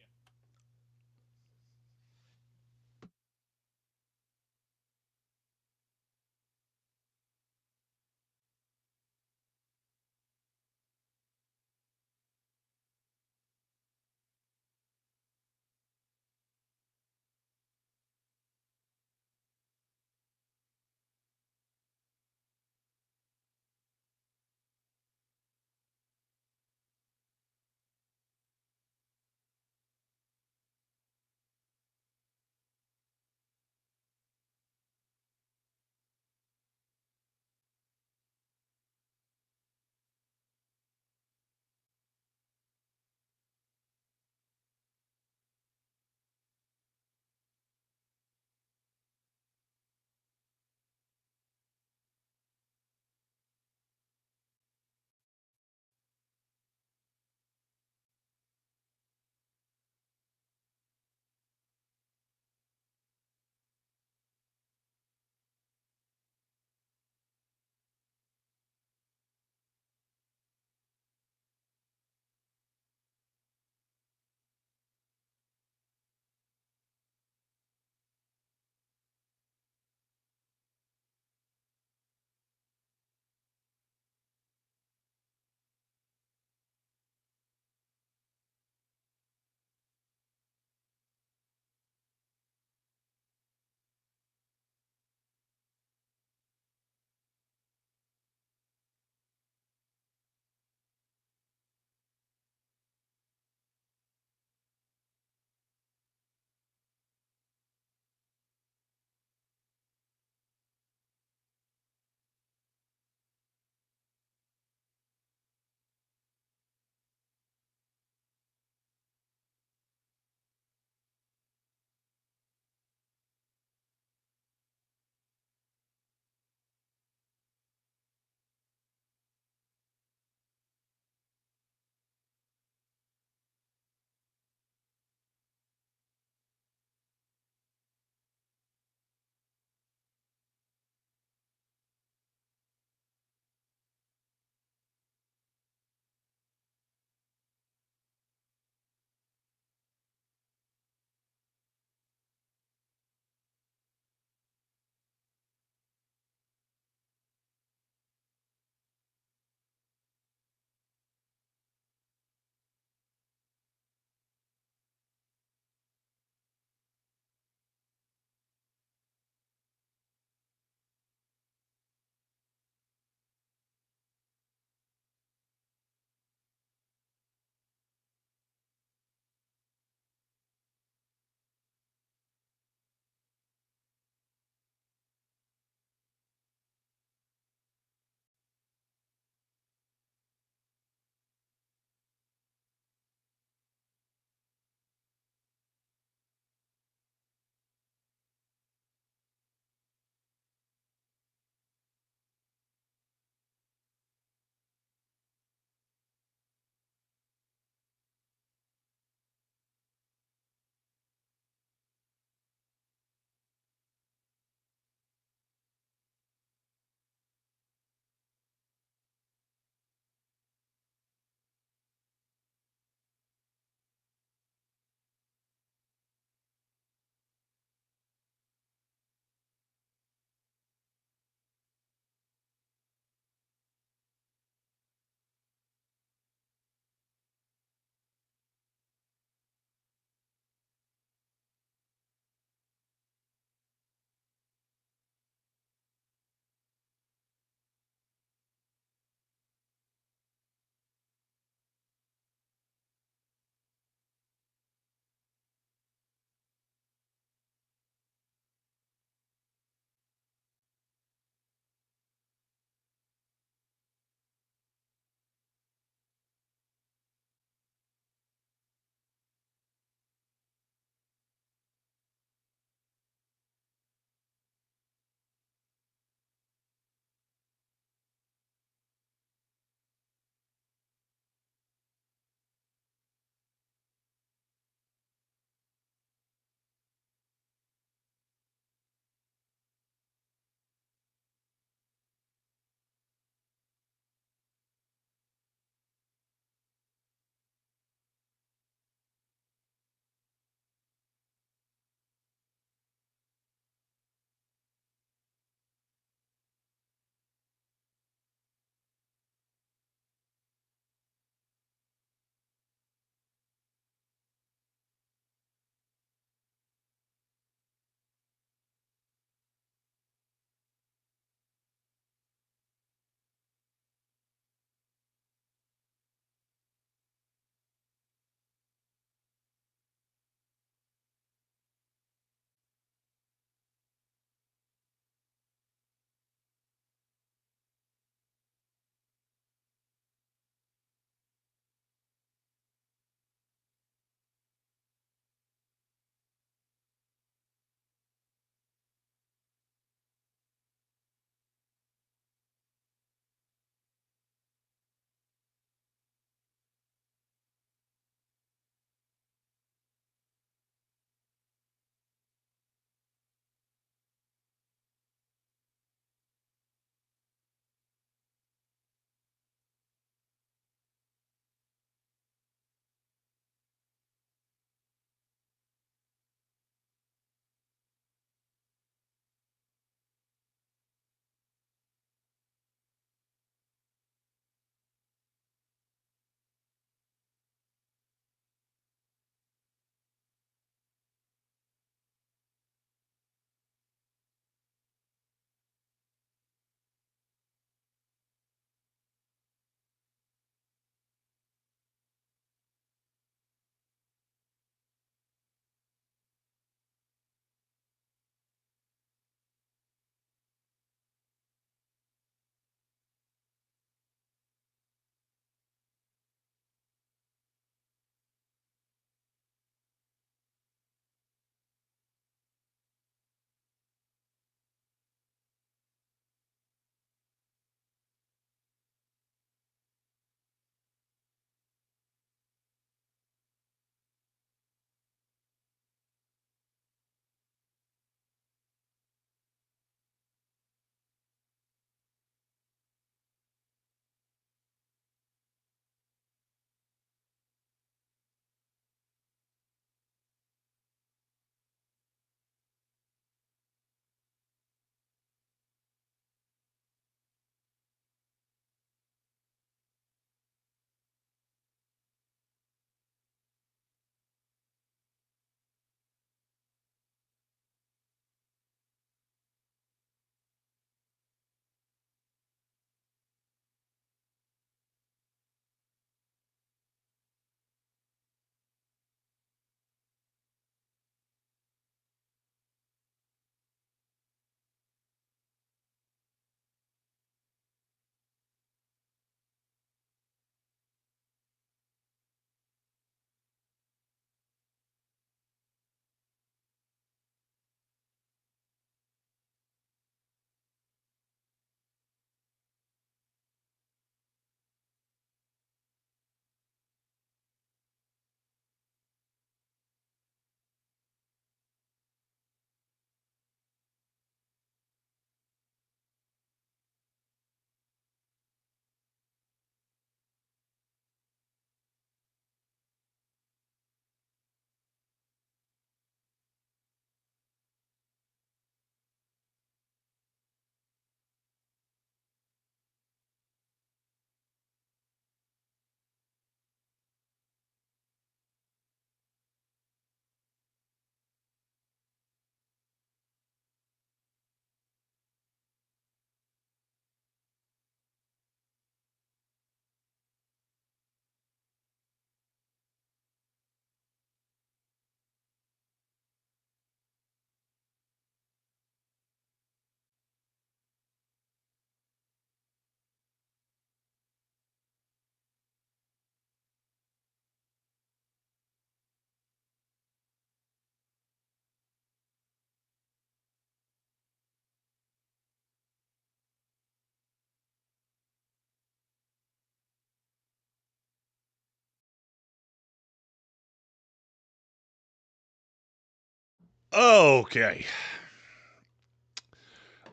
Okay.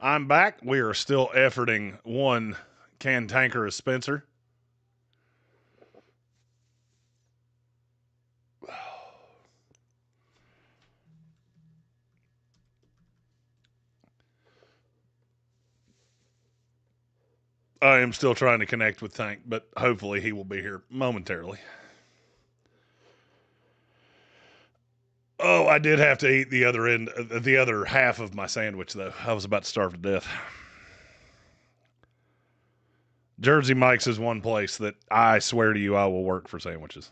I'm back. We are still efforting one cantankerous Spencer. I am still trying to connect with Tank, but hopefully he will be here momentarily. Oh, I did have to eat the other half of my sandwich, though. I was about to starve to death. Jersey Mike's is one place that I swear to you I will work for sandwiches.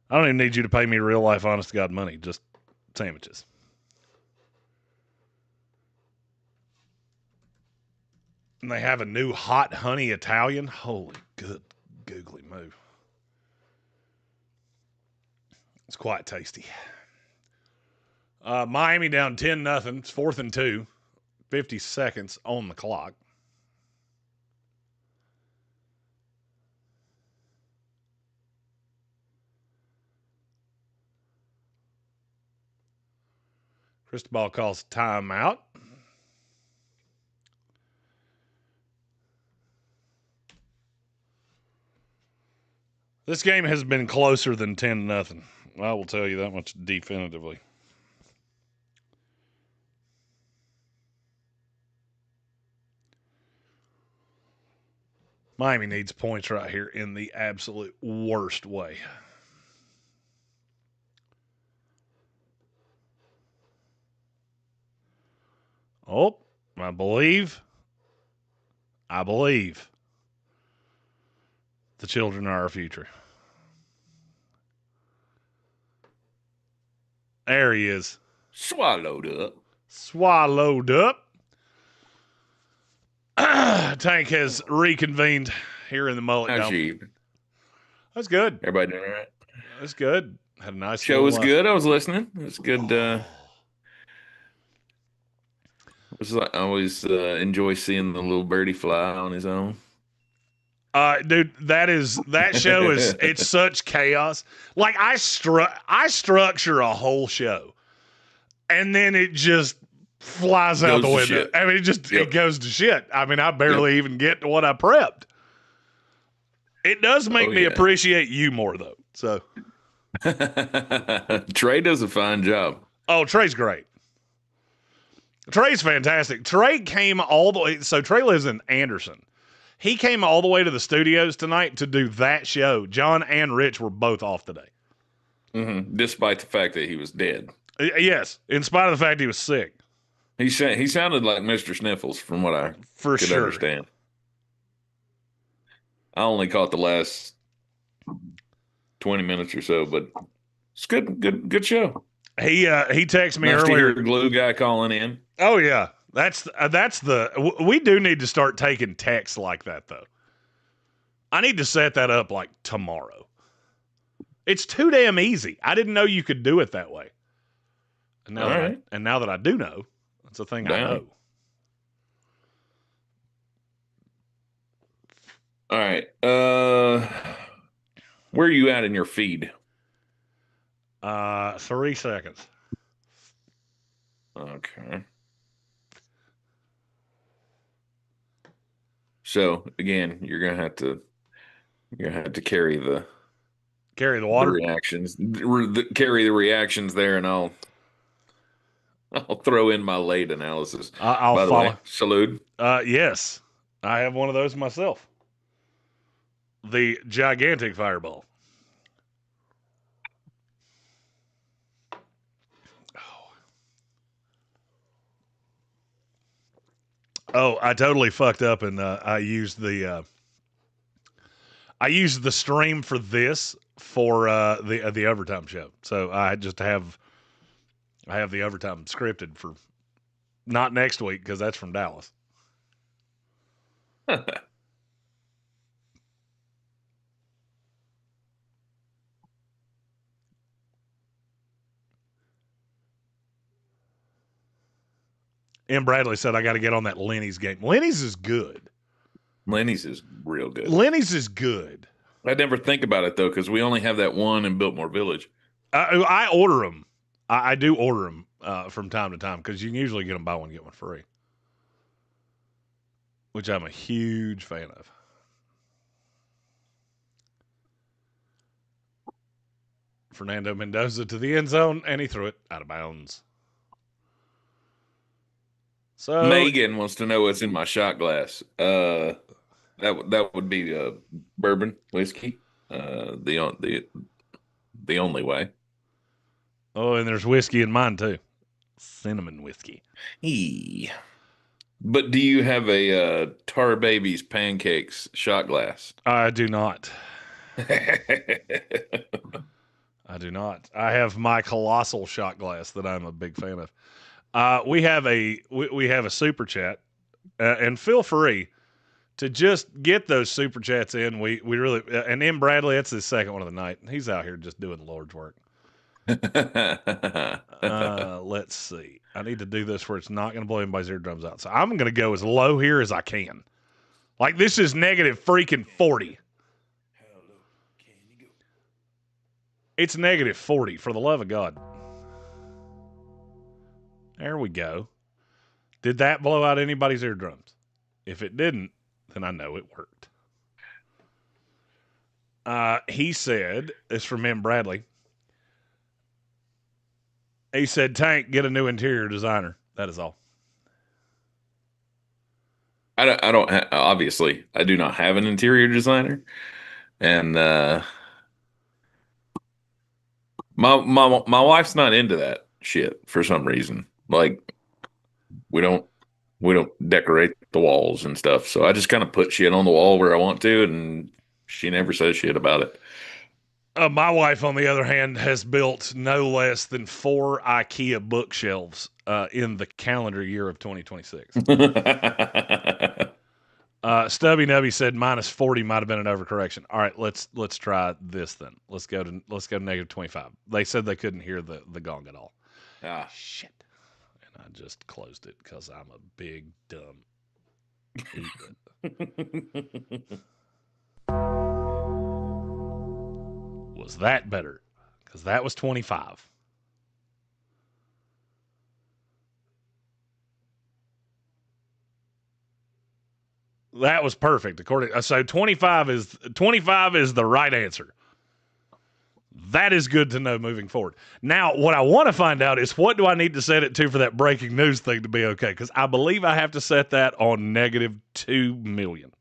I don't even need you to pay me real life, honest to God money. Just sandwiches. And they have a new hot honey Italian. Holy good googly moo. It's quite tasty. Miami down 10-0. It's 4th and 2. 50 seconds on the clock. Cristobal calls timeout. This game has been closer than 10-0. I will tell you that much definitively. Miami needs points right here in the absolute worst way. Oh, I believe the children are our future. There he is. Swallowed up. Tank has reconvened here in the Mullet How's Dome. you? That's good. Everybody doing all right? That's good. Had a nice Show was little, good. I was listening. It was good. I always enjoy seeing the little birdie fly on his own. Dude, that show is it's such chaos. Like I structure a whole show, and then it just flies out the window. Shit. I mean, it goes to shit. I mean, I barely even get to what I prepped. It does make me appreciate you more, though. So Trey does a fine job. Oh, Trey's great. Trey's fantastic. Trey came all the way. So Trey lives in Anderson. He came all the way to the studios tonight to do that show. John and Rich were both off today. Mm-hmm. Despite the fact that he was dead. Yes, in spite of the fact he was sick. He sounded like Mr. Sniffles from what I could understand. I only caught the last 20 minutes or so, but it's good show. He texted me nice earlier. To hear Glue Guy calling in. Oh yeah, we do need to start taking texts like that though. I need to set that up like tomorrow. It's too damn easy. I didn't know you could do it that way. And now that I do know, that's a thing I know. All right. Where are you at in your feed? 3 seconds. Okay. So again, you're gonna have to carry the water reactions, carry the reactions there, and I'll throw in my late analysis. I'll By the follow. way, salute. Yes, I have one of those myself. The gigantic fireball. Oh, I totally fucked up, and I used the stream for this for the overtime show. So I have the overtime scripted for not next week because that's from Dallas. M. Bradley said, I got to get on that Lenny's game. Lenny's is good. Lenny's is real good. Lenny's is good. I never think about it, though, because we only have that one in Biltmore Village. I order them. I do order them from time to time because you can usually get them buy one, get one free, which I'm a huge fan of. Fernando Mendoza to the end zone, and he threw it out of bounds. So Megan wants to know what's in my shot glass. That would be bourbon whiskey. The only way. Oh, and there's whiskey in mine too. Cinnamon whiskey. But do you have a Tar Babies pancakes shot glass? I do not. I do not. I have my colossal shot glass that I'm a big fan of. We have a super chat, and feel free to just get those super chats in. We really and M. Bradley, that's his second one of the night. He's out here just doing the Lord's work. Let's see. I need to do this where it's not going to blow anybody's eardrums out. So I'm going to go as low here as I can. Like this is negative freaking 40. It's negative 40, for the love of God. There we go. Did that blow out anybody's eardrums? If it didn't, then I know it worked. He said, it's from M. Bradley. He said, Tank, get a new interior designer. That is all. Obviously, I do not have an interior designer. And my wife's not into that shit for some reason. Like we don't decorate the walls and stuff. So I just kind of put shit on the wall where I want to, and she never says shit about it. My wife, on the other hand, has built no less than 4 IKEA bookshelves in the calendar year of 2026. Stubby Nubby said minus 40 might have been an overcorrection. All right, let's try this then. Let's go to negative 25. They said they couldn't hear the gong at all. Ah, shit. And I just closed it because I'm a big dumb idiot. Was that better? Because that was 25. That was perfect. So 25 is the right answer. That is good to know moving forward. Now, what I want to find out is what do I need to set it to for that breaking news thing to be okay? Because I believe I have to set that on negative 2 million.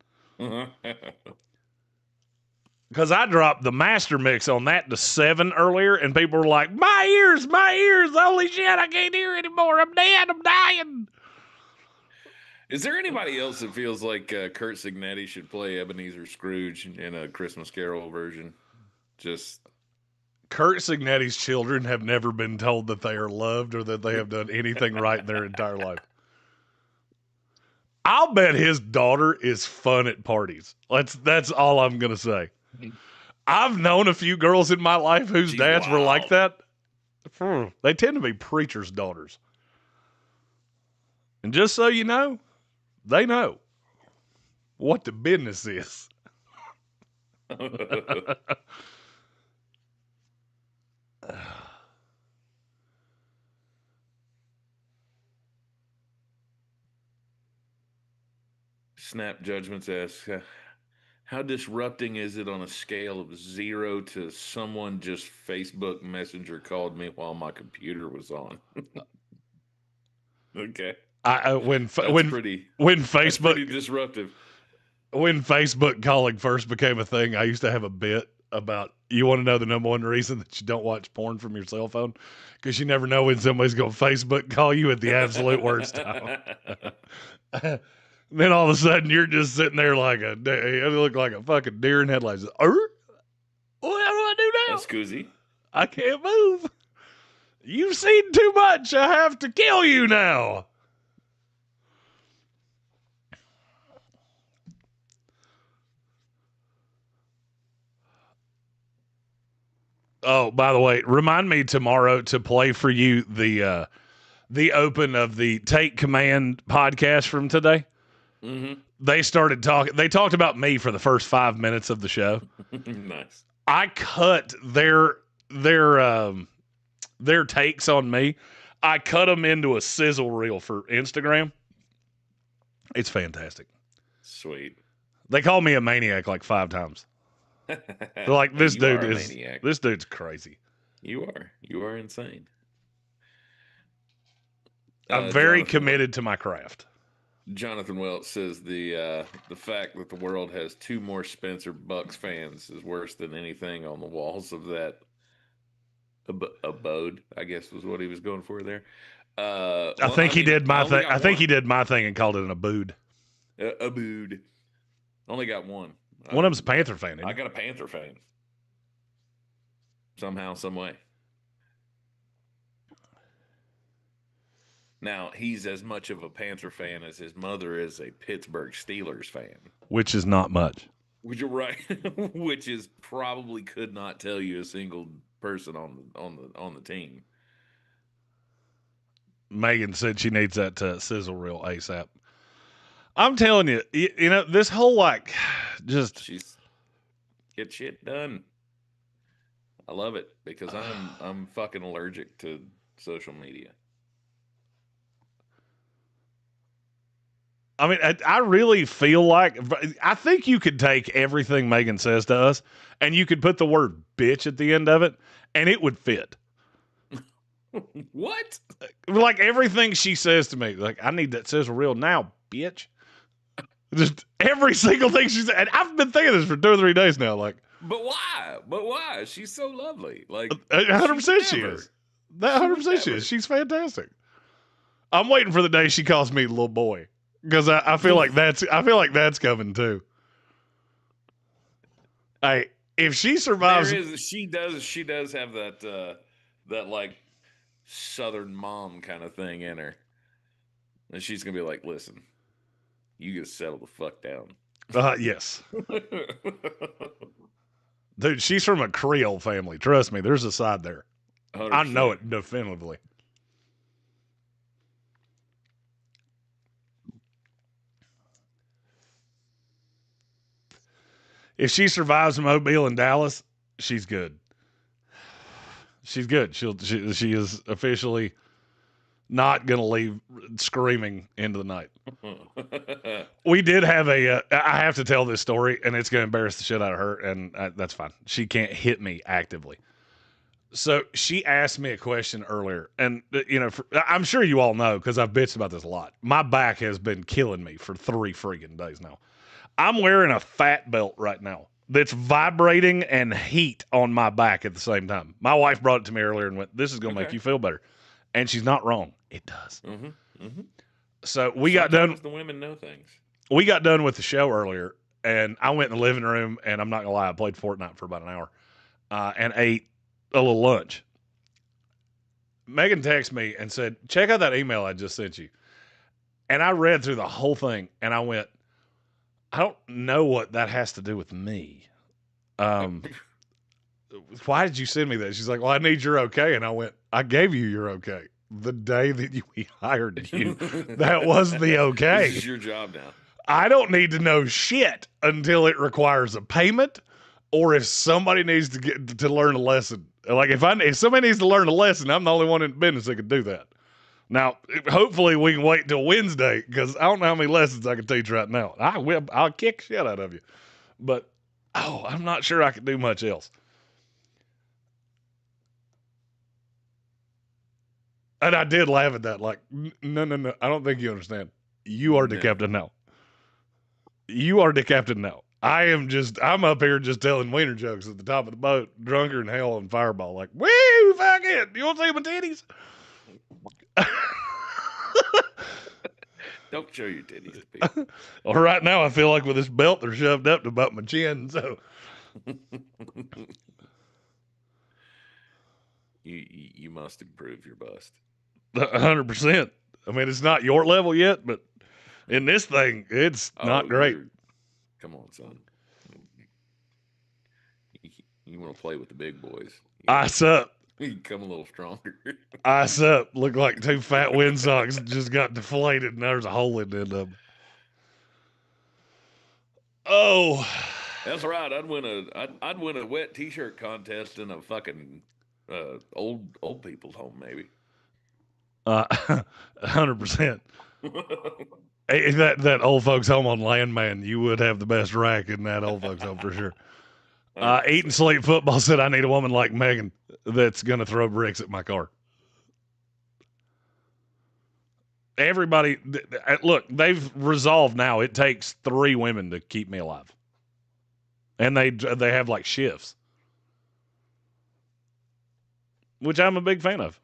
Because I dropped the master mix on that to 7 earlier, and people were like, my ears, holy shit, I can't hear anymore. I'm dead, I'm dying. Is there anybody else that feels like Kurt Signetti should play Ebenezer Scrooge in a Christmas Carol version? Just Kurt Signetti's children have never been told that they are loved or that they have done anything right in their entire life. I'll bet his daughter is fun at parties. That's all I'm going to say. I've known a few girls in my life whose dads were like that. They tend to be preachers' daughters. And just so you know, they know what the business is. Snap Judgments asks, how disrupting is it on a scale of 0 to someone just Facebook Messenger called me while my computer was on? Okay. When pretty disruptive. When Facebook calling first became a thing, I used to have a bit about, you want to know the number one reason that you don't watch porn from your cell phone? Because you never know when somebody's going to Facebook call you at the absolute worst time. Then all of a sudden you're just sitting there like you look like a fucking deer in headlights. What do I do now? That's koozie. I can't move. You've seen too much. I have to kill you now. Oh, by the way, remind me tomorrow to play for you the open of the Take Command podcast from today. Mm-hmm. They started talking. They talked about me for the first 5 minutes of the show. Nice. I cut their their takes on me. I cut them into a sizzle reel for Instagram. It's fantastic. Sweet. They call me a maniac like 5 times. They're like, this dude's crazy. You are insane. I'm very committed to my craft. Jonathan Welch says the fact that the world has 2 more Spencer Bucks fans is worse than anything on the walls of that abode, I guess was what he was going for there. I think he did my thing. I think he did my thing and called it an abode. Abode. Only got one. One of them's a Panther fan. I got a Panther fan. Somehow, some way. Now, he's as much of a Panther fan as his mother is a Pittsburgh Steelers fan. Which is not much. Which you're right. Which is probably could not tell you a single person on the team. Megan said she needs that sizzle reel ASAP. I'm telling you, you know, this whole she's get shit done. I love it because I'm fucking allergic to social media. I mean, I really feel like I think you could take everything Megan says to us and you could put the word bitch at the end of it and it would fit. What? Like everything she says to me, like, I need that sizzle reel now, bitch. Just every single thing she said. And I've been thinking this for 2 or 3 days now. Like, but why? She's so lovely. Like, 100% she is. That 100% she is. She's fantastic. I'm waiting for the day she calls me little boy. Because I feel like that's coming too. Hey, if she survives, she does have that like Southern mom kind of thing in her, and she's gonna be like, "Listen, you just settle the fuck down." Yes, dude, she's from a Creole family. Trust me, there's a side there. 100%. I know it definitively. If she survives Mobile and Dallas, she's good. She's good. She is officially not going to leave screaming into the night. We did have I have to tell this story, and it's going to embarrass the shit out of her, and that's fine. She can't hit me actively. So she asked me a question earlier, and I'm sure you all know because I've bitched about this a lot. My back has been killing me for 3 freaking days now. I'm wearing a fat belt right now that's vibrating and heat on my back at the same time. My wife brought it to me earlier and went, "This is going to make you feel better." And she's not wrong. It does. Mm-hmm. Mm-hmm. So we got done. The women know things. We got done with the show earlier, and I went in the living room, and I'm not going to lie, I played Fortnite for about an hour and ate a little lunch. Megan texted me and said, "Check out that email I just sent you." And I read through the whole thing, and I went, I don't know what that has to do with me. Why did you send me that? She's like, "Well, I need your okay." And I went, "I gave you your okay. The day that we hired you, that was the okay. This is your job now. I don't need to know shit until it requires a payment or if somebody needs to learn a lesson. Like if somebody needs to learn a lesson, I'm the only one in business that can do that. Now, hopefully we can wait till Wednesday because I don't know how many lessons I can teach right now. I'll kick shit out of you. But, I'm not sure I can do much else. And I did laugh at that. Like, no. I don't think you understand. You are the captain now. You are the captain now. I'm up here just telling wiener jokes at the top of the boat, drunker than hell on Fireball. Like, woo, fuck it. You want to see my titties? Don't show your titties to people. Well, right now I feel like with this belt they're shoved up to about my chin. So you must improve your bust. 100%. I mean, it's not your level yet, but in this thing, it's not great. Come on, son. You want to play with the big boys. Ice up. You come a little stronger. Ice up. Look like 2 fat windsocks just got deflated and there's a hole in the end of them. Oh. That's right. I'd win a wet t-shirt contest in a fucking old people's home, maybe. 100%. That old folks home on Landman, you would have the best rack in that old folks home for sure. Eat and Sleep Football said, I need a woman like Megan that's going to throw bricks at my car. Everybody, look, they've resolved now. It takes 3 women to keep me alive. And they have like shifts, which I'm a big fan of.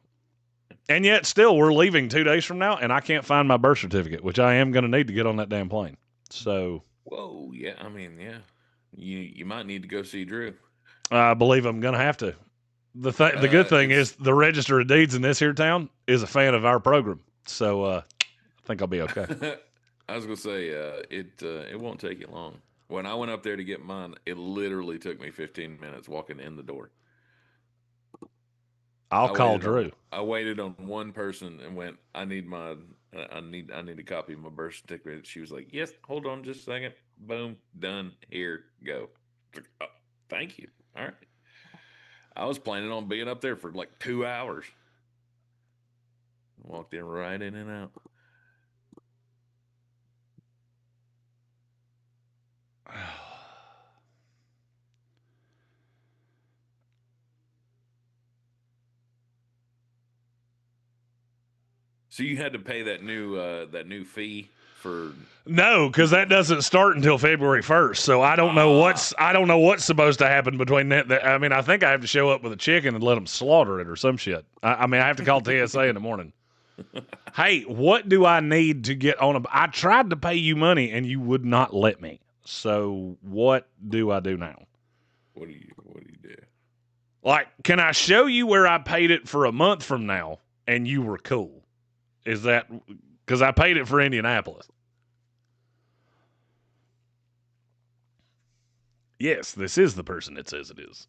And yet still we're leaving 2 days from now and I can't find my birth certificate, which I am going to need to get on that damn plane. So. Whoa. Yeah. I mean, yeah. You might need to go see Drew. I believe I'm going to have to. The good thing is the Register of Deeds in this here town is a fan of our program. So I think I'll be okay. I was going to say, it won't take you long. When I went up there to get mine, it literally took me 15 minutes walking in the door. I'll call Drew. I waited on one person and went, I need a copy of my birth certificate. She was like, yes, hold on just a second. Boom, done. Here, go. Oh, thank you. All right. I was planning on being up there for like 2 hours. Walked in right in and out. So you had to pay that new fee for? No, because that doesn't start until February 1st. So I don't know what's supposed to happen between that. I mean, I think I have to show up with a chicken and let them slaughter it or some shit. I mean, I have to call TSA in the morning. Hey, what do I need to get on I tried to pay you money and you would not let me. So what do I do now? What do you do? Like, can I show you where I paid it for a month from now and you were cool? Is that because I paid it for Indianapolis? Yes, this is the person it says it is.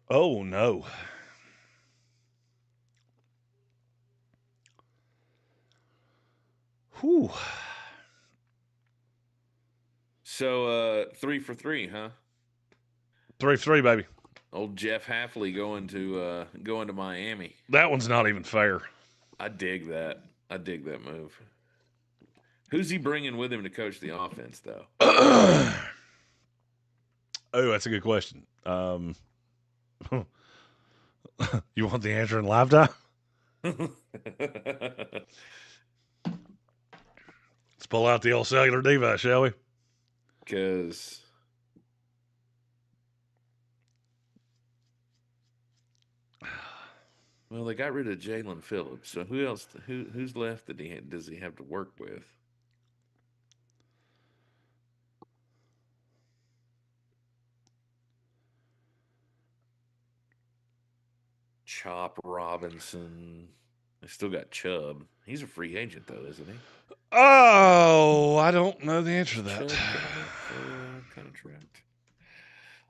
Oh, no. Whew. So 3 for 3, huh? 3 for 3, baby. Old Jeff Halfley going to Miami. That one's not even fair. I dig that. I dig that move. Who's he bringing with him to coach the offense, though? Oh, that's a good question. You want the answer in live time? Let's pull out the old cellular device, shall we? Because well, they got rid of Jalen Phillips. So who else? Who's left that does he have to work with? Chop Robinson. They still got Chubb. He's a free agent, though, isn't he? Oh, I don't know the answer to that. Contract.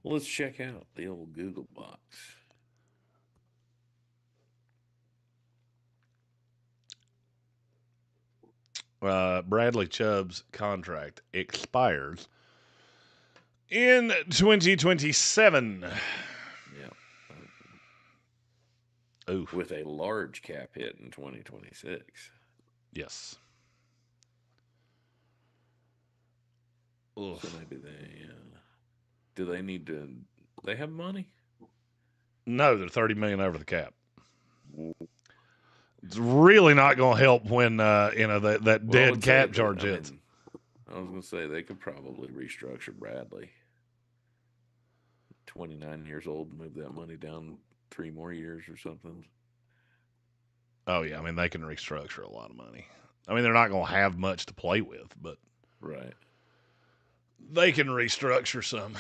Well, let's check out the old Google box. Bradley Chubb's contract expires in 2027. Yeah. Oof. With a large cap hit in 2026. Yes. So maybe they do they need to? They have money? No, they're $30 million over the cap. It's really not going to help when that dead cap charge hits. I was going to say they could probably restructure Bradley. 29 years old, move that money down 3 more years or something. Oh yeah, I mean they can restructure a lot of money. I mean they're not going to have much to play with, but right. They can restructure some.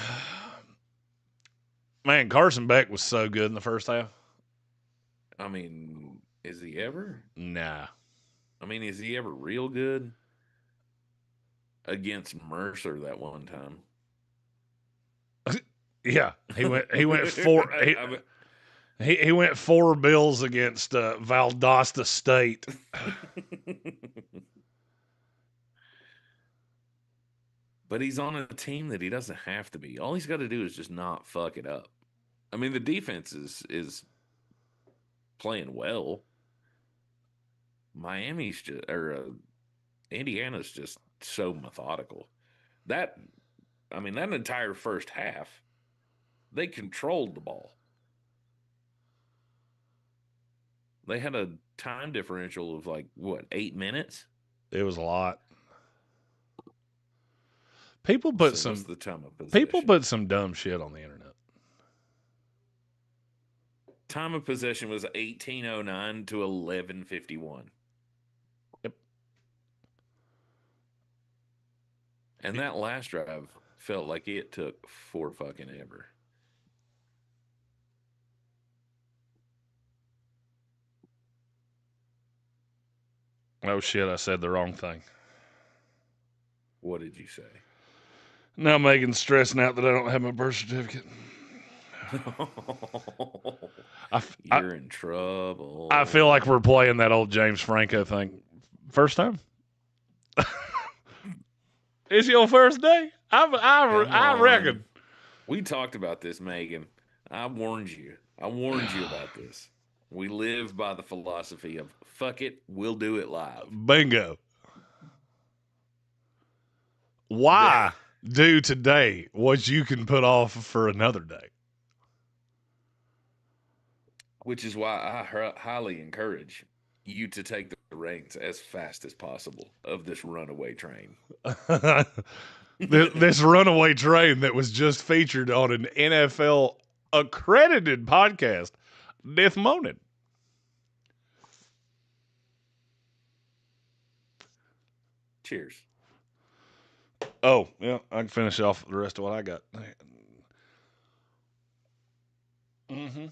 Man, Carson Beck was so good in the first half. I mean, is he ever? Nah. I mean, is he ever real good? Against Mercer that one time. Yeah, he went 4. He went 4 bills against Valdosta State. But he's on a team that he doesn't have to be. All he's got to do is just not fuck it up. I mean, the defense is playing well. Miami's just, or Indiana's just so methodical. That entire first half, they controlled the ball. They had a time differential of 8 minutes? It was a lot. People put some dumb shit on the internet. Time of possession was 18:09 to 11:51. Yep. And that last drive felt like it took four fucking ever. Oh shit, I said the wrong thing. What did you say? Now Megan's stressing out that I don't have my birth certificate. You're in trouble. I feel like we're playing that old James Franco thing. First time? It's your first day? I reckon. We talked about this, Megan. I warned you. About this. We live by the philosophy of fuck it, we'll do it live. Bingo. Why do today what you can put off for another day? Which is why I highly encourage you to take the reins as fast as possible of this runaway train. This runaway train that was just featured on an NFL accredited podcast this morning. Cheers. Oh, yeah, I can finish off the rest of what I got. Mm-hmm.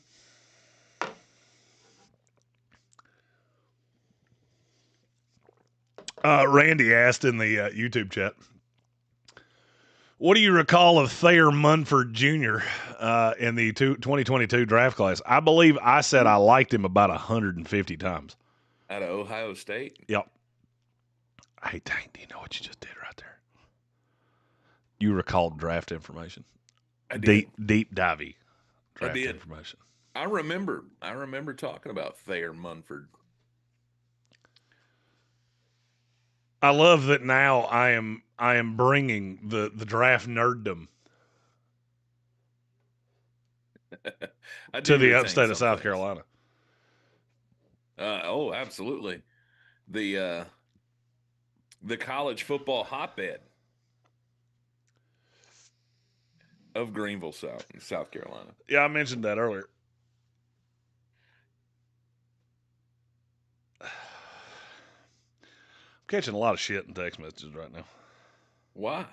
Randy asked in the YouTube chat, what do you recall of Thayer Munford Jr. In the 2022 draft class? I believe I said I liked him about 150 times. Out of Ohio State? Yep. Hey, dang, do you know what you just did right there? You recalled draft information. I did. Deep divey draft I did. information. I remember talking about Thayer Munford. I love that now I am bringing the draft nerddom to the upstate of South Carolina. Oh, absolutely. The college football hotbed of Greenville, South Carolina. Yeah, I mentioned that earlier. I'm catching a lot of shit in text messages right now. Why?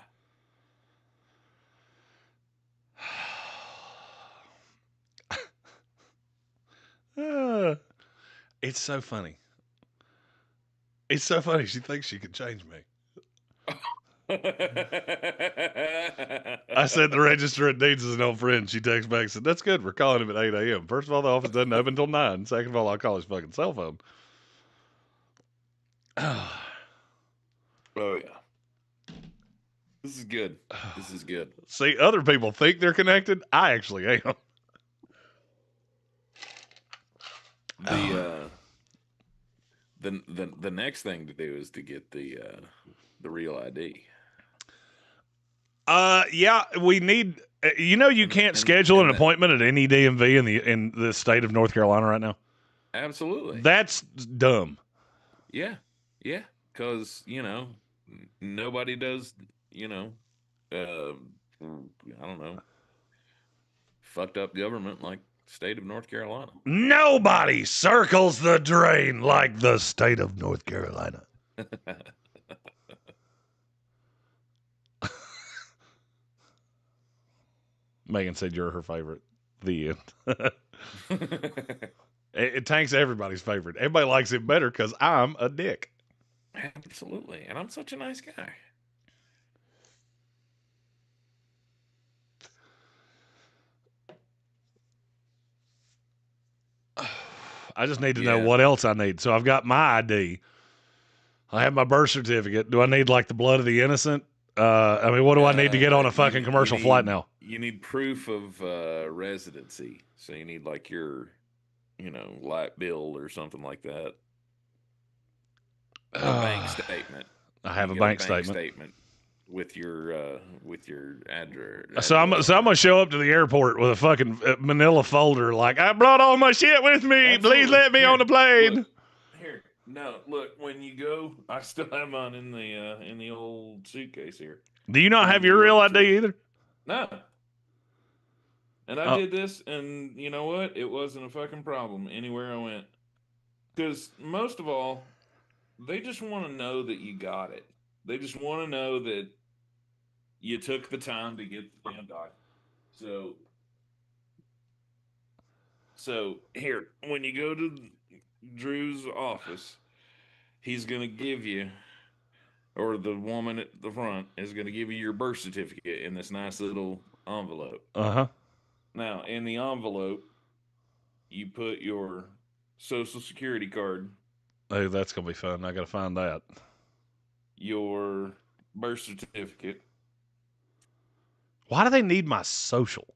It's so funny. It's so funny. She thinks she can change me. I said the register at Deeds is an old friend. She texts back and said, that's good. We're calling him at 8 a.m. First of all, the office doesn't open until 9. Second of all, I'll call his fucking cell phone. Oh, yeah. This is good. This is good. See, other people think they're connected. I actually am. The next thing to do is to get the real ID. Yeah, we need. You can't schedule an appointment at any DMV in the state of North Carolina right now. Absolutely. That's dumb. Yeah, because nobody does. I don't know. Fucked up government like state of North Carolina. Nobody circles the drain like the state of North Carolina. Megan said you're her favorite. The end. It Tank's everybody's favorite. Everybody likes it better because I'm a dick. Absolutely. And I'm such a nice guy. I just need to know what else I need. So I've got my ID. I have my birth certificate. Do I need like the blood of the innocent? I mean, what do I need to get on a fucking commercial flight now? You need proof of residency. So you need like your, light bill or something like that. A bank statement. I have You a get bank statement. with your address. So I'm gonna show up to the airport with a fucking manila folder, like, I brought all my shit with me. Absolutely. Please let me on the plane. Look, here, no, look. When you go, I still have mine in the old suitcase here. Do you not have your real ID either? No. And I did this, and you know what? It wasn't a fucking problem anywhere I went. Because most of all, they just want to know that you got it. They just want to know that you took the time to get the damn document. So here, when you go to Drew's office, he's going to give you, or the woman at the front is going to give you your birth certificate in this nice little envelope. Uh-huh. Now, in the envelope, you put your social security card. Hey, that's going to be fun. I got to find that. Your birth certificate. Why do they need my social?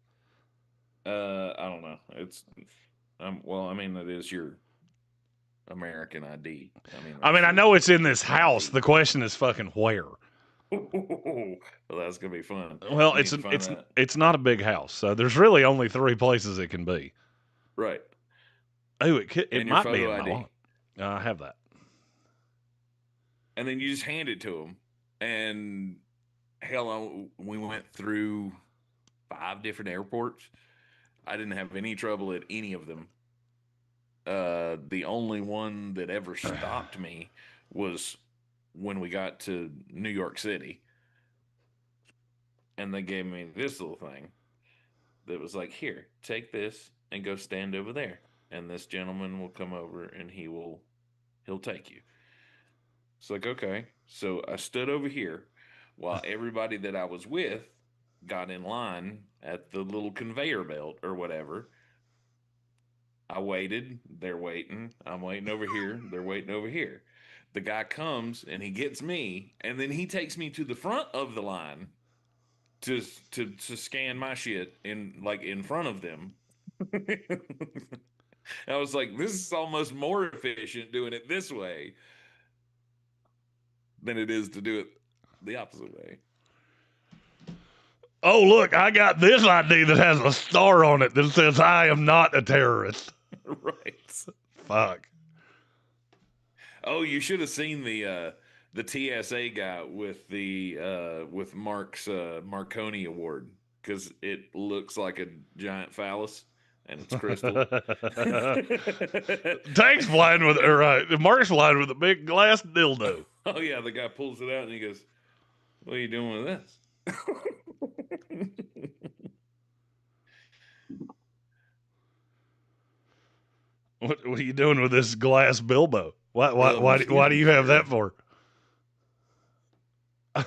I don't know. It is your American ID. I know it's in this house. The question is fucking where. Well, that's gonna be fun. Well, it's not a big house, so there's really only 3 places it can be. Right. Oh, it might be in my ID. wallet. I have that. And then you just hand it to them. And hell, we went through 5 different airports. I didn't have any trouble at any of them. The only one that ever stopped me was when we got to New York City. And they gave me this little thing that was like, here, take this and go stand over there. And this gentleman will come over and he'll take you. It's like, okay. So I stood over here while everybody that I was with got in line at the little conveyor belt or whatever. I waited. They're waiting. I'm waiting over here. They're waiting over here. The guy comes and he gets me, and then he takes me to the front of the line to scan my shit in front of them. I was like, this is almost more efficient doing it this way than it is to do it the opposite way. Oh, look, I got this ID that has a star on it that says I am not a terrorist. Right. Fuck. Oh, you should have seen the TSA guy with with Mark's Marconi Award, because it looks like a giant phallus and it's crystal. Tank's flying with Mark's flying with a big glass dildo. Oh yeah, the guy pulls it out and he goes, "What are you doing with this?" What are you doing with this glass Bilbo? Why do you have that for?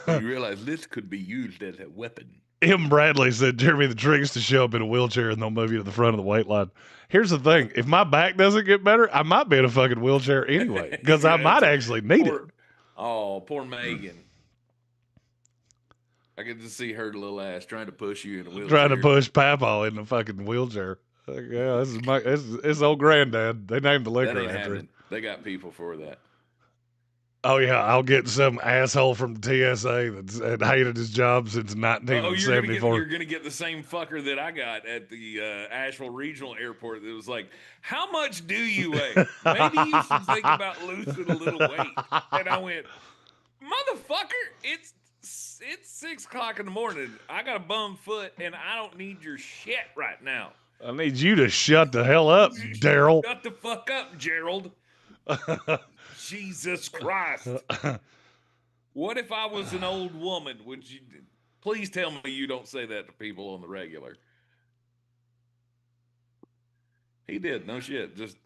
You realize this could be used as a weapon. M. Bradley said, Jeremy, the trick is to show up in a wheelchair and they'll move you to the front of the wait line. Here's the thing. If my back doesn't get better, I might be in a fucking wheelchair anyway, because I might actually need it. Oh, poor Megan. I get to see her little ass trying to push you in a wheelchair. Trying to push Papa in the fucking wheelchair. Like, yeah, this is it's old granddad. They named the liquor That ain't after happening. him. They got people for that. Oh yeah, I'll get some asshole from TSA that's had hated his job since 1974. You're gonna get the same fucker that I got at the Asheville Regional Airport. That was like, "How much do you weigh? Maybe you should think about losing a little weight." And I went, "Motherfucker, it's 6 o'clock in the morning. I got a bum foot, and I don't need your shit right now. I need you to shut the hell up, Daryl. Shut the fuck up, Gerald." Jesus Christ. What if I was an old woman? Would you please tell me you don't say that to people on the regular? He did, no shit. Just,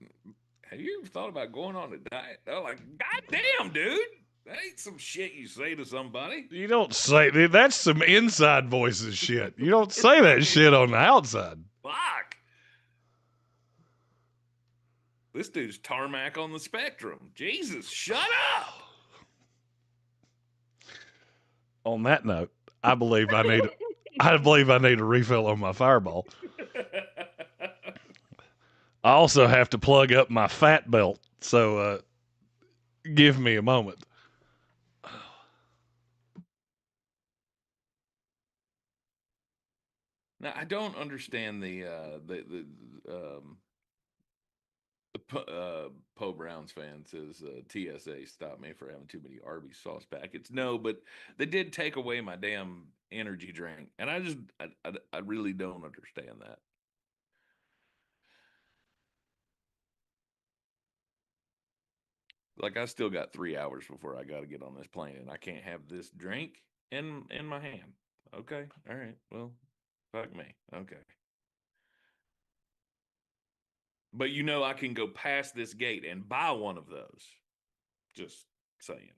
have you ever thought about going on a diet? They're like, God damn, dude. That ain't some shit you say to somebody. You don't say that's some inside voices shit. You don't say that shit on the outside. Fuck. This dude's tarmac on the spectrum. Jesus, shut up. On that note, I believe I need a refill on my Fireball. I also have to plug up my fat belt, so give me a moment. Now I don't understand Poe Browns fan says TSA stopped me for having too many Arby's sauce packets. No, but they did take away my damn energy drink, and I really don't understand that. Like I still got 3 hours before I got to get on this plane, and I can't have this drink in my hand. Okay, all right. Well, fuck me. Okay. But I can go past this gate and buy one of those. Just saying.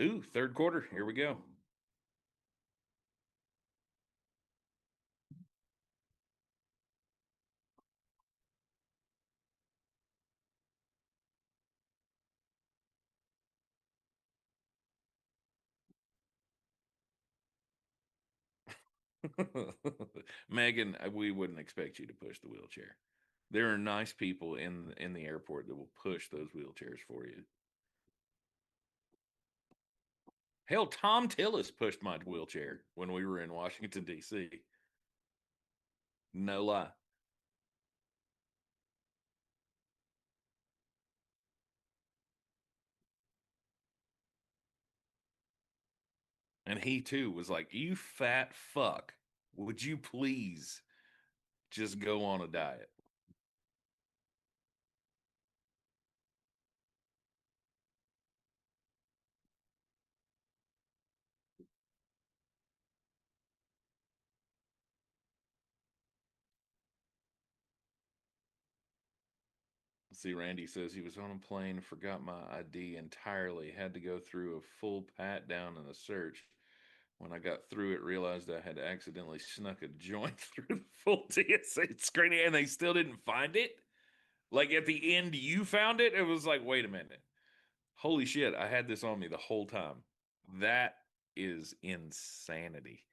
Ooh, third quarter. Here we go. Megan, we wouldn't expect you to push the wheelchair. There are nice people in the airport that will push those wheelchairs for you. Hell, Tom Tillis pushed my wheelchair when we were in Washington, D.C. No lie. And he too was like, "You fat fuck, would you please just go on a diet?" See, Randy says he was on a plane, forgot my ID entirely, had to go through a full pat down and a search. When I got through it, realized I had accidentally snuck a joint through the full TSA screening, and they still didn't find it. Like at the end, you found it. It was like, wait a minute, holy shit! I had this on me the whole time. That is insanity.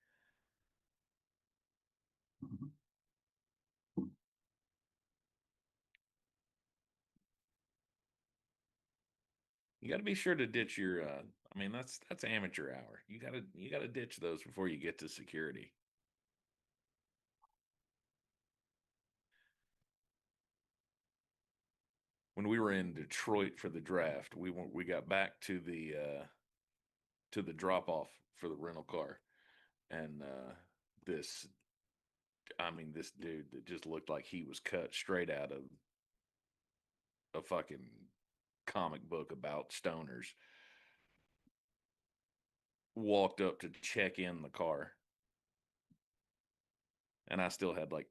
You got to be sure to ditch your. I mean, that's amateur hour. You gotta ditch those before you get to security. When we were in Detroit for the draft, we got back to the drop off for the rental car, and this, I mean, this dude that just looked like he was cut straight out of a fucking comic book about stoners walked up to check in the car, and I still had like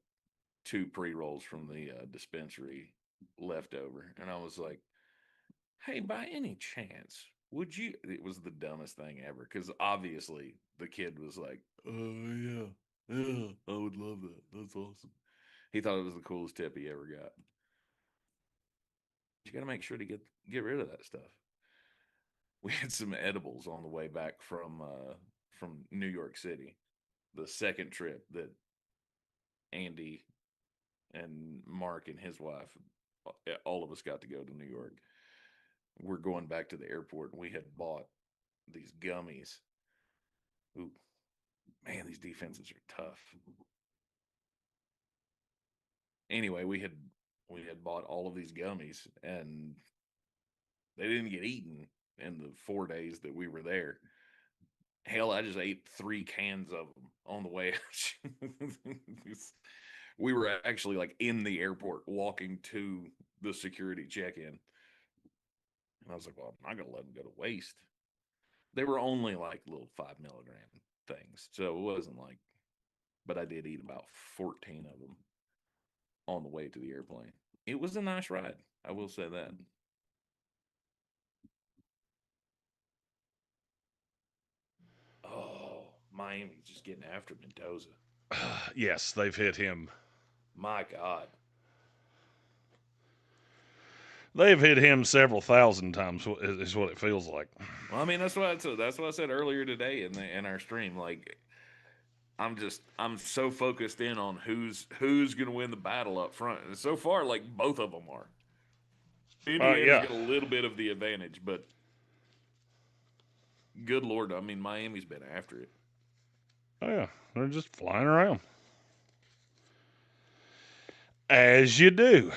2 pre-rolls from the dispensary left over, and I was like, "Hey, by any chance, would you?" It was the dumbest thing ever because obviously the kid was like, "Oh yeah, yeah, I would love that. That's awesome." He thought it was the coolest tip he ever got. You got to make sure to get rid of that stuff. We had some edibles on the way back from New York City. The second trip that Andy and Mark and his wife, all of us got to go to New York. We're going back to the airport, and we had bought these gummies. Ooh, man, these defenses are tough. Anyway, we had bought all of these gummies, and they didn't get eaten in the 4 days that we were there. Hell, I just ate 3 cans of them on the way. We were actually like in the airport walking to the security check-in. And I was like, well, I'm not going to let them go to waste. They were only like little 5 milligram things. So it wasn't like, but I did eat about 14 of them on the way to the airplane. It was a nice ride. I will say that. Oh, my Miami's just getting after Mendoza. Yes, they've hit him. My God. They've hit him several thousand times, is what it feels like. Well, I mean, that's what I said earlier today in our stream. Like, I'm so focused in on who's going to win the battle up front. And so far, like, both of them are. Indiana's got a little bit of the advantage, but good Lord, I mean, Miami's been after it. Oh, yeah. They're just flying around. As you do.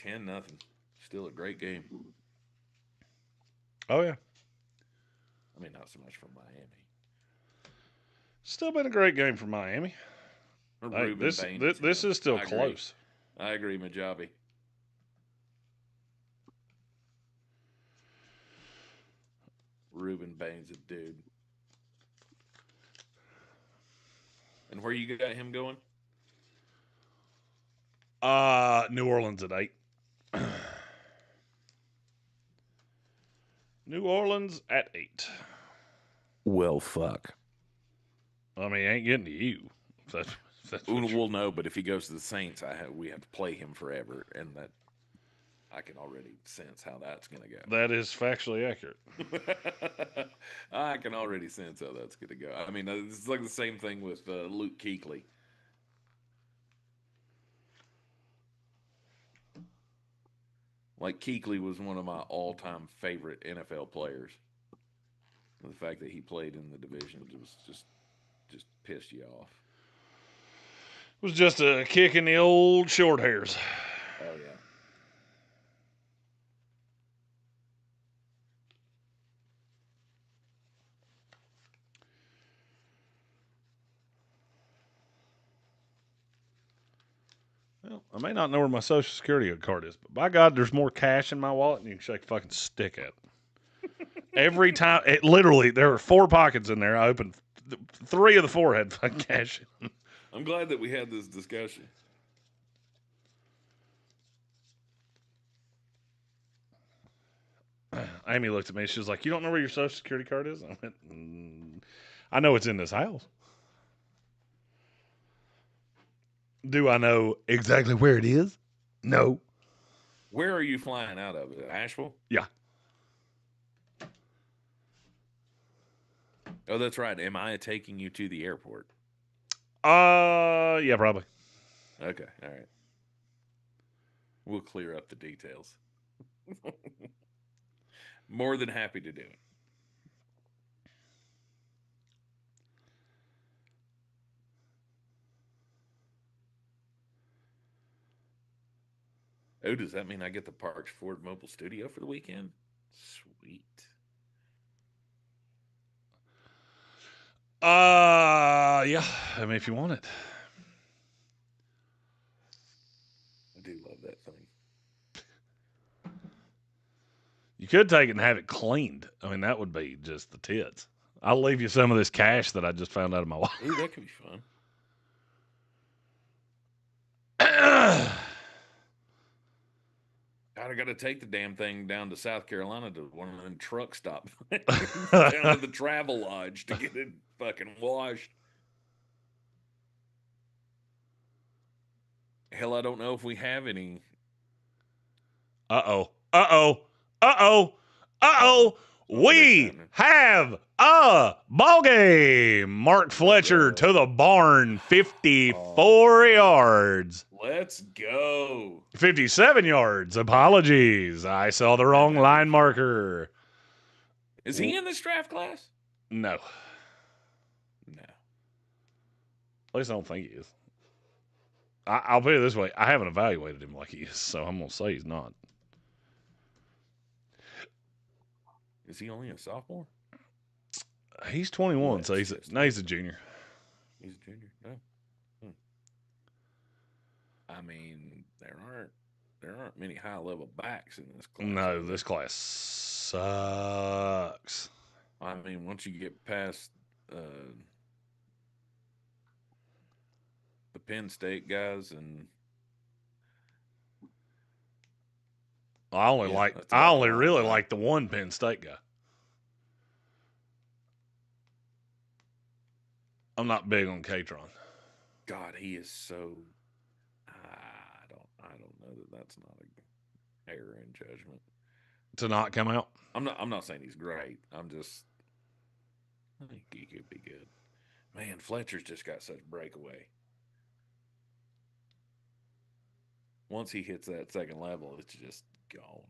10-0. Still a great game. Oh, yeah. I mean, not so much for Miami. Still been a great game for Miami. Hey, this is still close. I agree, Majabi. Ruben Bain's a dude. And where you got him going? New Orleans at 8. New Orleans at 8. Well, fuck. I mean, ain't getting to you. Well, no, but if he goes to the Saints, we have to play him forever, and that I can already sense how that's going to go. That is factually accurate. I can already sense how that's going to go. I mean, it's like the same thing with Luke Kuechly. Like, Kuechly was one of my all-time favorite NFL players. The fact that he played in the division was just pissed you off. It was just a kick in the old short hairs. Oh, yeah. Well, I may not know where my Social Security card is, but by God, there's more cash in my wallet than you can shake a fucking stick at. Every time, literally, there were 4 pockets in there. I opened 3 of the 4 had fucking cash in. I'm glad that we had this discussion. Amy looked at me. She was like, "You don't know where your Social Security card is?" I went, "I know it's in this house." Do I know exactly where it is? No. Where are you flying out of? Asheville? Yeah. Oh, that's right. Am I taking you to the airport? Yeah, probably. Okay, all right. We'll clear up the details. More than happy to do it. Oh, does that mean I get the Parks Ford Mobile Studio for the weekend? Sweet. Yeah. I mean, if you want it. I do love that thing. You could take it and have it cleaned. I mean, that would be just the tits. I'll leave you some of this cash that I just found out of my wallet. Ooh, that could be fun. God, I got to take the damn thing down to South Carolina to one of them truck stops down to the travel lodge to get it fucking washed. Hell, I don't know if we have any. Uh-oh. We have a ball game. Mark Fletcher to the barn, 54 yards. Let's go. 57 yards. Apologies. I saw the wrong line marker. Is he in this draft class? No. No. At least I don't think he is. I'll put it this way. I haven't evaluated him like he is, so I'm going to say he's not. Is he only a sophomore? He's 21, so he's a junior. He's a junior. No. I mean, there aren't many high level backs in this class. No, this class sucks. I mean, once you get past the Penn State guys and I only really like the one Penn State guy. I'm not big on Katron. God, he is so. I don't know that that's not an error in judgment To not come out. I'm not saying he's great. I think he could be good. Man, Fletcher's just got such breakaway. Once he hits that second level, it's just gone.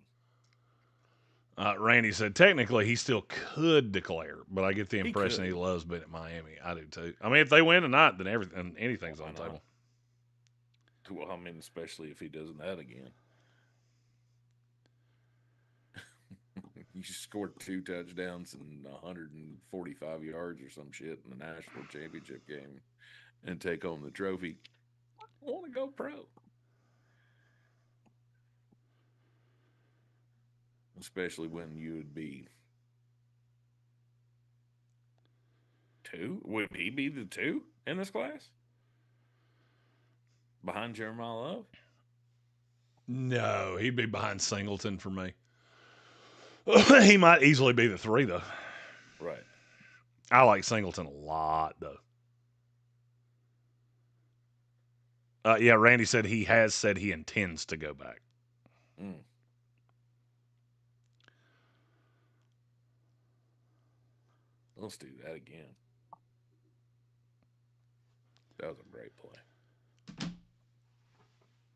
Randy said technically he still could declare, but I get the impression he loves being at Miami. I do too. I mean, if they win tonight, then anything's on the table. Well, I mean, especially if he does that again. You scored 2 touchdowns and 145 yards or some shit in the national championship game and take home the trophy. I want to go pro. Especially when you would be 2. Would he be the 2 in this class? Behind Jeremiah Love? No, he'd be behind Singleton for me. He might easily be the 3, though. Right. I like Singleton a lot, though. Yeah, Randy said he has said he intends to go back. Let's do that again. That was a great play.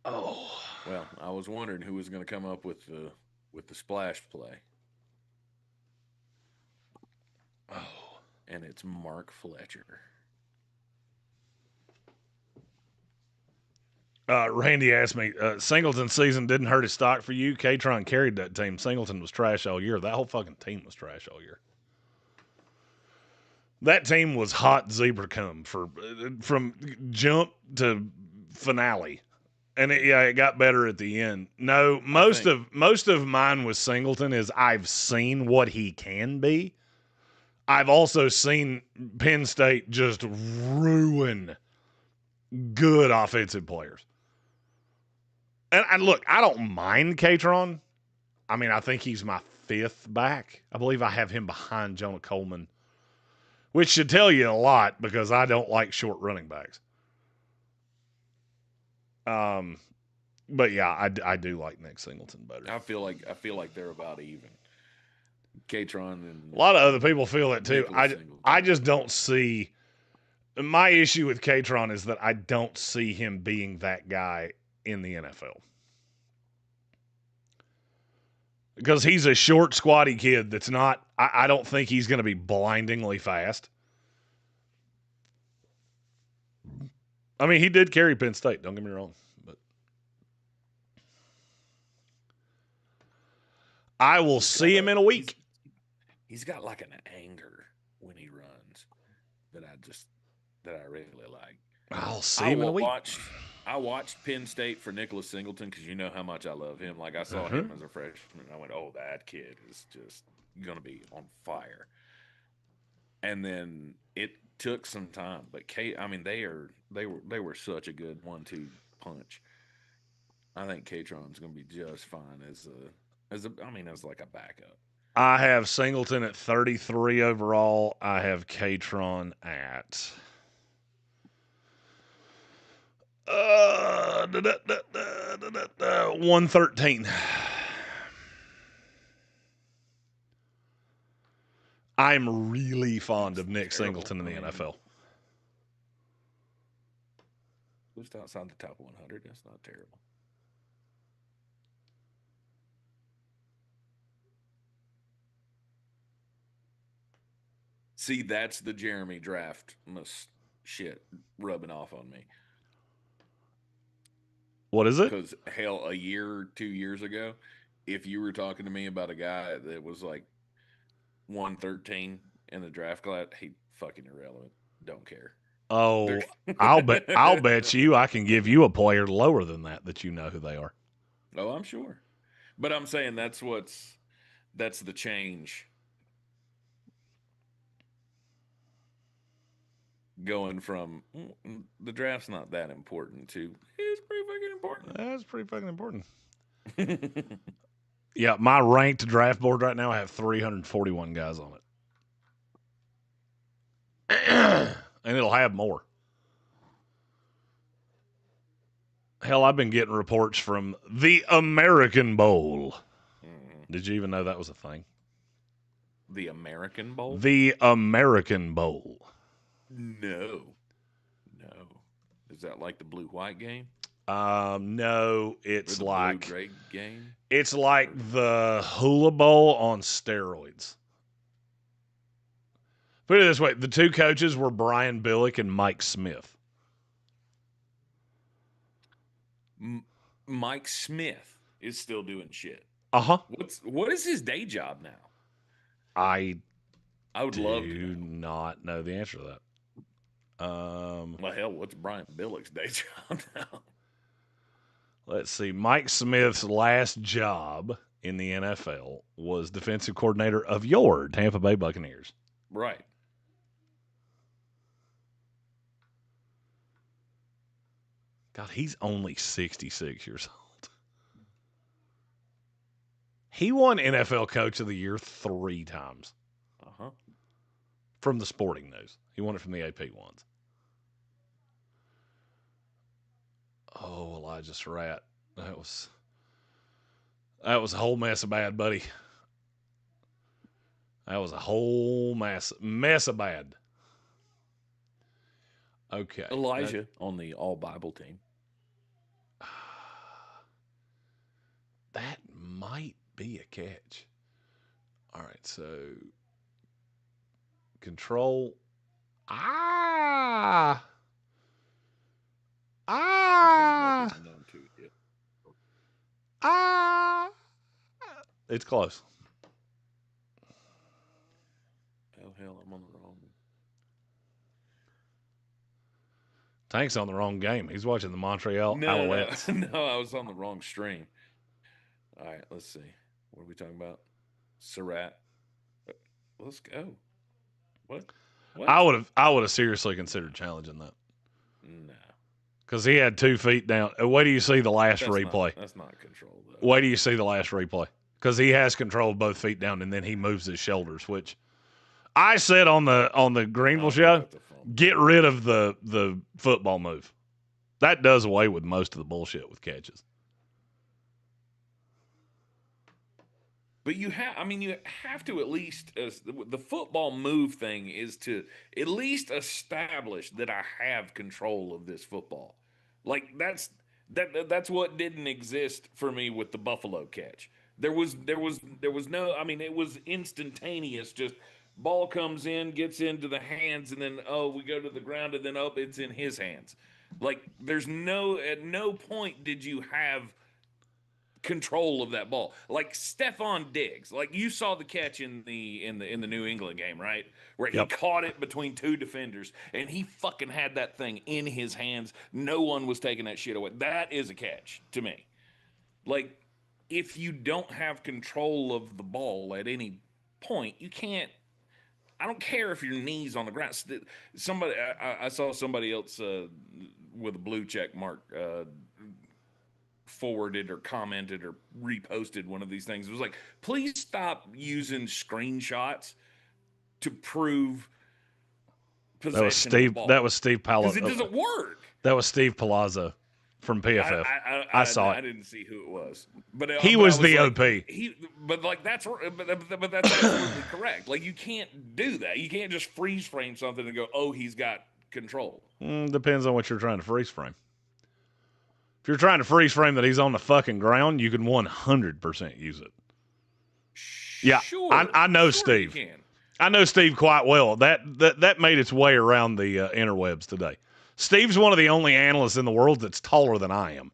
Oh. Well, I was wondering who was going to come up with the splash play. Oh. And it's Mark Fletcher. Randy asked me, Singleton's season didn't hurt his stock for you. Katron carried that team. Singleton was trash all year. That whole fucking team was trash all year. That team was hot zebra cum from jump to finale. And it got better at the end. No, most of mine with Singleton is I've seen what he can be. I've also seen Penn State just ruin good offensive players. And look, I don't mind Katron. I mean, I think he's my 5th back. I believe I have him behind Jonah Coleman, which should tell you a lot because I don't like short running backs. But yeah, I do like Nick Singleton better. I feel like they're about even. Katron and a lot of other people feel that too. I just don't see. My issue with Katron is that I don't see him being that guy in the NFL. Because he's a short, squatty kid that's not, I don't think he's going to be blindingly fast. I mean, he did carry Penn State, don't get me wrong. But I will see him in a week. He's got like an anger when he runs that I really like. I'll see him in a week. I watched Penn State for Nicholas Singleton because you know how much I love him. Like I saw him as a freshman. I went, oh, that kid is just going to be on fire. And then it took some time, but they were such a good 1-2 punch. I think Katron's going to be just fine as like a backup. I have Singleton at 33 overall. I have Katron at 113. I'm really fond of Nick Singleton in the NFL. Just outside the top 100, that's not terrible. See, that's the Jeremy draft shit rubbing off on me. What is it? Because, hell, a year or 2 years ago, if you were talking to me about a guy that was like 113 in the draft class, he fucking irrelevant. Don't care. Oh, I'll bet you I can give you a player lower than that you know who they are. Oh, I'm sure. But I'm saying that's the change. Going from the draft's not that important to it's pretty fucking important. That's pretty fucking important. Yeah, my ranked draft board right now, I have 341 guys on it. and it'll have more. Hell, I've been getting reports from the American Bowl. Did you even know that was a thing? The American Bowl? The American Bowl. No. Is that like the blue-white game? No, it's like blue-gray game. It's like the Hula Bowl on steroids. Put it this way: the two coaches were Brian Billick and Mike Smith. Mike Smith is still doing shit. What is his day job now? I would love to do not know the answer to that. Well, hell, what's Brian Billick's day job now? Let's see. Mike Smith's last job in the NFL was defensive coordinator of your Tampa Bay Buccaneers. Right. God, he's only 66 years old. He won NFL Coach of the Year 3 times. From the Sporting News. He won it from the AP once. Oh, Elijah Surratt. That was a whole mess of bad, buddy. That was a whole mess of bad. Okay. Elijah on the all-Bible team. That might be a catch. All right, so control. It's close. Oh, hell, I'm on the wrong. Tank's on the wrong game. He's watching the Montreal Alouettes. No, I was on the wrong stream. All right, let's see. What are we talking about? Surratt. Let's go. What? I would have seriously considered challenging that. No. Because he had 2 feet down. Wait till you see the last replay. That's not control, though. Wait till you see the last replay. Because he has control of both feet down, and then he moves his shoulders, which I said on the Greenville show, get rid of the football move. That does away with most of the bullshit with catches. But you have to at least the football move thing is to at least establish that I have control of this football. Like that's what didn't exist for me with the Buffalo catch. There was no. I mean, it was instantaneous. Just ball comes in, gets into the hands, and then we go to the ground, and then it's in his hands. Like at no point did you have control of that ball. Like Stephon Diggs, like you saw the catch in the New England game, right? Where he caught it between 2 defenders and he fucking had that thing in his hands. No one was taking that shit away. That is a catch to me. Like if you don't have control of the ball at any point, you can't. I don't care if your knee's on the ground. Somebody, I saw somebody else with a blue check mark forwarded or commented or reposted one of these things. It was like, please stop using screenshots to prove possession. That was Steve Palazzo. Because it doesn't work. That was Steve Palazzo from PFF. I saw it. I didn't see who it was, but he was the OP. That's absolutely correct. Like you can't do that. You can't just freeze frame something and go, "Oh, he's got control." Depends on what you're trying to freeze frame. If you're trying to freeze frame that he's on the fucking ground, you can 100% use it. Yeah, sure, I know Steve. I know Steve quite well. That made its way around the interwebs today. Steve's one of the only analysts in the world that's taller than I am.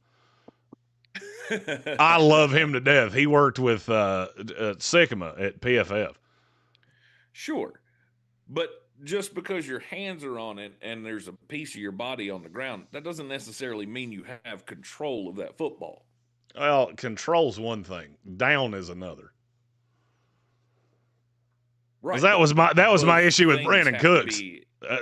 I love him to death. He worked with Sycamore at PFF. Sure, but just because your hands are on it and there's a piece of your body on the ground, that doesn't necessarily mean you have control of that football. Well, control's one thing. Down is another. Right. That was my issue with Brandon Cooks.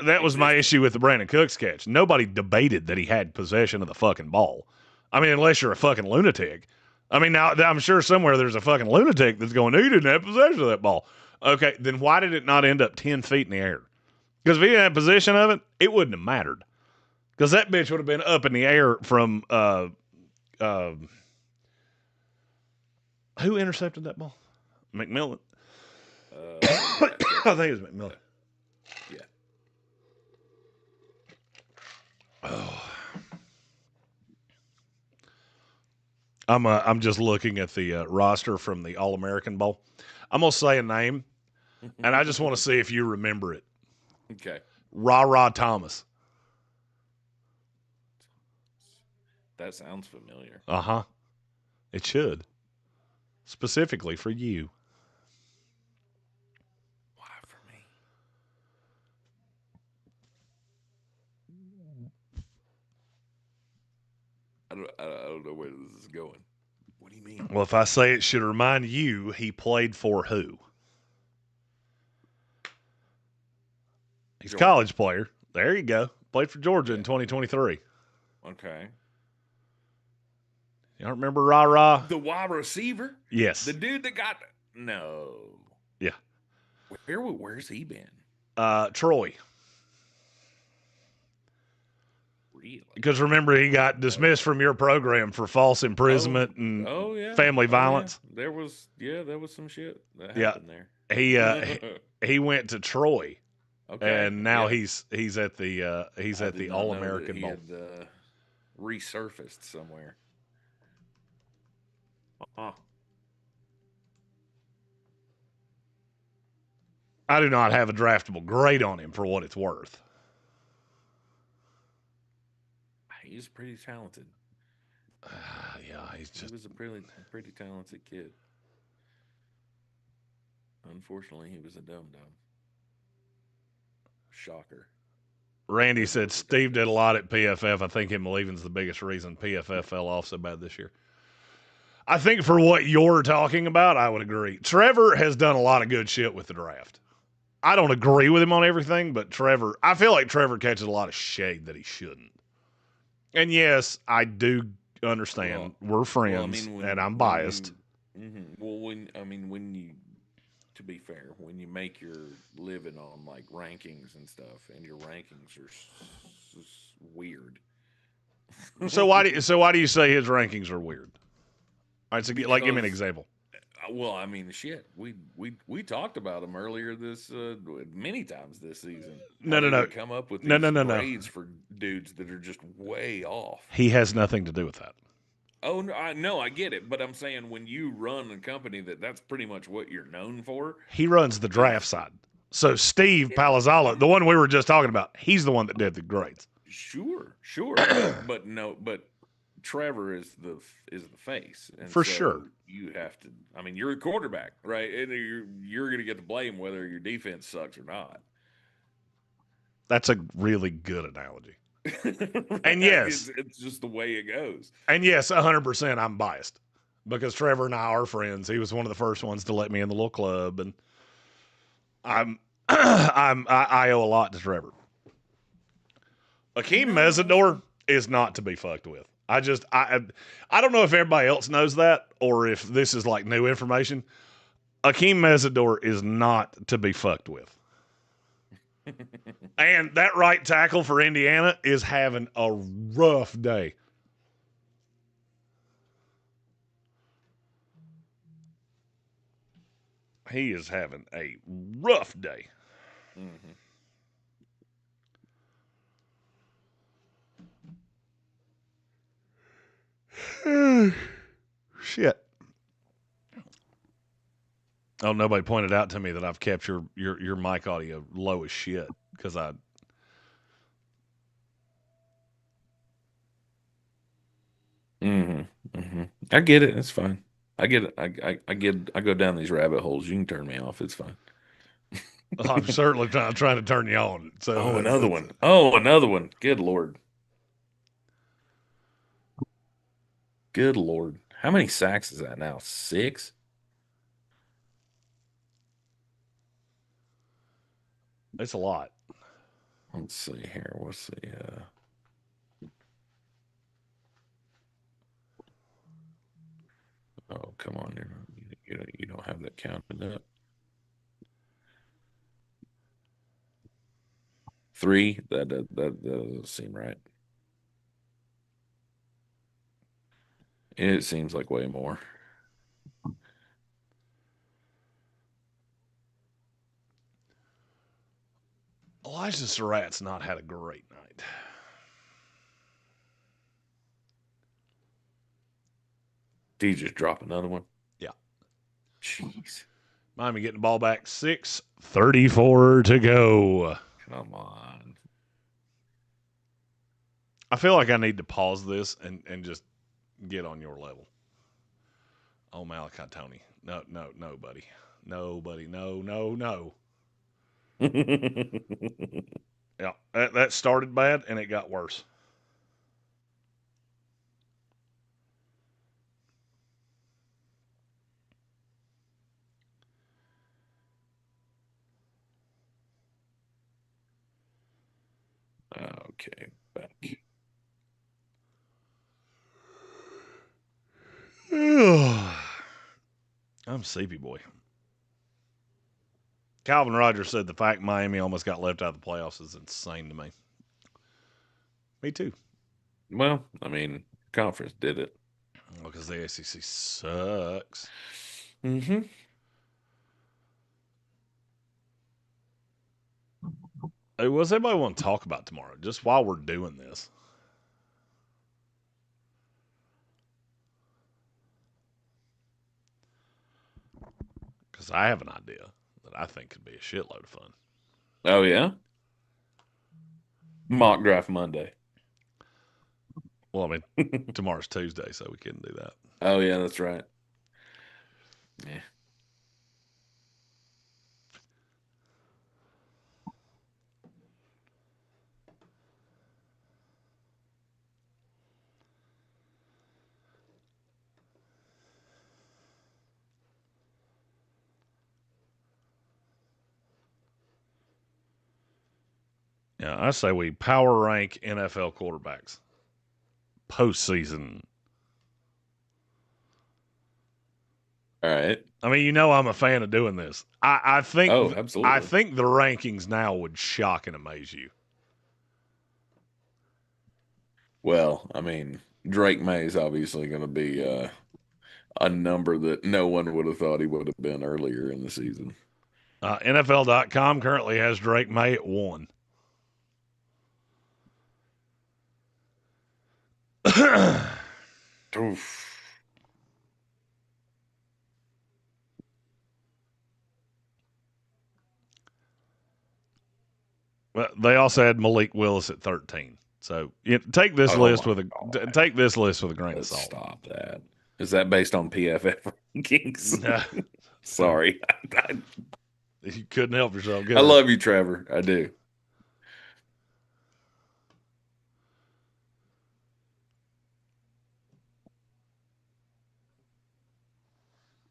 That was my issue with the Brandon Cooks catch. Nobody debated that he had possession of the fucking ball. I mean, unless you're a fucking lunatic. I mean, now I'm sure somewhere there's a fucking lunatic that's going, he didn't have possession of that ball. Okay, then why did it not end up 10 feet in the air? Because if he didn't have possession of it, it wouldn't have mattered. Because that bitch would have been up in the air from who intercepted that ball? McMillan. I think it was McMillan. Yeah. Oh. I'm just looking at the roster from the All-American Bowl. I'm gonna say a name, and I just want to see if you remember it. Okay. Ra Thomas. That sounds familiar. Uh-huh. It should. Specifically for you. Why for me? I don't know where this is going. What do you mean? Well, if I say it should remind you, he played for who? He's a college player. There you go. Played for Georgia in 2023. Okay. You don't remember Ra? The wide receiver? Yes. The dude that got no. Yeah. Where's he been? Troy. Really? Because remember, he got dismissed from your program for false imprisonment and family violence. Yeah. There was some shit that happened there. He went to Troy. Okay. And now he's at the All-American Bowl. He had resurfaced somewhere. I do not have a draftable grade on him for what it's worth. He's pretty talented. Yeah, he was a pretty talented kid. Unfortunately, he was a dum-dum. Shocker. Randy said Steve did a lot at PFF. I think him leaving's the biggest reason PFF fell off so bad this year. I think for what you're talking about, I would agree. Trevor has done a lot of good shit with the draft. I don't agree with him on everything, but I feel like Trevor catches a lot of shade that he shouldn't. And yes, I do understand we're friends, and I'm biased. To be fair, when you make your living on like rankings and stuff, and your rankings are weird. So why do you say his rankings are weird? All right, so give me an example. Well, I mean, shit. We talked about him earlier this many times this season. No. Come up with these grades for dudes that are just way off. He has nothing to do with that. Oh no, I get it, but I'm saying when you run a company that's pretty much what you're known for. He runs the draft side. So Steve Palazzolo, the one we were just talking about, he's the one that did the grades. Sure, but Trevor is the face, and for so sure. You have to. I mean, you're a quarterback, right? And you're going to get the blame whether your defense sucks or not. That's a really good analogy. Right? And yes, it's just the way it goes. And yes, 100%, I'm biased because Trevor and I are friends. He was one of the first ones to let me in the little club, and I owe a lot to Trevor. Akeem Mesidor is not to be fucked with. I don't know if everybody else knows that or if this is like new information. Akeem Mesidor is not to be fucked with. And that right tackle for Indiana is having a rough day. He is having a rough day. Shit. Oh, nobody pointed out to me that I've kept your mic audio low as shit because I. I get it. It's fine. I get it. I go down these rabbit holes. You can turn me off. It's fine. I'm certainly trying to turn you on. So another one. Another one. Good Lord. Good Lord. How many sacks is that now? 6? It's a lot. Let's see here. What's the Oh, come on. You don't have that counted up. 3. That doesn't seem right. It seems like way more. Elijah Surratt's not had a great night. Did he just drop another one? Yeah. Jeez. Miami getting the ball back. 6:34 to go. Come on. I feel like I need to pause this and just get on your level. Oh, Malachi Tony. No, buddy. No, buddy. No. Yeah, that started bad, and it got worse. Okay, back. I'm sleepy boy. Calvin Rogers said the fact Miami almost got left out of the playoffs is insane to me. Me too. Well, I mean, conference did it. Because the ACC sucks. Mm-hmm. Hey, what's everybody want to talk about tomorrow? Just while we're doing this. Because I have an idea that I think could be a shitload of fun. Oh, yeah? Mock draft Monday. Well, I mean, tomorrow's Tuesday, so we couldn't do that. Oh, yeah, that's right. Yeah. Yeah, I say we power rank NFL quarterbacks postseason. All right. I mean, I'm a fan of doing this. I think. Oh, absolutely. I think the rankings now would shock and amaze you. Well, I mean, Drake May is obviously going to be a number that no one would have thought he would have been earlier in the season. NFL.com currently has Drake May at 1. Oof. Well, they also had Malik Willis at 13. So take this list with a grain of salt. Stop that. Is that based on PFF rankings? Sorry. You couldn't help yourself. I love you, Trevor. I do.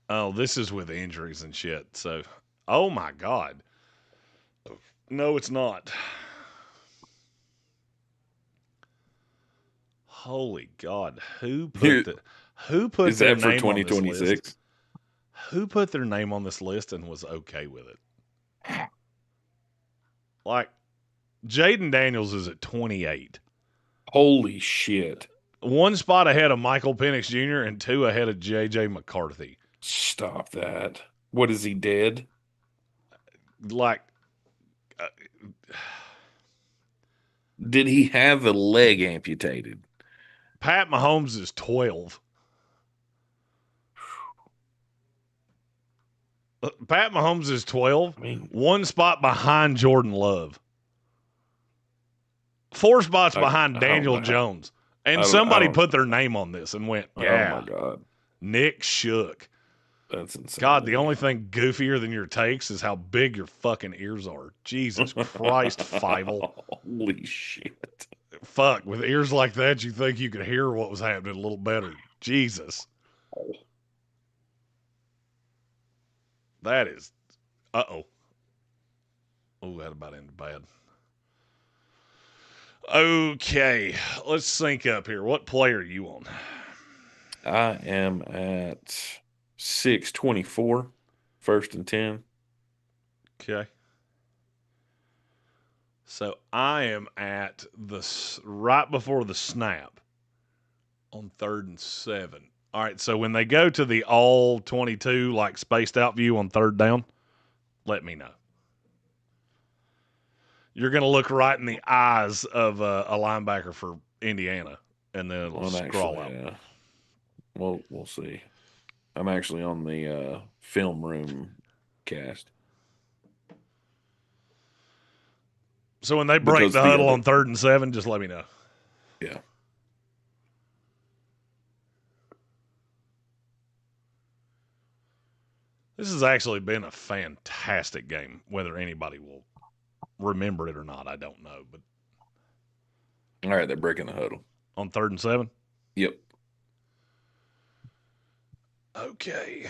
Oh, this is with injuries and shit. So, oh my God. No, it's not. Holy God. Who put is their that for name 2026? on this list? Who put their name on this list and was okay with it? Like, Jaden Daniels is at 28. Holy shit. 1 spot ahead of Michael Penix Jr. and 2 ahead of J.J. McCarthy. Stop that. What, is he dead? Like, did he have a leg amputated? Pat Mahomes is 12. Pat Mahomes is 12. 1 spot behind Jordan Love. 4 spots behind Daniel Jones. And somebody put their name on this and went, yeah. Oh, my God. Nick Shook. That's insane. God, the only thing goofier than your takes is how big your fucking ears are. Jesus Christ, Fievel. Holy shit. Fuck, with ears like that, you think you could hear what was happening a little better. Jesus. That is, uh-oh. Oh, that about ended bad. Okay, let's sync up here. What play are you on? I am at 624, 1st and 10. Okay. So I am at right before the snap on 3rd and 7. All right, so when they go to the all 22, like spaced out view on 3rd down, let me know. You're going to look right in the eyes of a linebacker for Indiana, and then it'll scroll out. Yeah. Well, we'll see. I'm actually on the film room cast. So when they break the huddle on 3rd and 7, just let me know. Yeah. This has actually been a fantastic game. Whether anybody will remember it or not, I don't know. But all right, they're breaking the huddle on 3rd and 7. Yep. Okay.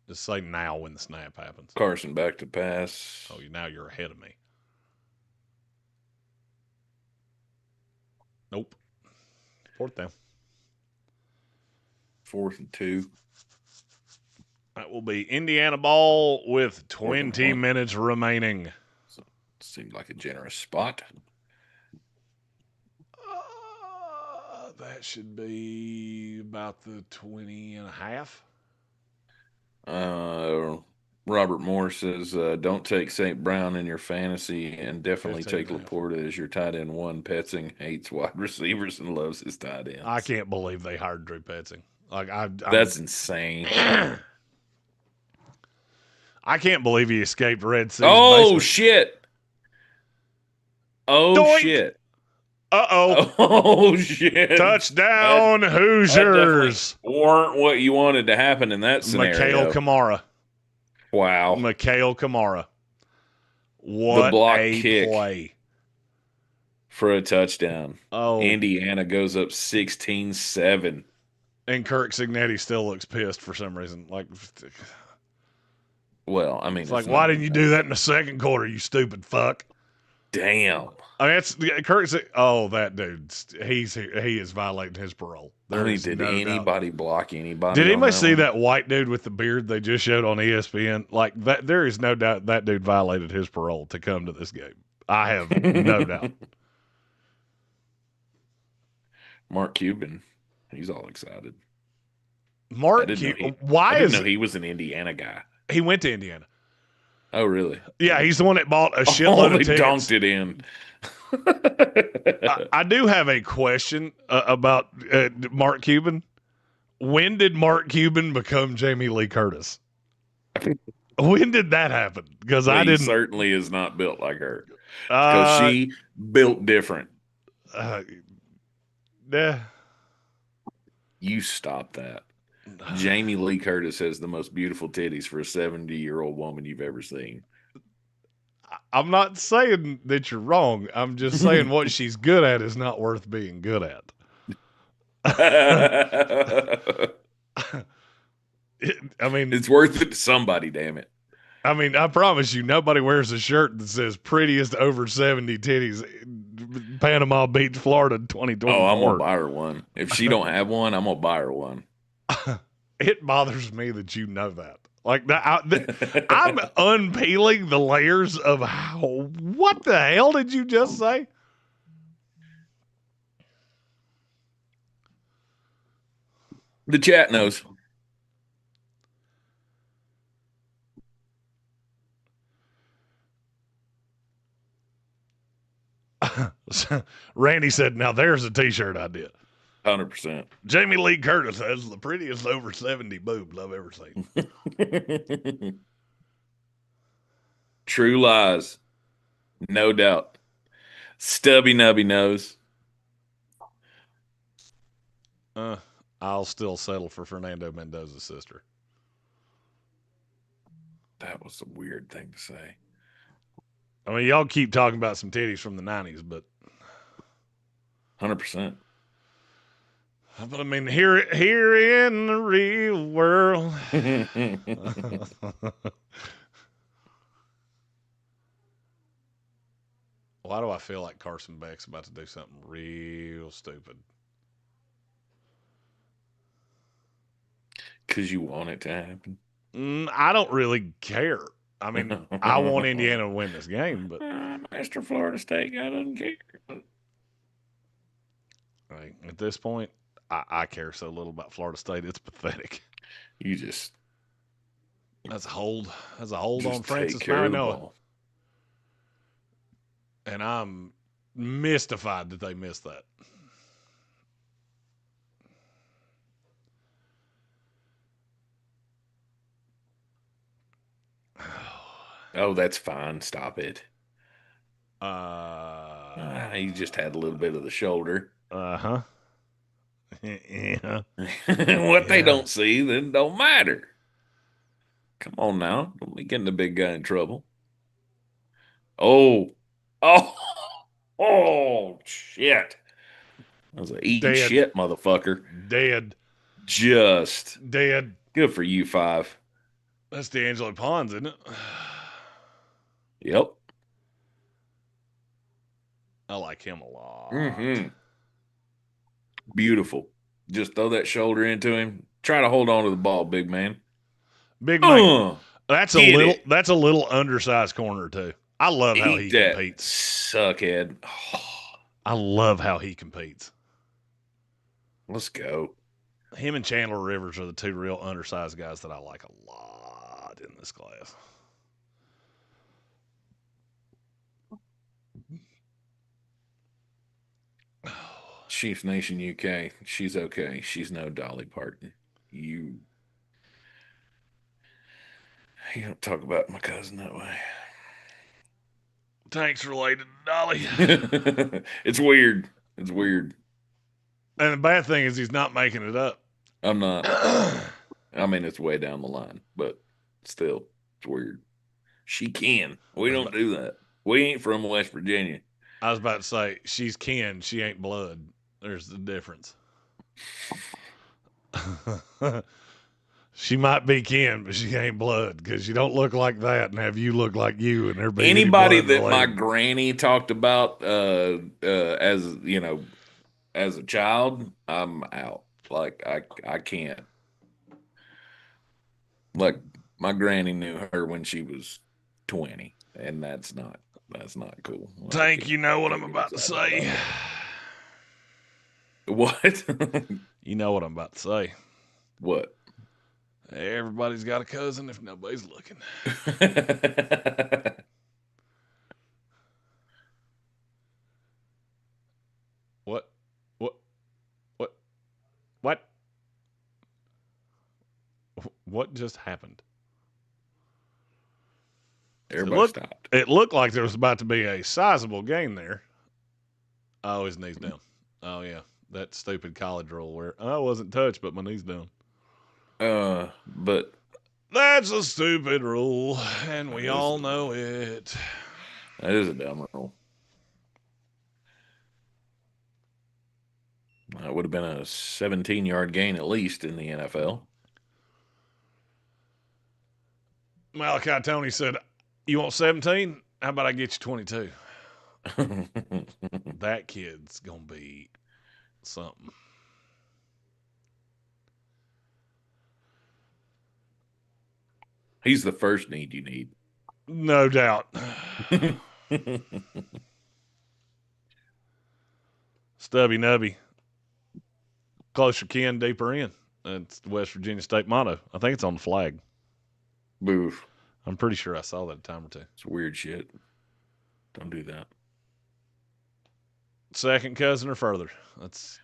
Just say now when the snap happens. Carson back to pass. Oh, now you're ahead of me. Nope. 4th down. 4th and 2. That will be Indiana ball with 20 minutes remaining. So, seemed like a generous spot. That should be about the 20 and a half. Robert Moore says, don't take St. Brown in your fantasy and definitely take Laporta as your tight end 1. Petzing hates wide receivers and loves his tight ends. I can't believe they hired Drew Petzing. That's insane. I can't believe he escaped Red Sea. Oh, shit. Oh, Doink. shit. Uh-oh. Oh, shit. Touchdown, Hoosiers. That weren't what you wanted to happen in that scenario. Mikhail Kamara. Wow. Mikhail Kamara. What the block a kick play. For a touchdown. Oh. Indiana goes up 16-7. And Kirk Signetti still looks pissed for some reason. Well, I mean, it's like, why didn't you do that in the second quarter, you stupid fuck? Damn. I mean, it's Kirk. Oh, that dude, he is violating his parole. Did anybody block anybody? Did anybody see that white dude with the beard they just showed on ESPN? Like that, there is no doubt that dude violated his parole to come to this game. I have no doubt. Mark Cuban, he's all excited. Mark Cuban, I didn't know he was an Indiana guy. He went to Indiana. Oh, really? Yeah, he's the one that bought a shitload of tickets. Dunked it in. I do have a question about Mark Cuban. When did Mark Cuban become Jamie Lee Curtis? When did that happen? Because I didn't. He certainly is not built like her. Because she built different. Yeah. You stop that. Jamie Lee Curtis has the most beautiful titties for a 70-year-old woman you've ever seen. I'm not saying that you're wrong. I'm just saying what she's good at is not worth being good at. I mean, it's worth it to somebody, damn it. I mean, I promise you, nobody wears a shirt that says prettiest over 70 titties, Panama Beach, Florida, 2024. Oh, I'm going to buy her one. If she don't have one, I'm going to buy her one. It bothers me that you know that. Like that, I'm unpeeling the layers of what the hell did you just say? The chat knows. Randy said, now there's a t-shirt idea. 100%. Jamie Lee Curtis has the prettiest over 70 boobs I've ever seen. True lies. No doubt. Stubby nubby nose. I'll still settle for Fernando Mendoza's sister. That was a weird thing to say. I mean, y'all keep talking about some titties from the 90s, but 100%. But I mean, here in the real world. Why do I feel like Carson Beck's about to do something real stupid? Because you want it to happen. I don't really care. I mean, I want Indiana to win this game, but Master Florida State guy doesn't care. Like, at this point, I care so little about Florida State. It's pathetic. You just that's a hold. That's a hold on take Francis care of the Manoa. ball. And I'm mystified that they missed that. Oh, that's fine. Stop it. He just had a little bit of the shoulder. Uh-huh. Yeah. What they don't see, then don't matter. Come on now. Don't be getting the big guy in trouble. Oh, shit. That was a eating Dead. shit, motherfucker. Dead. Just dead. Good for you, 5. That's D'Angelo Pons, isn't it? Yep. I like him a lot. Mm-hmm. Beautiful. Just throw that shoulder into him. Try to hold on to the ball, big man. Big man. That's a little. it. That's a little undersized corner too. I love how he Eat that, competes. Suckhead. I love how he competes. Let's go. Him and Chandler Rivers are the two real undersized guys that I like a lot in this class. Chiefs Nation UK. She's okay. She's no Dolly Parton. You don't talk about my cousin that way. Tank's related to Dolly. It's weird. It's weird. And the bad thing is he's not making it up. I'm not. I mean, it's way down the line, but still, it's weird. She can. We don't do that. We ain't from West Virginia. I was about to say, she's kin, she ain't blood. There's the difference. She might be kin, but she ain't blood because you don't look like that and have you look like you and there be Anybody any blood that my related. granny talked about as as a child, I'm out. Like I can't. Like my granny knew her when she was 20, and that's not cool. Tank, you know what I'm about to say. What? You know what I'm about to say. What? Everybody's got a cousin if nobody's looking. What? What just happened? Everybody stopped. It looked like there was about to be a sizable gain there. Oh, his knee's down. Oh, yeah. That stupid college rule where I wasn't touched, but my knee's down. But that's a stupid rule, and we all know it. That is a dumb rule. That would have been a 17-yard gain at least in the NFL. Malachi Tony said, "You want 17? How about I get you 22?" That kid's going to be something. He's the first need you need. No doubt. Stubby Nubby. Closer kin, deeper in. That's the West Virginia State motto. I think it's on the flag. Boof. I'm pretty sure I saw that a time or two. It's weird shit. Don't do that. Second cousin or further. That's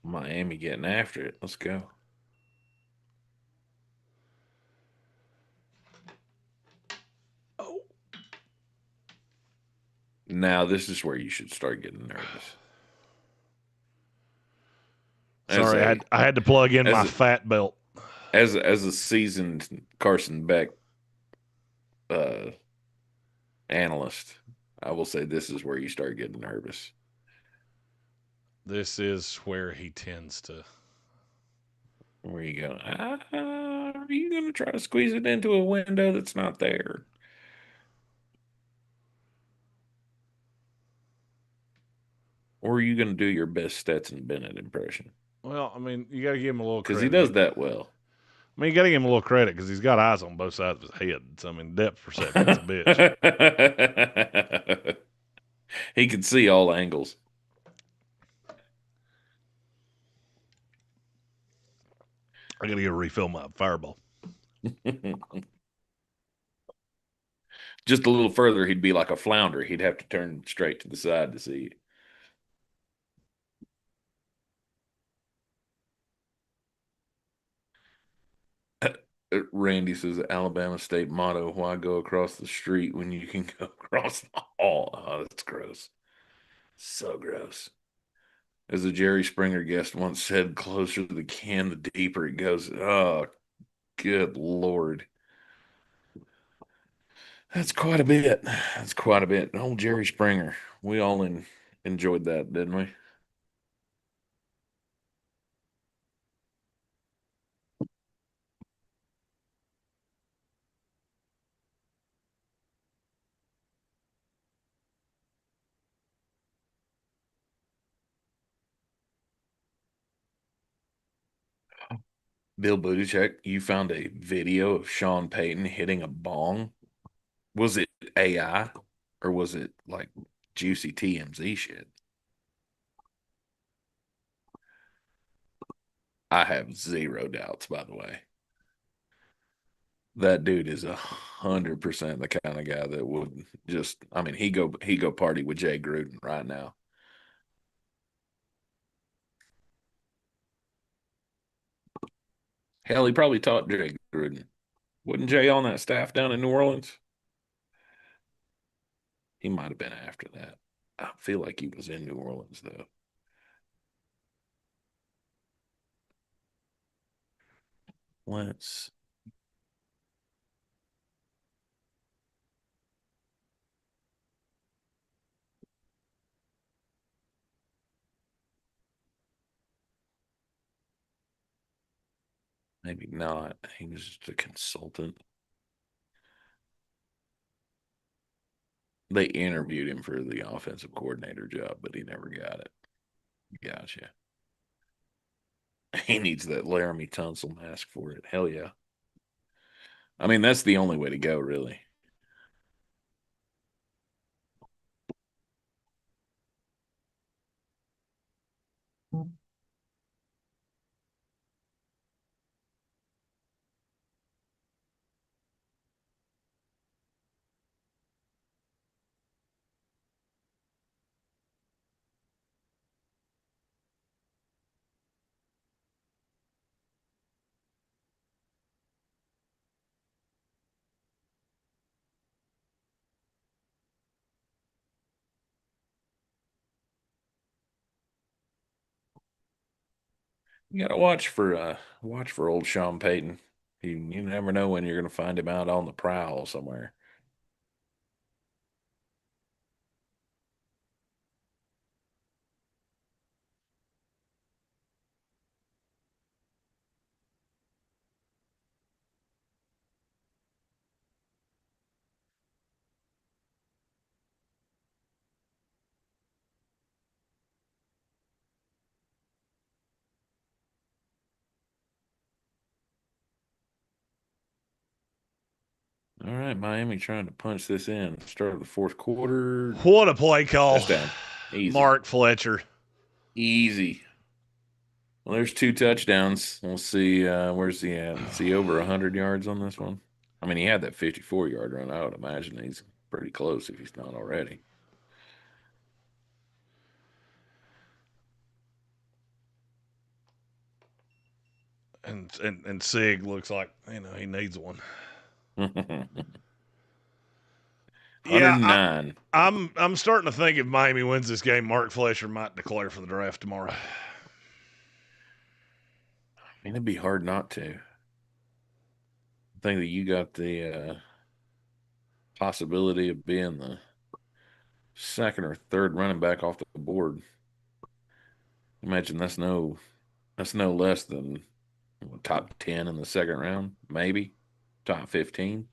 Miami getting after it. Let's go. Oh. Now this is where you should start getting nervous. Sorry, I had to plug in my fat belt. As a seasoned Carson Beck analyst, I will say this is where you start getting nervous. This is where he tends to. Where you go? Are you going to try to squeeze it into a window that's not there? Or are you going to do your best Stetson Bennett impression? Well, I mean, you got to give him a little credit. Because he does that well. I mean, you got to give him a little credit because he's got eyes on both sides of his head. So, I mean, depth perception's a bitch. He can see all angles. I got to go refill my fireball. Just a little further, he'd be like a flounder. He'd have to turn straight to the side to see it. Randy says, Alabama State motto, why go across the street when you can go across the hall? Oh, that's gross. So gross. As a Jerry Springer guest once said, closer to the can, the deeper it goes. Oh, good Lord. That's quite a bit. That's quite a bit. Old Jerry Springer. We all enjoyed that, didn't we? Bill Belichick, you found a video of Sean Payton hitting a bong. Was it AI or was it like juicy TMZ shit? I have zero doubts, by the way. That dude is 100% the kind of guy that would just, I mean, he go party with Jay Gruden right now. Hell, he probably taught Jay Gruden. Wasn't Jay on that staff down in New Orleans? He might have been after that. I feel like he was in New Orleans, though. Let's. Maybe not. He was just a consultant. They interviewed him for the offensive coordinator job, but he never got it. Gotcha. He needs that Laramie Tunsil mask for it. Hell yeah. I mean, that's the only way to go, really. You gotta watch for old Sean Payton. You never know when you're gonna find him out on the prowl somewhere. All right, Miami trying to punch this in. Start of the fourth quarter. What a play call. Touchdown. Easy. Mark Fletcher. Easy. Well, there's 2 touchdowns. We'll see where's he at. Is he over 100 yards on this one? I mean, he had that 54-yard run. I would imagine he's pretty close if he's not already. And Sig looks like, he needs one. 109. I'm starting to think if Miami wins this game, Mark Fletcher might declare for the draft tomorrow. I mean, it'd be hard not to. I think that you got the possibility of being the second or third running back off the board. Imagine that's no less than top 10 in the second round, maybe top 15.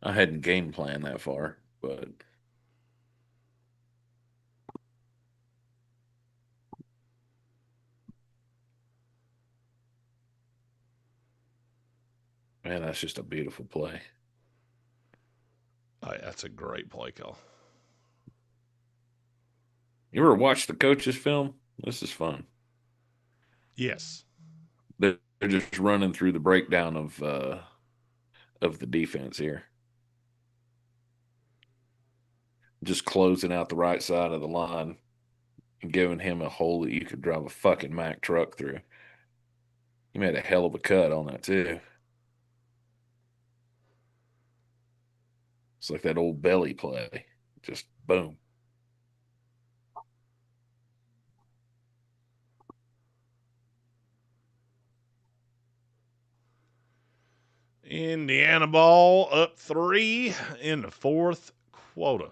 I hadn't game planned that far, but Man, that's just a beautiful play. That's a great play call. You ever watch the coaches film? This is fun. Yes. They're just running through the breakdown of the defense here. Just closing out the right side of the line and giving him a hole that you could drive a fucking Mack truck through. He made a hell of a cut on that, too. It's like that old belly play. Just boom. Indiana ball up 3 in the fourth quarter.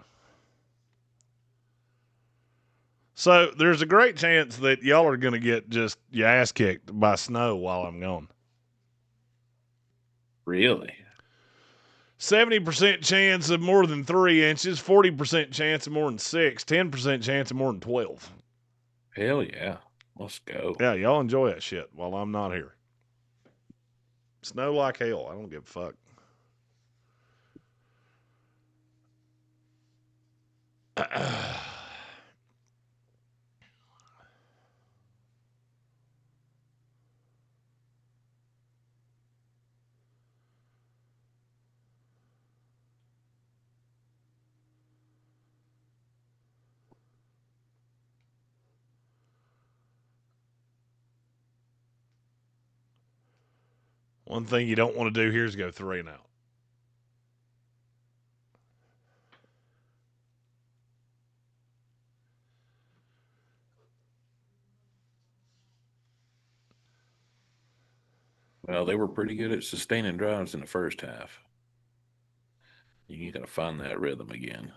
So there's a great chance that y'all are going to get just your ass kicked by snow while I'm gone. Really? 70% chance of more than 3 inches, 40% chance of more than 6, 10% chance of more than 12. Hell yeah. Let's go. Yeah, y'all enjoy that shit while I'm not here. Snow like hell. I don't give a fuck. One thing you don't want to do here is go 3 and out. Well, they were pretty good at sustaining drives in the first half. You got to find that rhythm again.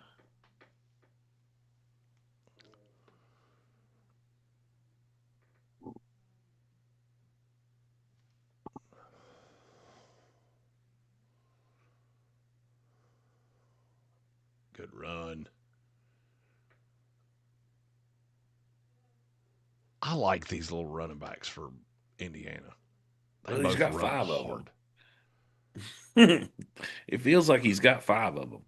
Good run. I like these little running backs for Indiana. Well, he's got 5 of them. It feels like he's got 5 of them.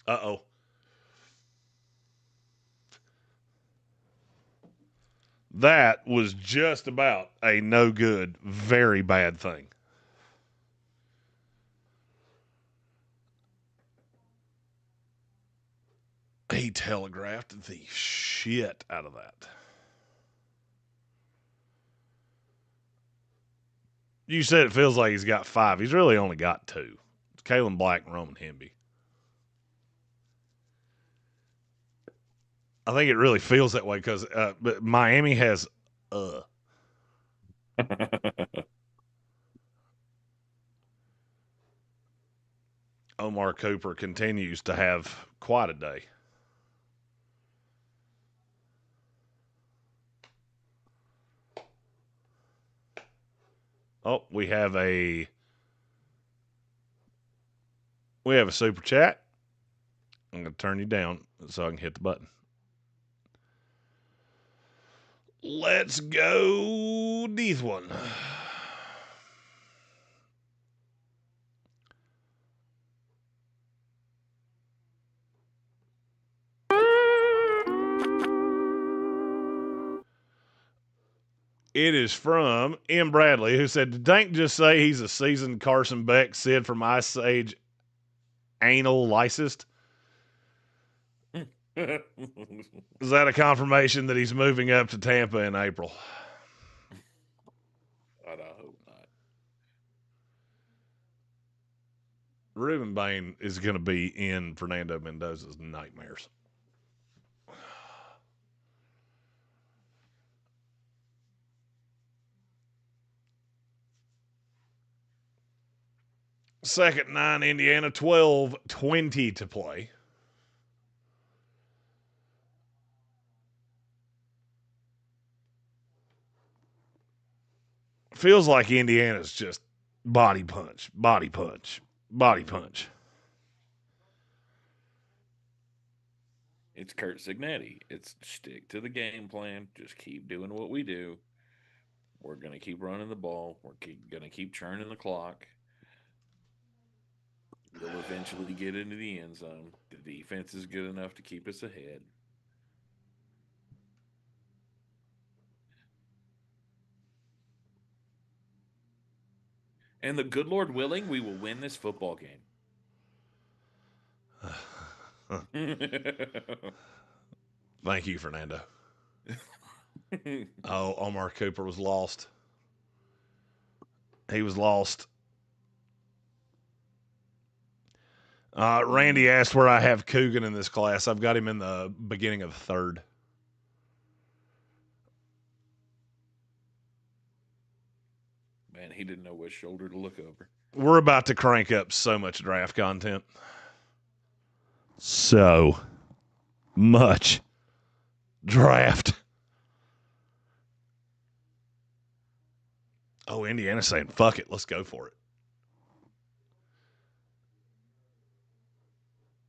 Uh-oh. That was just about a no good, very bad thing. He telegraphed the shit out of that. You said it feels like he's got 5. He's really only got 2. It's Kalen Black and Roman Hemby. I think it really feels that way because but Miami has Omar Cooper continues to have quite a day. Oh, we have a super chat. I'm going to turn you down so I can hit the button. Let's go this one. It is from M. Bradley, who said, did Dank just say he's a seasoned Carson Beck Sid from Ice Age anal lysist? Is that a confirmation that he's moving up to Tampa in April? I hope not. Ruben Bain is going to be in Fernando Mendoza's nightmares. Second 9, Indiana, 12:20 to play. Feels like Indiana's just body punch, body punch, body punch. It's Kurt Signetti. It's stick to the game plan. Just keep doing what we do. We're going to keep running the ball. We're going to keep churning the clock. We'll eventually get into the end zone. The defense is good enough to keep us ahead. And the good Lord willing, we will win this football game. Thank you, Fernando. Oh, Omar Cooper was lost. He was lost. Randy asked where I have Coogan in this class. I've got him in the beginning of the third. Man, he didn't know which shoulder to look over. We're about to crank up so much draft content. So much draft. Oh, Indiana's saying, fuck it, let's go for it.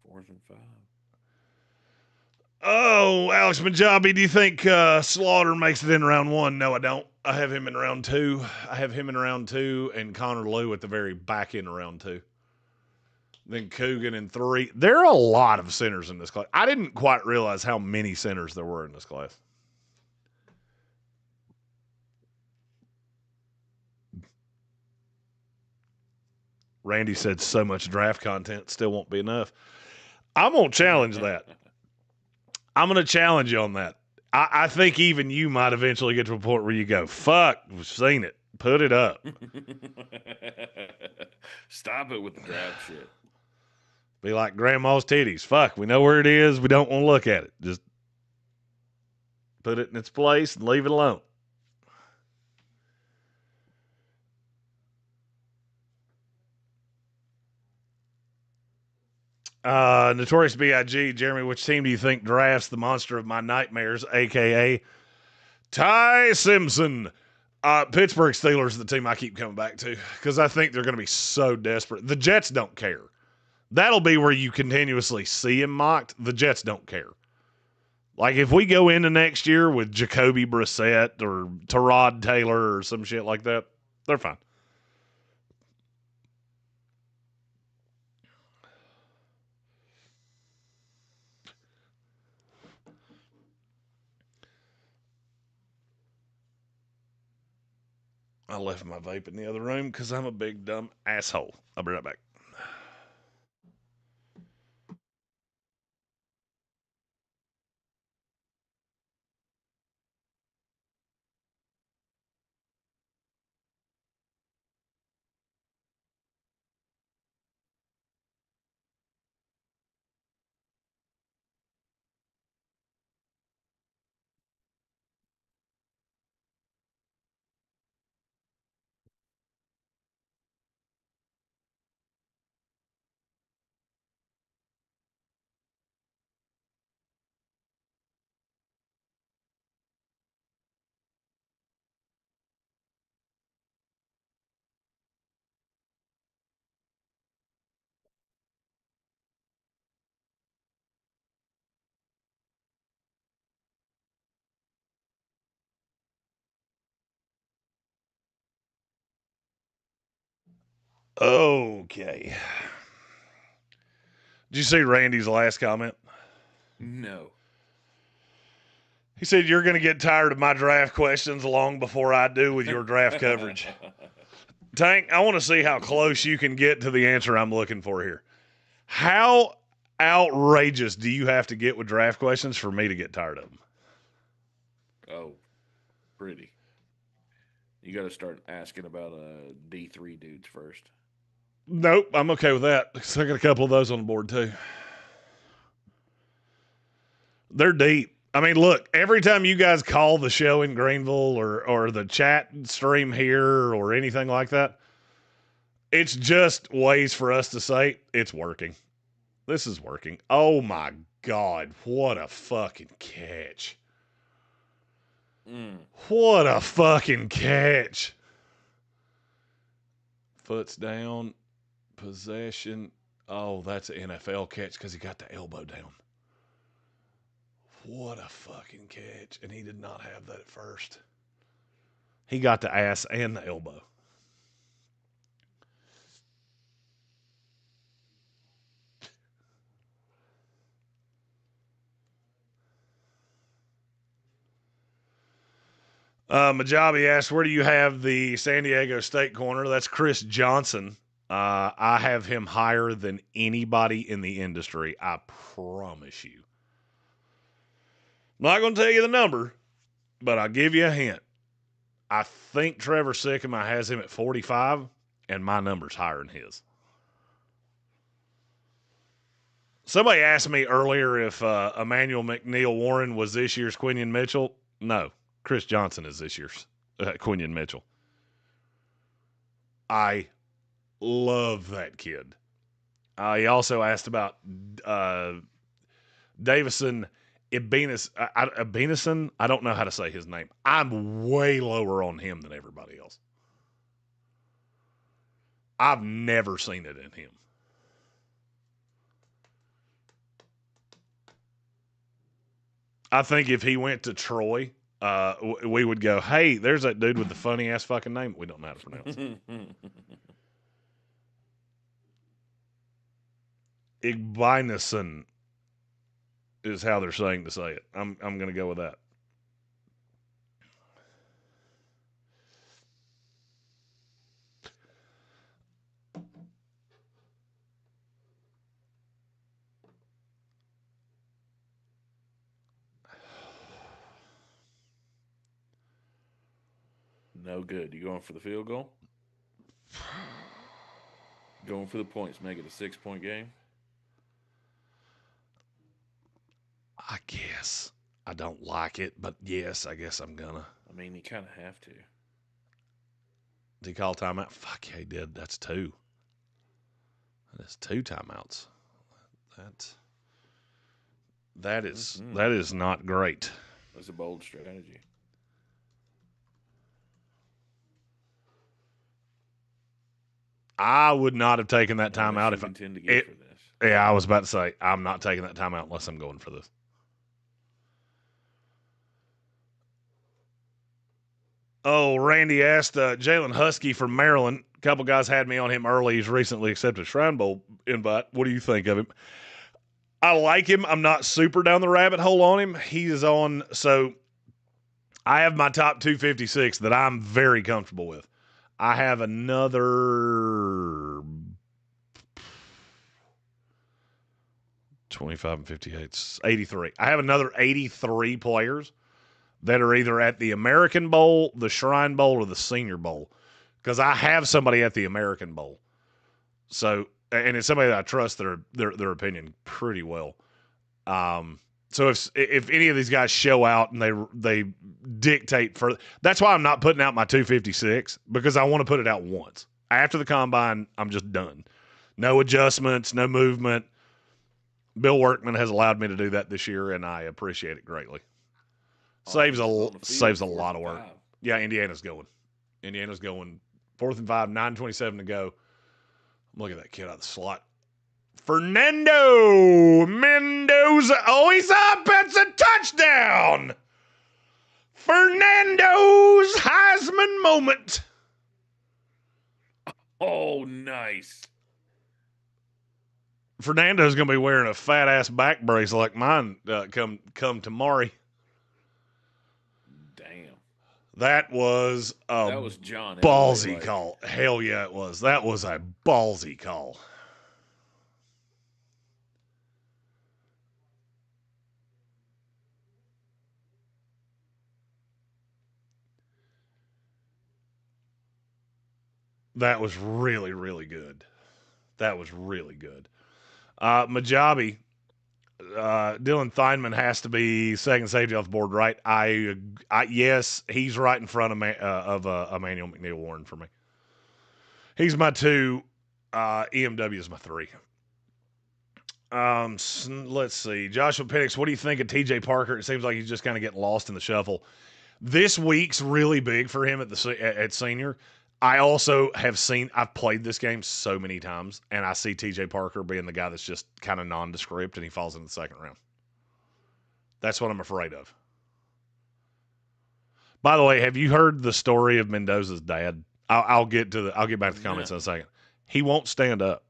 4th and 5. Oh, Alex Majabi, do you think Slaughter makes it in round 1? No, I don't. I have him in round 2. I have him in round 2 and Connor Lew at the very back end of round 2. Then Coogan in 3. There are a lot of centers in this class. I didn't quite realize how many centers there were in this class. Randy said so much draft content still won't be enough. I'm going to challenge that. I'm going to challenge you on that. I think even you might eventually get to a point where you go, fuck, we've seen it. Put it up. Stop it with the draft shit. Be like grandma's titties. Fuck, we know where it is. We don't want to look at it. Just put it in its place and leave it alone. Notorious B.I.G. Jeremy, which team do you think drafts the monster of my nightmares, a.k.a. Ty Simpson? Pittsburgh Steelers are the team I keep coming back to because I think they're going to be so desperate. The Jets don't care. That'll be where you continuously see him mocked. The Jets don't care. Like if we go into next year with Jacoby Brissett or Tyrod Taylor or some shit like that, they're fine. I left my vape in the other room because I'm a big, dumb asshole. I'll be right back. Okay. Did you see Randy's last comment? No. He said, you're going to get tired of my draft questions long before I do with your draft coverage. Tank, I want to see how close you can get to the answer I'm looking for here. How outrageous do you have to get with draft questions for me to get tired of them? Oh, pretty. You got to start asking about D3 dudes first. Nope, I'm okay with that. I got a couple of those on the board too. They're deep. I mean, look, every time you guys call the show in Greenville or the chat stream here or anything like that, it's just ways for us to say it's working. This is working. Oh my God, what a fucking catch. What a fucking catch. Foot's down. Possession. Oh, that's an NFL catch because he got the elbow down. What a fucking catch. And he did not have that at first. He got the ass and the elbow. Majabi asked, where do you have the San Diego State corner? That's Chris Johnson. I have him higher than anybody in the industry. I promise you. I'm not going to tell you the number, but I'll give you a hint. I think Trevor Sycamore has him at 45, and my number's higher than his. Somebody asked me earlier if Emmanuel McNeil Warren was this year's Quinion Mitchell. No, Chris Johnson is this year's Quinion Mitchell. I love that kid. He also asked about Davison Ebenison. I don't know how to say his name. I'm way lower on him than everybody else. I've never seen it in him. I think if he went to Troy, we would go, hey, there's that dude with the funny-ass fucking name we don't know how to pronounce. Igbinison is how they're saying to say it. I'm going to go with that. No good. You going for the field goal? Going for the points, make it a 6-point game? I guess. I don't like it, but yes, I guess I'm gonna. I mean, you kind of have to. Did he call timeout? Fuck yeah, he did. That's 2. That's 2 timeouts. That is not great. That's a bold strategy. I would not have taken that timeout if I intend to get for this. Yeah, I was about to say I'm not taking that timeout unless I'm going for this. Oh, Randy asked Jalen Husky from Maryland. A couple guys had me on him early. He's recently accepted a Shrine Bowl invite. What do you think of him? I like him. I'm not super down the rabbit hole on him. He is on. So I have my top 256 that I'm very comfortable with. I have another 25 and 58, 83. I have another 83 players that are either at the American Bowl, the Shrine Bowl, or the Senior Bowl. Because I have somebody at the American Bowl. So, and it's somebody that I trust their opinion pretty well. So if any of these guys show out and they dictate for, that's why I'm not putting out my 256, because I want to put it out once. After the combine, I'm just done. No adjustments, no movement. Bill Workman has allowed me to do that this year, and I appreciate it greatly. Saves a lot of work. Yeah, Indiana's going. 4th and 5, 9:27 to go. Look at that kid out of the slot. Fernando Mendoza. Oh, he's up. It's a touchdown. Fernando's Heisman moment. Oh, nice. Fernando's going to be wearing a fat-ass back brace like mine come tomorrow. Damn. That was John ballsy call. Hell yeah, it was. That was a ballsy call. That was really, really good. That was really good. Majabi, Dylan Theinman has to be second safety off the board, right? Yes, he's right in front of Emmanuel McNeil Warren for me. He's my 2. EMW is my 3. Let's see. Joshua Penix, what do you think of TJ Parker? It seems like he's just kind of getting lost in the shuffle. This week's really big for him at senior. I also have I've played this game so many times, and I see TJ Parker being the guy that's just kind of nondescript, and he falls in the second round. That's what I'm afraid of. By the way, have you heard the story of Mendoza's dad? I'll get back to the comments in a second. He won't stand up.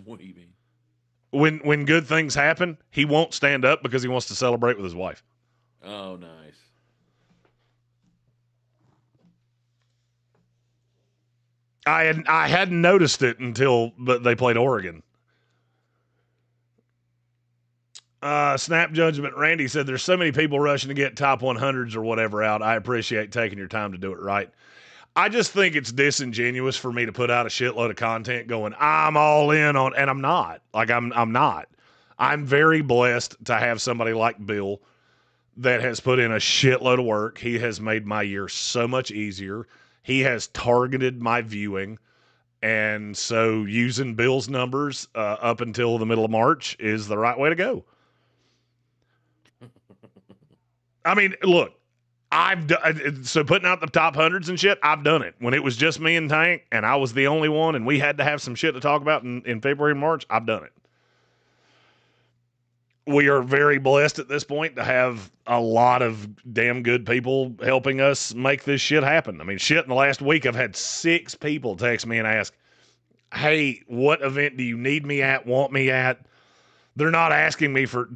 What do you mean? When good things happen, he won't stand up because he wants to celebrate with his wife. Oh, nice. I hadn't noticed it until they played Oregon. Snap Judgment Randy said there's so many people rushing to get top 100s or whatever out. I appreciate taking your time to do it right. I just think it's disingenuous for me to put out a shitload of content going, I'm all in on, and I'm not. Like, I'm not. I'm very blessed to have somebody like Bill that has put in a shitload of work. He has made my year so much easier. He has targeted my viewing. And so using Bill's numbers up until the middle of March is the right way to go. I mean, look, so putting out the top hundreds and shit, I've done it. When it was just me and Tank, and I was the only one, and we had to have some shit to talk about in February and March, I've done it. We are very blessed at this point to have a lot of damn good people helping us make this shit happen. I mean, shit, in the last week, I've had 6 people text me and ask, hey, what event do you need me at, want me at? They're not asking me for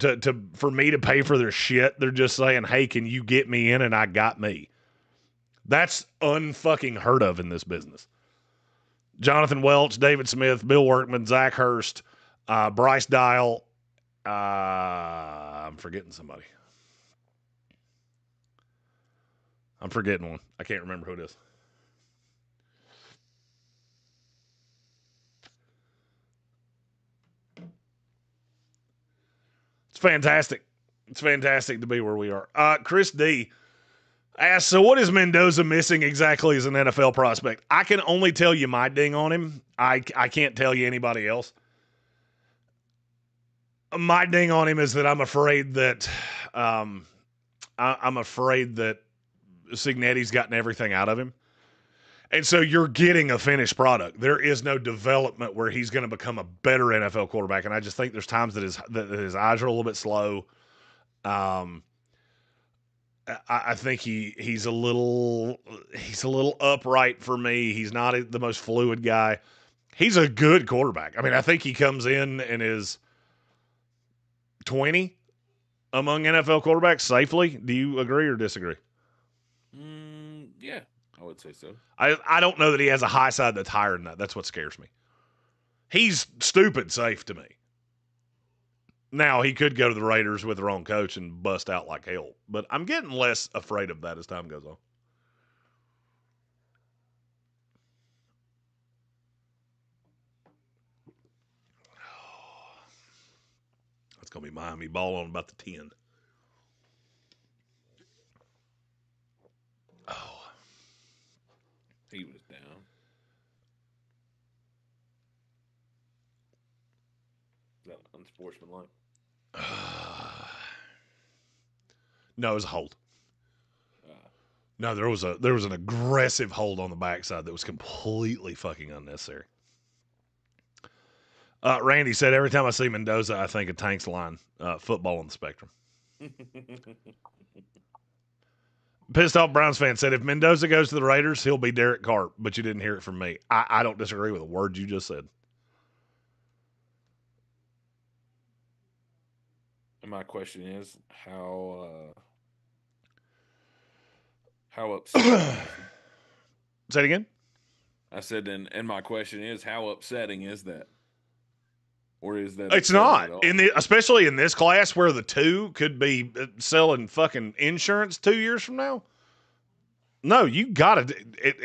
me to pay for their shit. They're just saying, hey, can you get me in? And I got me. That's unfucking heard of in this business. Jonathan Welch, David Smith, Bill Workman, Zach Hurst, Bryce Dial. I'm forgetting somebody. I'm forgetting one. I can't remember who it is. It's fantastic. It's fantastic to be where we are. Chris D asks, so what is Mendoza missing exactly as an NFL prospect? I can only tell you my ding on him. I can't tell you anybody else. My ding on him is that I'm afraid that Cignetti's gotten everything out of him. And so you're getting a finished product. There is no development where he's going to become a better NFL quarterback. And I just think there's times that his eyes are a little bit slow. I think he's a little upright for me. He's not the most fluid guy. He's a good quarterback. I mean, I think he comes in and is 20 among NFL quarterbacks safely. Do you agree or disagree? Yeah, I would say so. I don't know that he has a high side that's higher than that. That's what scares me. He's stupid safe to me. Now, he could go to the Raiders with the wrong coach and bust out like hell. But I'm getting less afraid of that as time goes on. That's going to be Miami ball on about the 10. Oh. He was down. Is that unsportsmanlike? No, it was a hold. No, there was an aggressive hold on the backside that was completely fucking unnecessary. Randy said, every time I see Mendoza, I think of Tank's line, football on the spectrum. Pissed off Browns fan said, if Mendoza goes to the Raiders, he'll be Derek Carr, but you didn't hear it from me. I don't disagree with a word you just said. And my question is, how upsetting? Say it again? I said, and my question is, how upsetting is that? Or is that? It's not especially in this class where the 2 could be selling fucking insurance 2 years from now. No, you got to,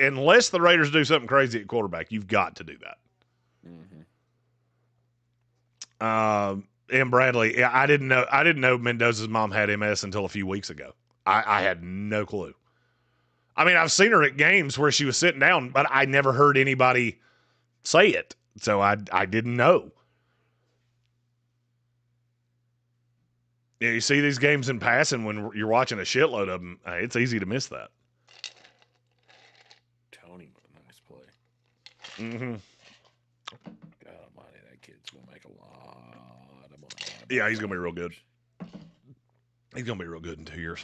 unless the Raiders do something crazy at quarterback, you've got to do that. Mm-hmm. And Bradley, I didn't know Mendoza's mom had MS until a few weeks ago. I had no clue. I mean, I've seen her at games where she was sitting down, but I never heard anybody say it, so I didn't know. Yeah, you see these games in passing when you're watching a shitload of them, it's easy to miss that. Mm-hmm. God almighty, that kid's going to make a lot of money. Yeah, he's going to be real good. He's going to be real good in 2 years.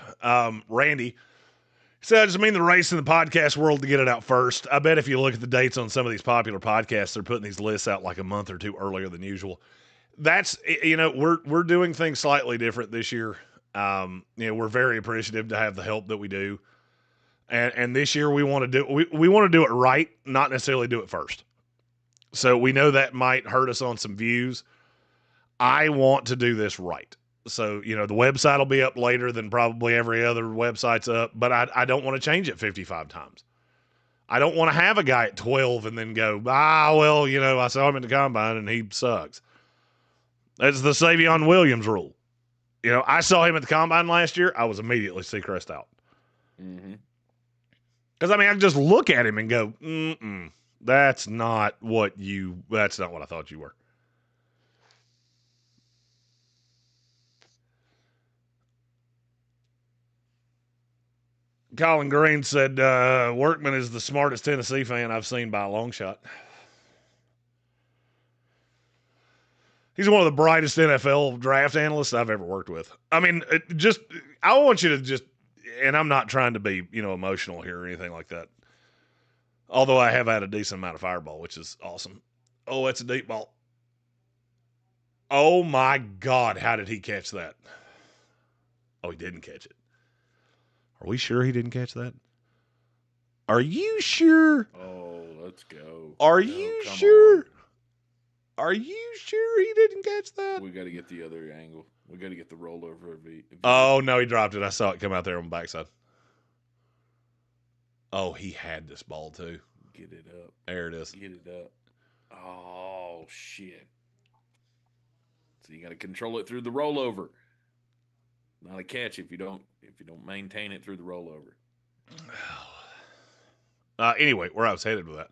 Randy said, "Does it mean the race in the podcast world to get it out first? I bet if you look at the dates on some of these popular podcasts, they're putting these lists out like a month or two earlier than usual. That's, we're doing things slightly different this year. We're very appreciative to have the help that we do. And this year we want to do it right, not necessarily do it first. So we know that might hurt us on some views. I want to do this right. So, the website will be up later than probably every other website's up, but I don't want to change it 55 times. I don't want to have a guy at 12 and then go, I saw him at the combine and he sucks. That's the Savion Williams rule. I saw him at the combine last year. I was immediately Seacrest out. Mm-hmm. Because, I can just look at him and go, that's not what I thought you were. Colin Green said, Workman is the smartest Tennessee fan I've seen by a long shot. He's one of the brightest NFL draft analysts I've ever worked with. I want you to just, and I'm not trying to be, emotional here or anything like that. Although I have had a decent amount of fireball, which is awesome. Oh, that's a deep ball. Oh my God, how did he catch that? Oh, he didn't catch it. Are we sure he didn't catch that? Are you sure? Oh, let's go. Are you sure? On. Are you sure he didn't catch that? We got to get the other angle. We got to get the rollover. Oh, no, he dropped it. I saw it come out there on the backside. Oh, he had this ball too. Get it up. There it is. Get it up. Oh, shit. So you got to control it through the rollover. Not a catch if you don't maintain it through the rollover. Anyway, where I was headed with that.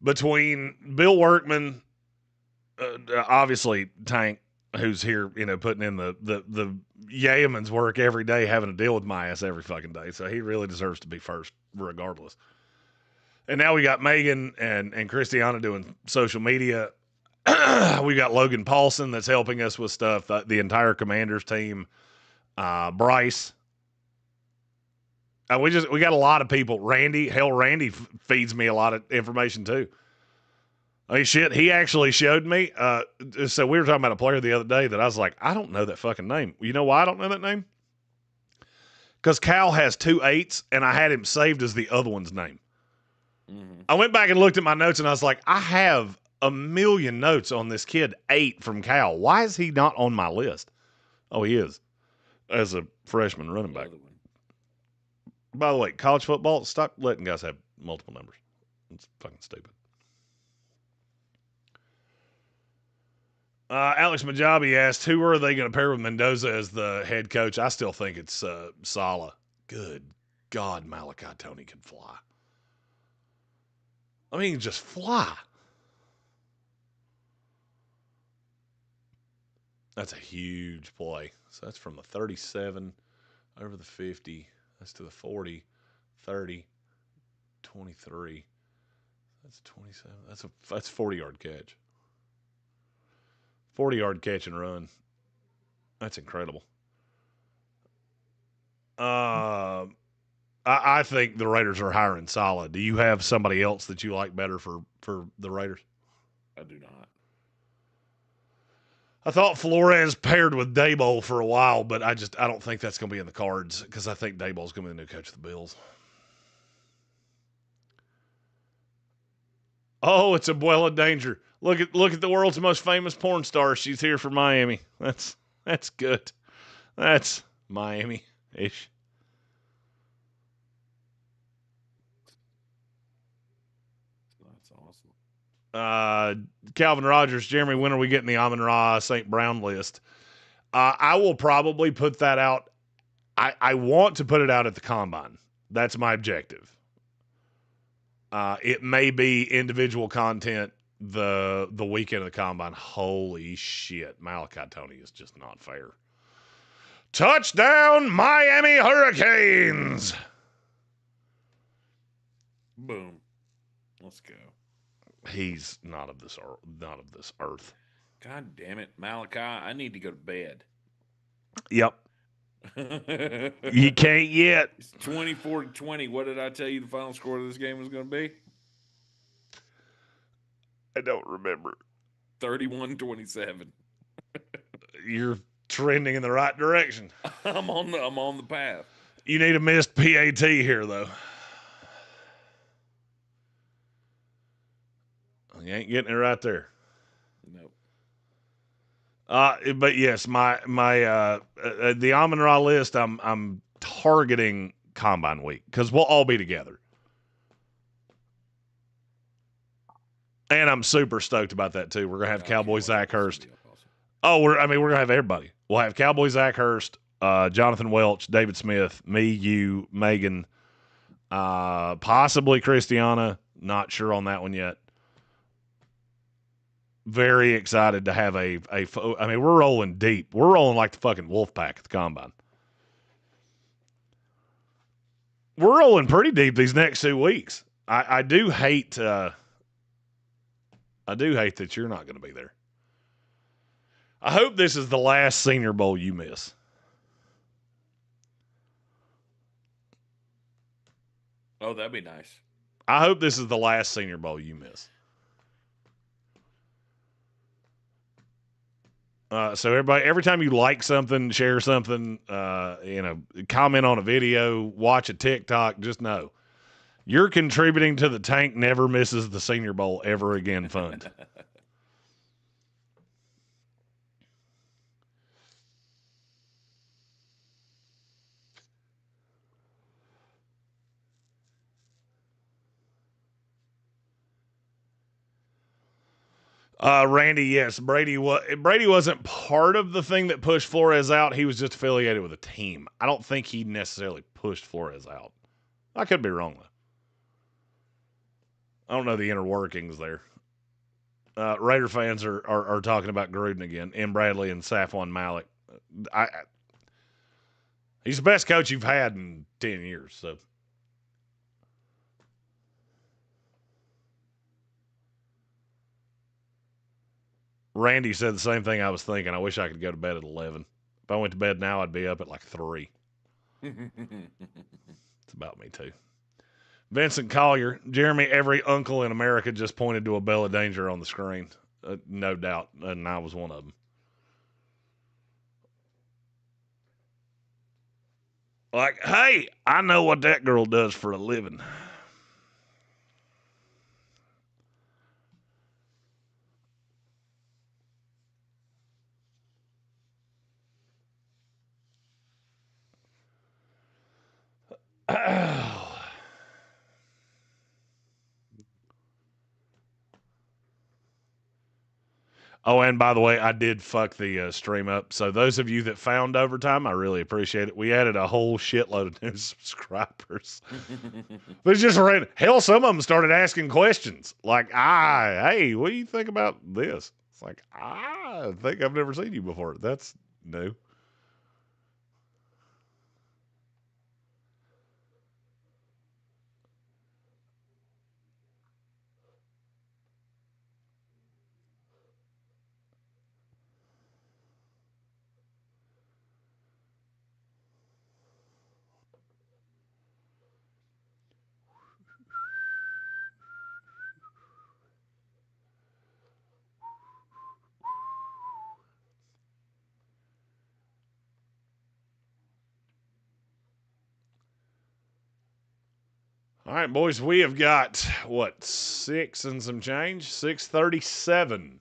Between Bill Workman, obviously Tank, who's here, putting in the yeoman's work every day, having to deal with my ass every fucking day. So he really deserves to be first, regardless. And now we got Megan and Christiana doing social media. We got Logan Paulson that's helping us with stuff. The entire Commanders team. Bryce. We got a lot of people. Randy feeds me a lot of information too. Shit, he actually showed me. So we were talking about a player the other day that I was like, I don't know that fucking name. You know why I don't know that name? Because Cal has 2 8s, and I had him saved as the other one's name. Mm-hmm. I went back and looked at my notes, and I was like, I have a million notes on this kid 8 from Cal. Why is he not on my list? Oh, he is, as a freshman running back. By the way, college football, stop letting guys have multiple numbers. It's fucking stupid. Alex Majabi asked, who are they going to pair with Mendoza as the head coach? I still think it's Saleh. Good God, Malachi Tony can fly. He can just fly. That's a huge play. So that's from the 37 over the 50. That's to the 40, 30, 23. That's 27. That's 40-yard catch. 40-yard catch and run. That's incredible. I think the Raiders are hiring Saleh. Do you have somebody else that you like better for the Raiders? I do not. I thought Flores paired with Daboll for a while, but I don't think that's going to be in the cards because I think Daboll's going to be the new coach of the Bills. Oh, it's Abuela Danger. Look at the world's most famous porn star. She's here for Miami. That's good. That's Miami-ish. That's awesome. Calvin Rogers, Jeremy, when are we getting the Amon-Ra St. Brown list? I will probably put that out. I want to put it out at the Combine. That's my objective. It may be individual content the weekend of the Combine. Holy shit. Malachi Tony is just not fair. Touchdown, Miami Hurricanes! Boom. Let's go. He's not of this earth. God damn it, Malachi! I need to go to bed. Yep. You can't yet. It's 24-20. What did I tell you the final score of this game was going to be? I don't remember. 31-27. You're trending in the right direction. I'm on the path. You need a missed PAT here, though. You ain't getting it right there. Nope. But yes, the Amon Ra list, I'm targeting Combine Week because we'll all be together, and I'm super stoked about that too. We're gonna have Cowboy Zach Hurst. Oh, we're gonna have everybody. We'll have Cowboy Zach Hurst, Jonathan Welch, David Smith, me, you, Megan, possibly Christiana. Not sure on that one yet. Very excited to have I mean, we're rolling deep. We're rolling like the fucking Wolfpack at the Combine. We're rolling pretty deep these next 2 weeks. I do hate that you're not going to be there. I hope this is the last Senior Bowl you miss. Oh, that'd be nice. I hope this is the last Senior Bowl you miss. So everybody, every time you like something, share something, comment on a video, watch a TikTok, just know you're contributing to the Tank Never Misses the Senior Bowl Ever Again fund. Randy, yes, Brady wasn't part of the thing that pushed Flores out. He was just affiliated with a team. I don't think he necessarily pushed Flores out. I could be wrong though. I don't know the inner workings there. Raider fans are talking about Gruden again, M. Bradley and Safwan Malik. He's the best coach you've had in 10 years. So. Randy said the same thing I was thinking. I wish I could go to bed at 11. If I went to bed now, I'd be up at like 3. It's about me too. Vincent Collier, Jeremy, every uncle in America just pointed to a bell of danger on the screen. No doubt. And I was one of them. Like, hey, I know what that girl does for a living. Oh, and by the way, I did fuck the stream up. So those of you that found overtime, I really appreciate it. We added a whole shitload of new subscribers. But it's just random. Hell, some of them started asking questions. Like, hey, what do you think about this? It's like, I think I've never seen you before. That's new. All right, boys, we have got, 6 and some change? 6:37.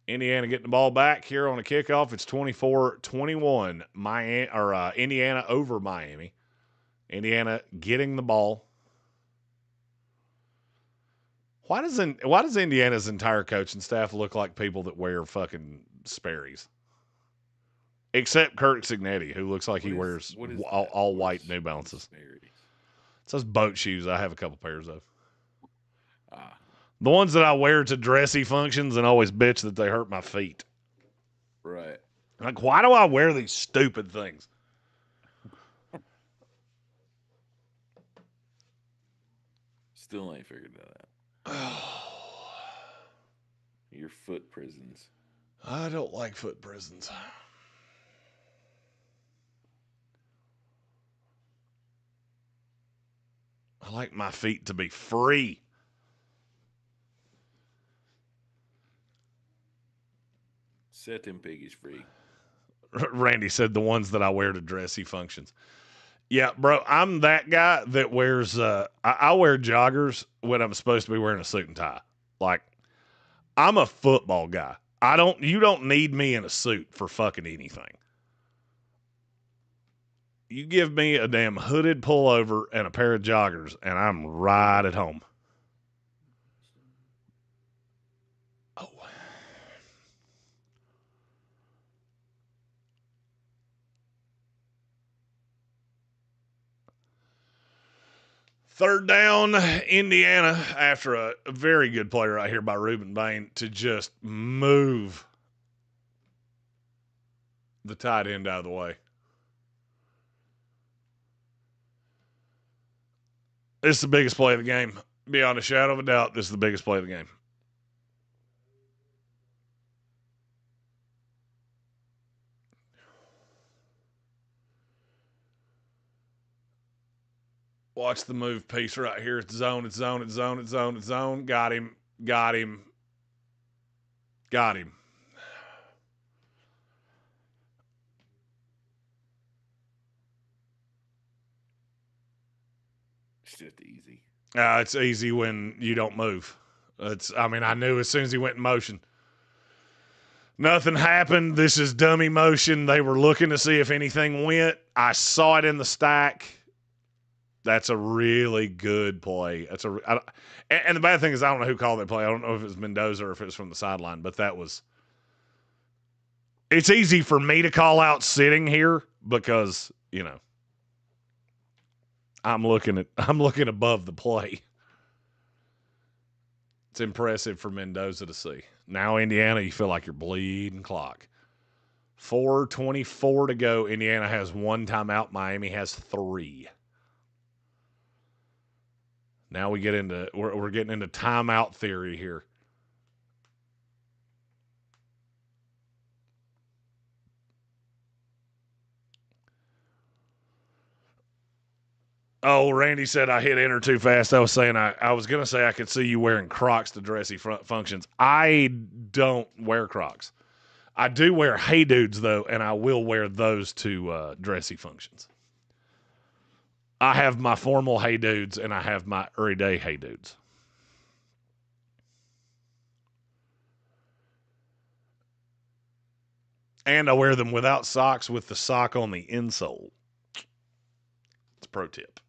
Indiana getting the ball back here on a kickoff. It's 24-21. Indiana over Miami. Indiana getting the ball. Why does Indiana's entire coaching staff look like people that wear fucking Sperry's? Except Kirk Cignetti, who looks like he wears all white New Balances. It says boat shoes. I have a couple pairs of. The ones that I wear to dressy functions and always bitch that they hurt my feet. Right. Like, why do I wear these stupid things? Still ain't figured that out. Your foot prisons. I don't like foot prisons. I like my feet to be free. Set them piggies free. Randy said the ones that I wear to dressy functions. Yeah, bro, I'm that guy that wears, I wear joggers when I'm supposed to be wearing a suit and tie. Like, I'm a football guy. You don't need me in a suit for fucking anything. You give me a damn hooded pullover and a pair of joggers, and I'm right at home. Oh. Third down, Indiana, after a very good play right here by Reuben Bain to just move the tight end out of the way. This is the biggest play of the game. Beyond a shadow of a doubt, this is the biggest play of the game. Watch the move piece right here. It's zone, it's zone, it's zone, it's zone, it's zone. Got him, got him, got him. It's just easy. It's easy when you don't move. I knew as soon as he went in motion. Nothing happened. This is dummy motion. They were looking to see if anything went. I saw it in the stack. That's a really good play. And the bad thing is I don't know who called that play. I don't know if it was Mendoza or if it was from the sideline, but it's easy for me to call out sitting here because, I'm looking above the play. It's impressive for Mendoza to see. Now, Indiana, you feel like you're bleeding clock. 4:24 to go. Indiana has 1 timeout. Miami has 3. Now we're getting into timeout theory here. Oh, Randy said I hit enter too fast. I was saying I was going to say I could see you wearing Crocs to dressy functions. I don't wear Crocs. I do wear Hey Dudes, though, and I will wear those to dressy functions. I have my formal Hey Dudes, and I have my everyday Hey Dudes. And I wear them without socks with the sock on the insole. It's a pro tip.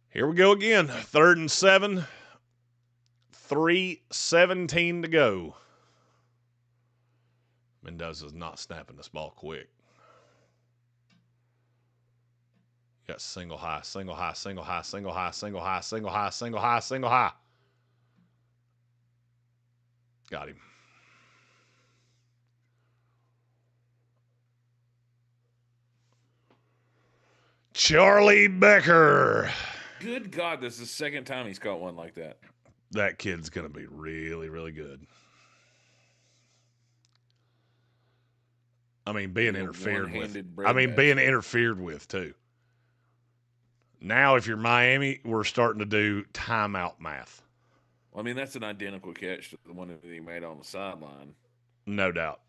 Here we go again. 3rd and 7. 3:17 to go. Mendoza's not snapping this ball quick. Got single high, single high, single high, single high, single high, single high, single high, single high. Got him. Charlie Becker. Good God, this is the second time he's caught one like that. That kid's going to be really, really good. Being interfered with. Being interfered with, too. Now, if you're Miami, we're starting to do timeout math. Well, that's an identical catch to the one that he made on the sideline. No doubt.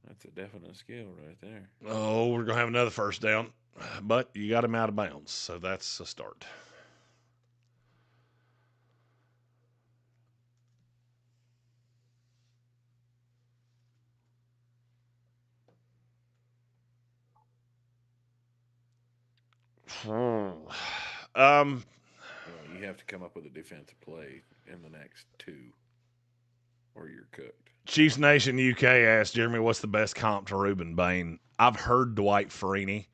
That's a definite skill right there. Oh, we're going to have another first down. But you got him out of bounds, so that's a start. You have to come up with a defensive play in the next 2, or you're cooked. Chiefs Nation UK asked Jeremy, what's the best comp to Reuben Bain? I've heard Dwight Freeney.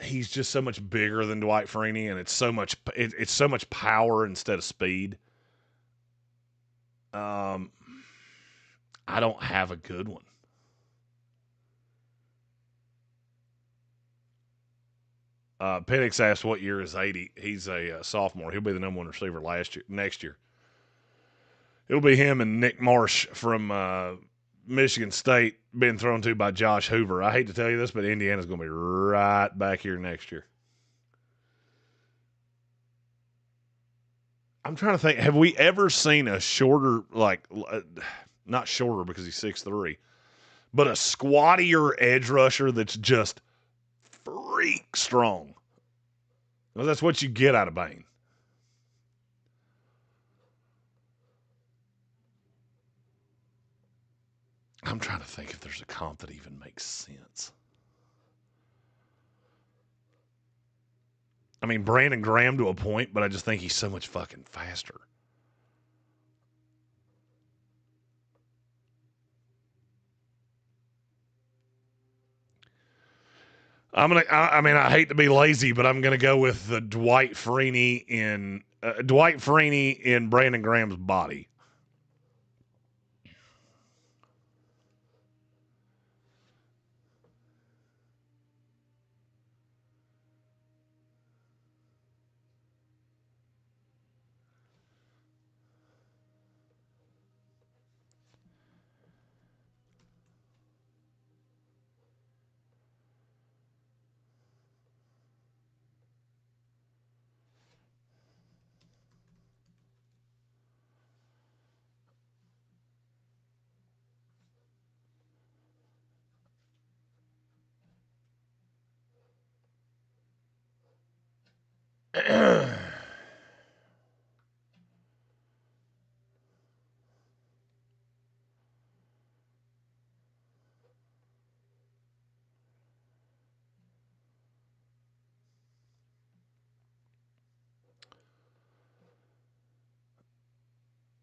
he's just so much bigger than Dwight Freeney, and it's so much power instead of speed. I don't have a good one. Penix asked what year is 80. He's a sophomore. He'll be the number one receiver next year. It'll be him and Nick Marsh from Michigan State being thrown to by Josh Hoover. I hate to tell you this, but Indiana's going to be right back here next year. I'm trying to think. Have we ever seen a shorter, not shorter because he's 6'3", but a squattier edge rusher that's just freak strong? Well, that's what you get out of Bain. I'm trying to think if there's a comp that even makes sense. I mean, Brandon Graham to a point, but I just think he's so much fucking faster. I hate to be lazy, but I'm gonna go with the Dwight Freeney in Brandon Graham's body.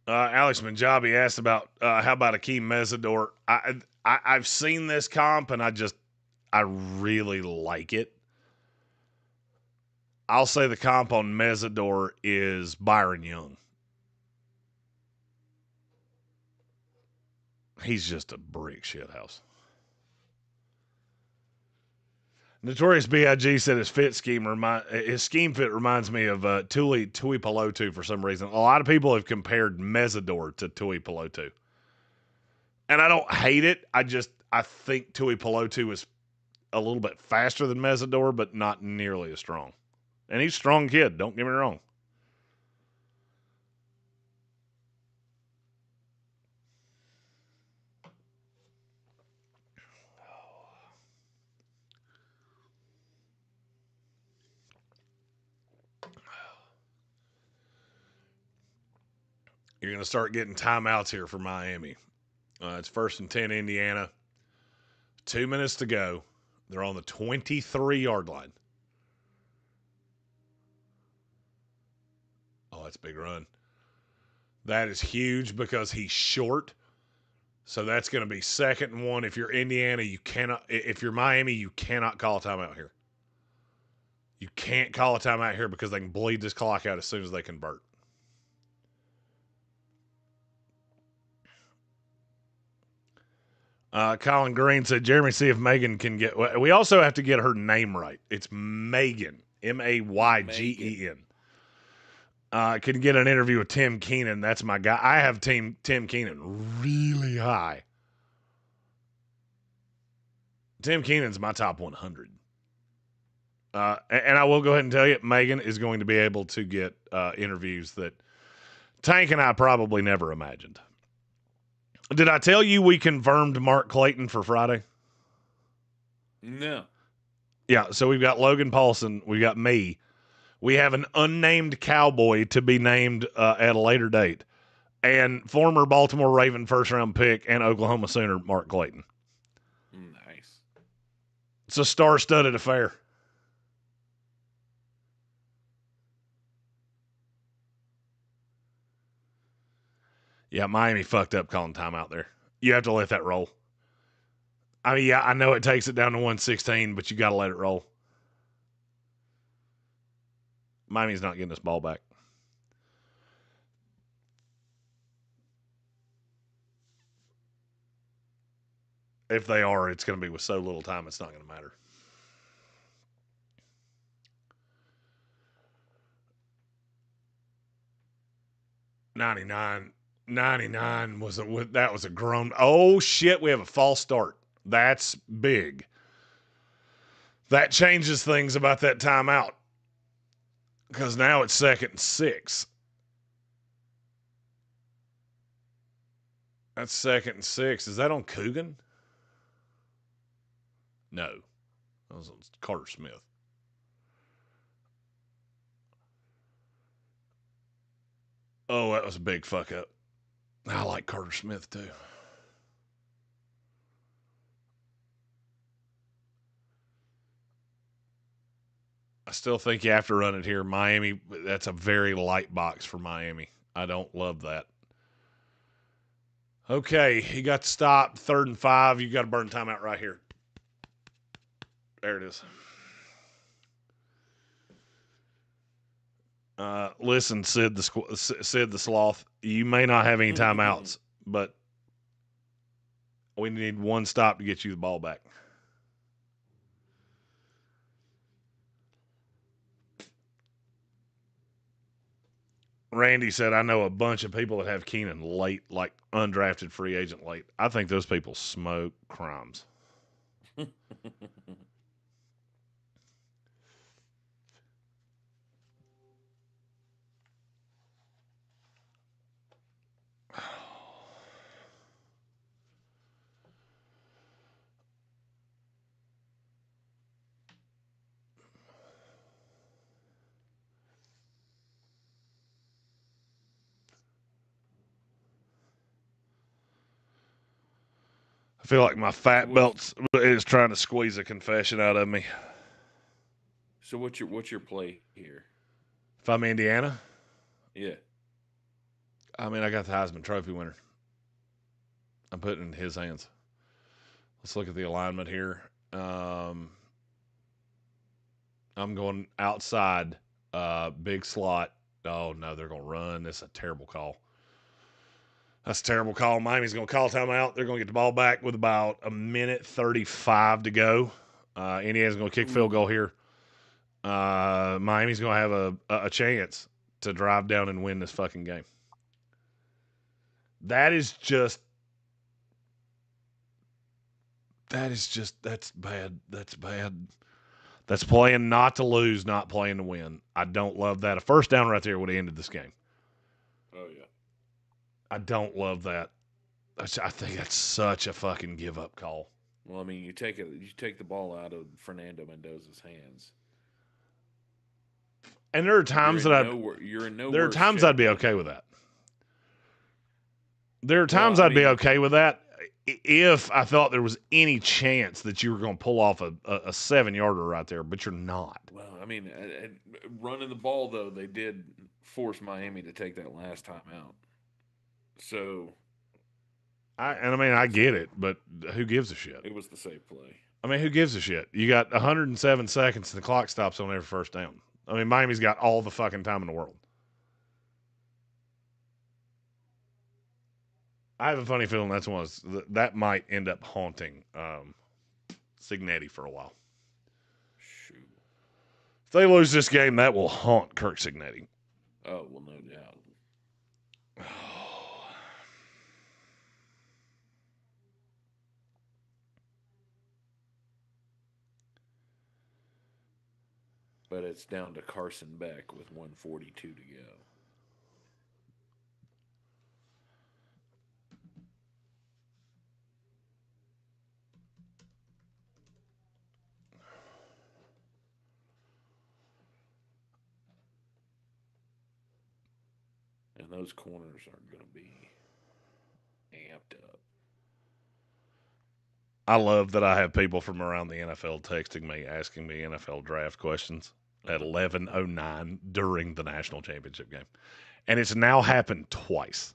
Alex Manjabi asked about how about Akeem Mesidor. I've seen this comp and I really like it. I'll say the comp on Mesidor is Byron Young. He's just a brick shithouse. Notorious B.I.G. said his scheme fit reminds me of Tui Pelotu for some reason. A lot of people have compared Mesidor to Tui Pelotu. And I don't hate it. I think Tui Pelotu is a little bit faster than Mesidor, but not nearly as strong. And he's a strong kid, don't get me wrong. You're going to start getting timeouts here for Miami. It's 1st and 10, Indiana. 2 minutes to go. They're on the 23-yard line. Oh, that's a big run. That is huge because he's short. So that's going to be 2nd and 1. If you're Indiana, if you're Miami, you cannot call a timeout here. You can't call a timeout here because they can bleed this clock out as soon as they convert. Colin Green said, Jeremy, see if Megan can get... We also have to get her name right. It's Megan. Maygen. Can get an interview with Tim Keenan. That's my guy. I have Tim Keenan really high. Tim Keenan's my top 100. And I will go ahead and tell you, Megan is going to be able to get interviews that Tank and I probably never imagined. Did I tell you we confirmed Mark Clayton for Friday? No. Yeah, so we've got Logan Paulson. We've got me. We have an unnamed Cowboy to be named at a later date. And former Baltimore Raven first-round pick and Oklahoma Sooner Mark Clayton. Nice. It's a star-studded affair. Yeah, Miami fucked up calling timeout there. You have to let that roll. I mean, yeah, I know it takes it down to 116, but you got to let it roll. Miami's not getting this ball back. If they are, it's going to be with so little time, it's not going to matter. $99 was a grown. Oh shit, we have a false start. That's big. That changes things about that timeout. Because now it's 2nd and 6. That's 2nd and 6. Is that on Coogan? No. That was on Carter Smith. Oh, that was a big fuck up. I like Carter Smith too. I still think you have to run it here. Miami, that's a very light box for Miami. I don't love that. Okay, he got stopped. 3rd and 5. You got to burn timeout right here. There it is. Listen, Sid the Sloth, you may not have any timeouts, but we need one stop to get you the ball back. Randy said, I know a bunch of people that have Keenan late, like undrafted free agent late. I think those people smoke crimes. I feel like my fat belt is trying to squeeze a confession out of me. So what's your play here? If I'm Indiana? Yeah. I mean, I got the Heisman Trophy winner. I'm putting it in his hands. Let's look at the alignment here. I'm going outside, big slot. Oh, no, they're going to run. That's a terrible call. That's a terrible call. Miami's going to call timeout. They're going to get the ball back with about 1:35 to go. Indiana's going to kick field goal here. Miami's going to have a chance to drive down and win this fucking game. That's bad. That's bad. That's playing not to lose, not playing to win. I don't love that. A first down right there would have ended this game. Oh, yeah. I don't love that. I think that's such a fucking give up call. Well, I mean, you take the ball out of Fernando Mendoza's hands. And there are times I'd be okay with that. There are times I'd be okay with that if I thought there was any chance that you were going to pull off a 7-yarder right there, but you're not. Well, I mean, running the ball, though, they did force Miami to take that last time out. So, I get it, but who gives a shit? It was the safe play. I mean, who gives a shit? You got 107 seconds and the clock stops on every first down. I mean, Miami's got all the fucking time in the world. I have a funny feeling that might end up haunting Cignetti for a while. Shoot. If they lose this game, that will haunt Kirk Cignetti. Oh, well, no doubt. But it's down to Carson Beck with 1:42 to go. And those corners are going to be amped up. I love that I have people from around the NFL texting me, asking me NFL draft questions at 11:09 during the national championship game. And it's now happened twice.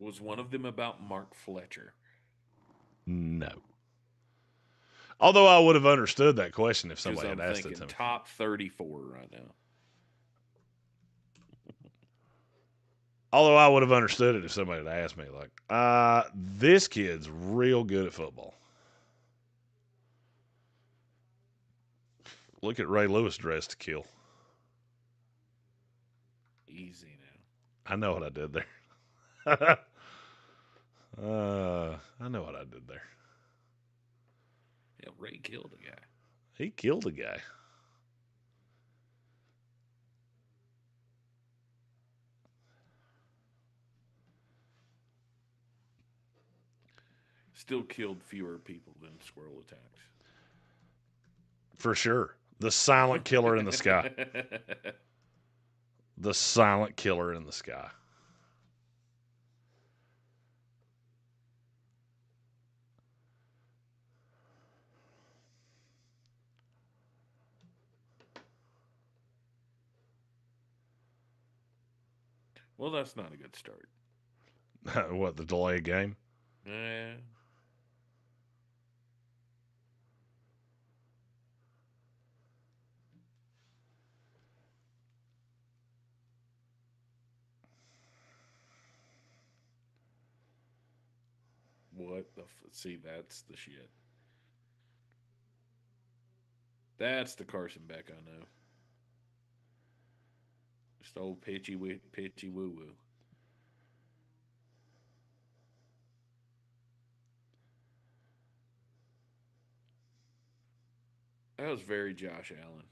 Was one of them about Mark Fletcher? No. Although I would have understood that question if somebody had I'm asked it thinking to me. top 34 right now. Although I would have understood it if somebody had asked me, like, this kid's real good at football. Look at Ray Lewis dressed to kill. Easy now. I know what I did there. I know what I did there. Yeah, Ray killed a guy. He killed a guy. Still killed fewer people than squirrel attacks. For sure. The silent killer in the sky. The silent killer in the sky. Well, that's not a good start. What, the delay game? Yeah. What the see, that's the shit. That's the Carson Beck I know. Just old pitchy woo woo. That was very Josh Allen.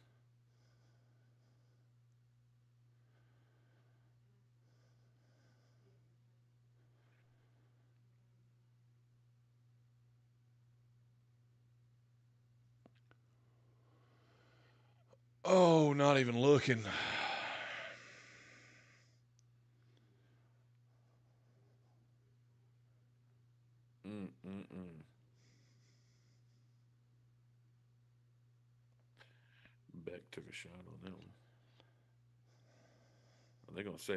Oh, not even looking. Beck took a shot on that one. Are they going to say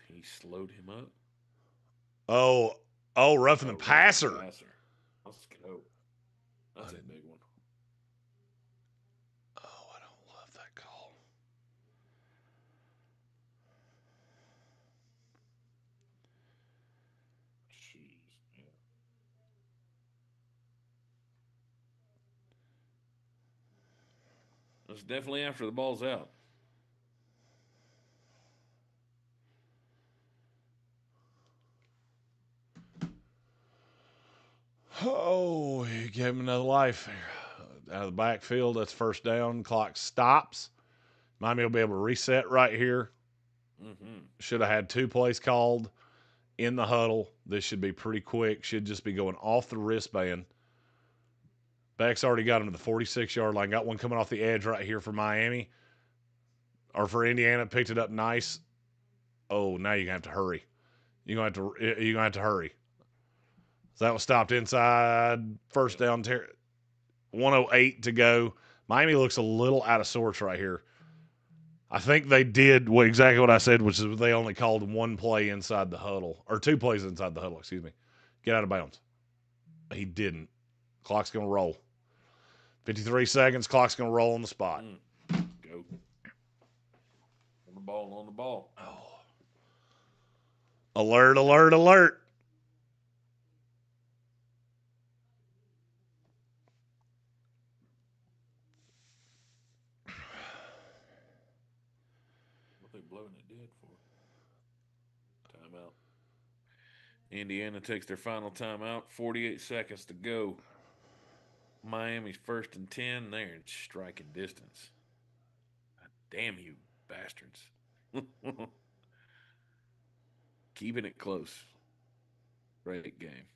he slowed him up? Oh, roughing the passer. Let's go. That's a big one. Oh, I don't love that call. Jeez, yeah. That's definitely after the ball's out. Oh, he gave him another life. Out of the backfield, that's first down. Clock stops. Miami will be able to reset right here. Should have had 2 plays called in the huddle. This should be pretty quick. Should just be going off the wristband. Beck's already got him to the 46-yard line. Got one coming off the edge right here for Miami. Or for Indiana. Picked it up nice. Oh, now you're going to have to hurry. You're going to have to hurry. So that was stopped inside. First down. 1:08 to go. Miami looks a little out of sorts right here. I think they did exactly what I said, which is they only called 1 play inside the huddle. Or 2 plays inside the huddle, excuse me. Get out of bounds. He didn't. Clock's going to roll. 53 seconds. Clock's going to roll on the spot. Go. On the ball. Oh. Alert, alert, alert. What they blowing it dead for? Timeout. Indiana takes their final timeout. 48 seconds to go. Miami's 1st and 10. They're in striking distance. God damn you bastards. Keeping it close. Great game.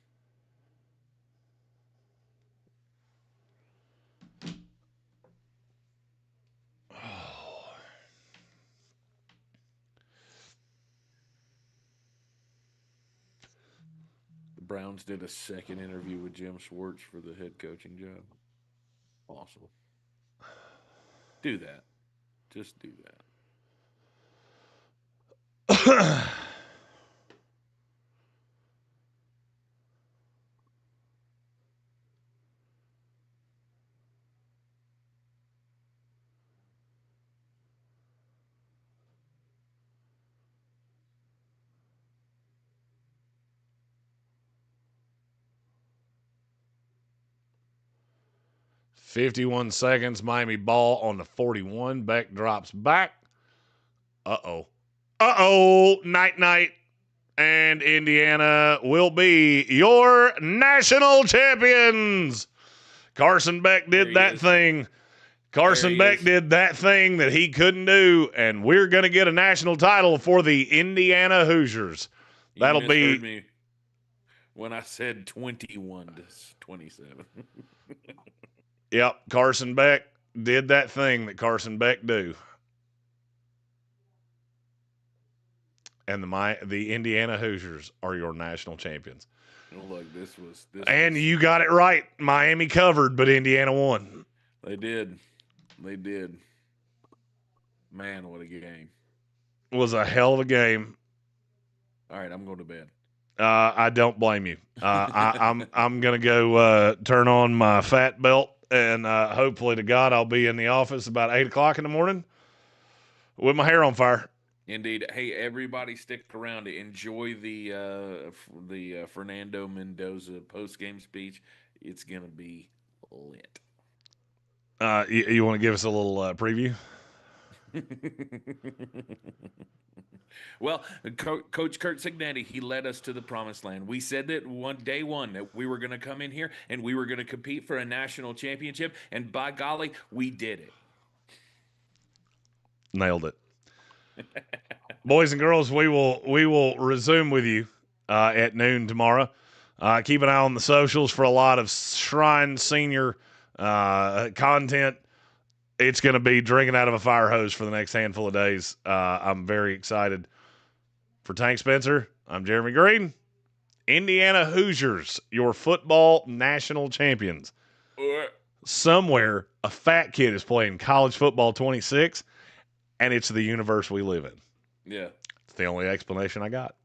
The Browns did a second interview with Jim Schwartz for the head coaching job. Awesome. Do that. Just do that. 51 seconds. Miami ball on the 41. Beck drops back. Uh-oh. Night. And Indiana will be your national champions. Carson Beck did that thing. Carson Beck did that thing that he couldn't do, and we're going to get a national title for the Indiana Hoosiers. That'll be me when I said 21 to 27. Yep, Carson Beck did that thing that Carson Beck do. And the Indiana Hoosiers are your national champions. Look, and you got it right. Miami covered, but Indiana won. They did. Man, what a game. It was a hell of a game. All right, I'm going to bed. I don't blame you. I'm gonna go turn on my fat belt, and hopefully to God I'll be in the office about 8:00 in the morning with my hair on fire. Indeed. Hey, everybody, stick around to enjoy the Fernando Mendoza post-game speech. It's gonna be lit. You want to give us a little preview? Well, Coach Kurt Cignetti, he led us to the promised land. We said that day one that we were going to come in here and we were going to compete for a national championship, and by golly, we did it. Nailed it. Boys and girls, we will resume with you at noon tomorrow. Keep an eye on the socials for a lot of Shrine Senior content. It's going to be drinking out of a fire hose for the next handful of days. I'm very excited. For Tank Spencer, I'm Jeremy Green. Indiana Hoosiers, your football national champions. Somewhere, a fat kid is playing college football 26, and it's the universe we live in. Yeah. It's the only explanation I got.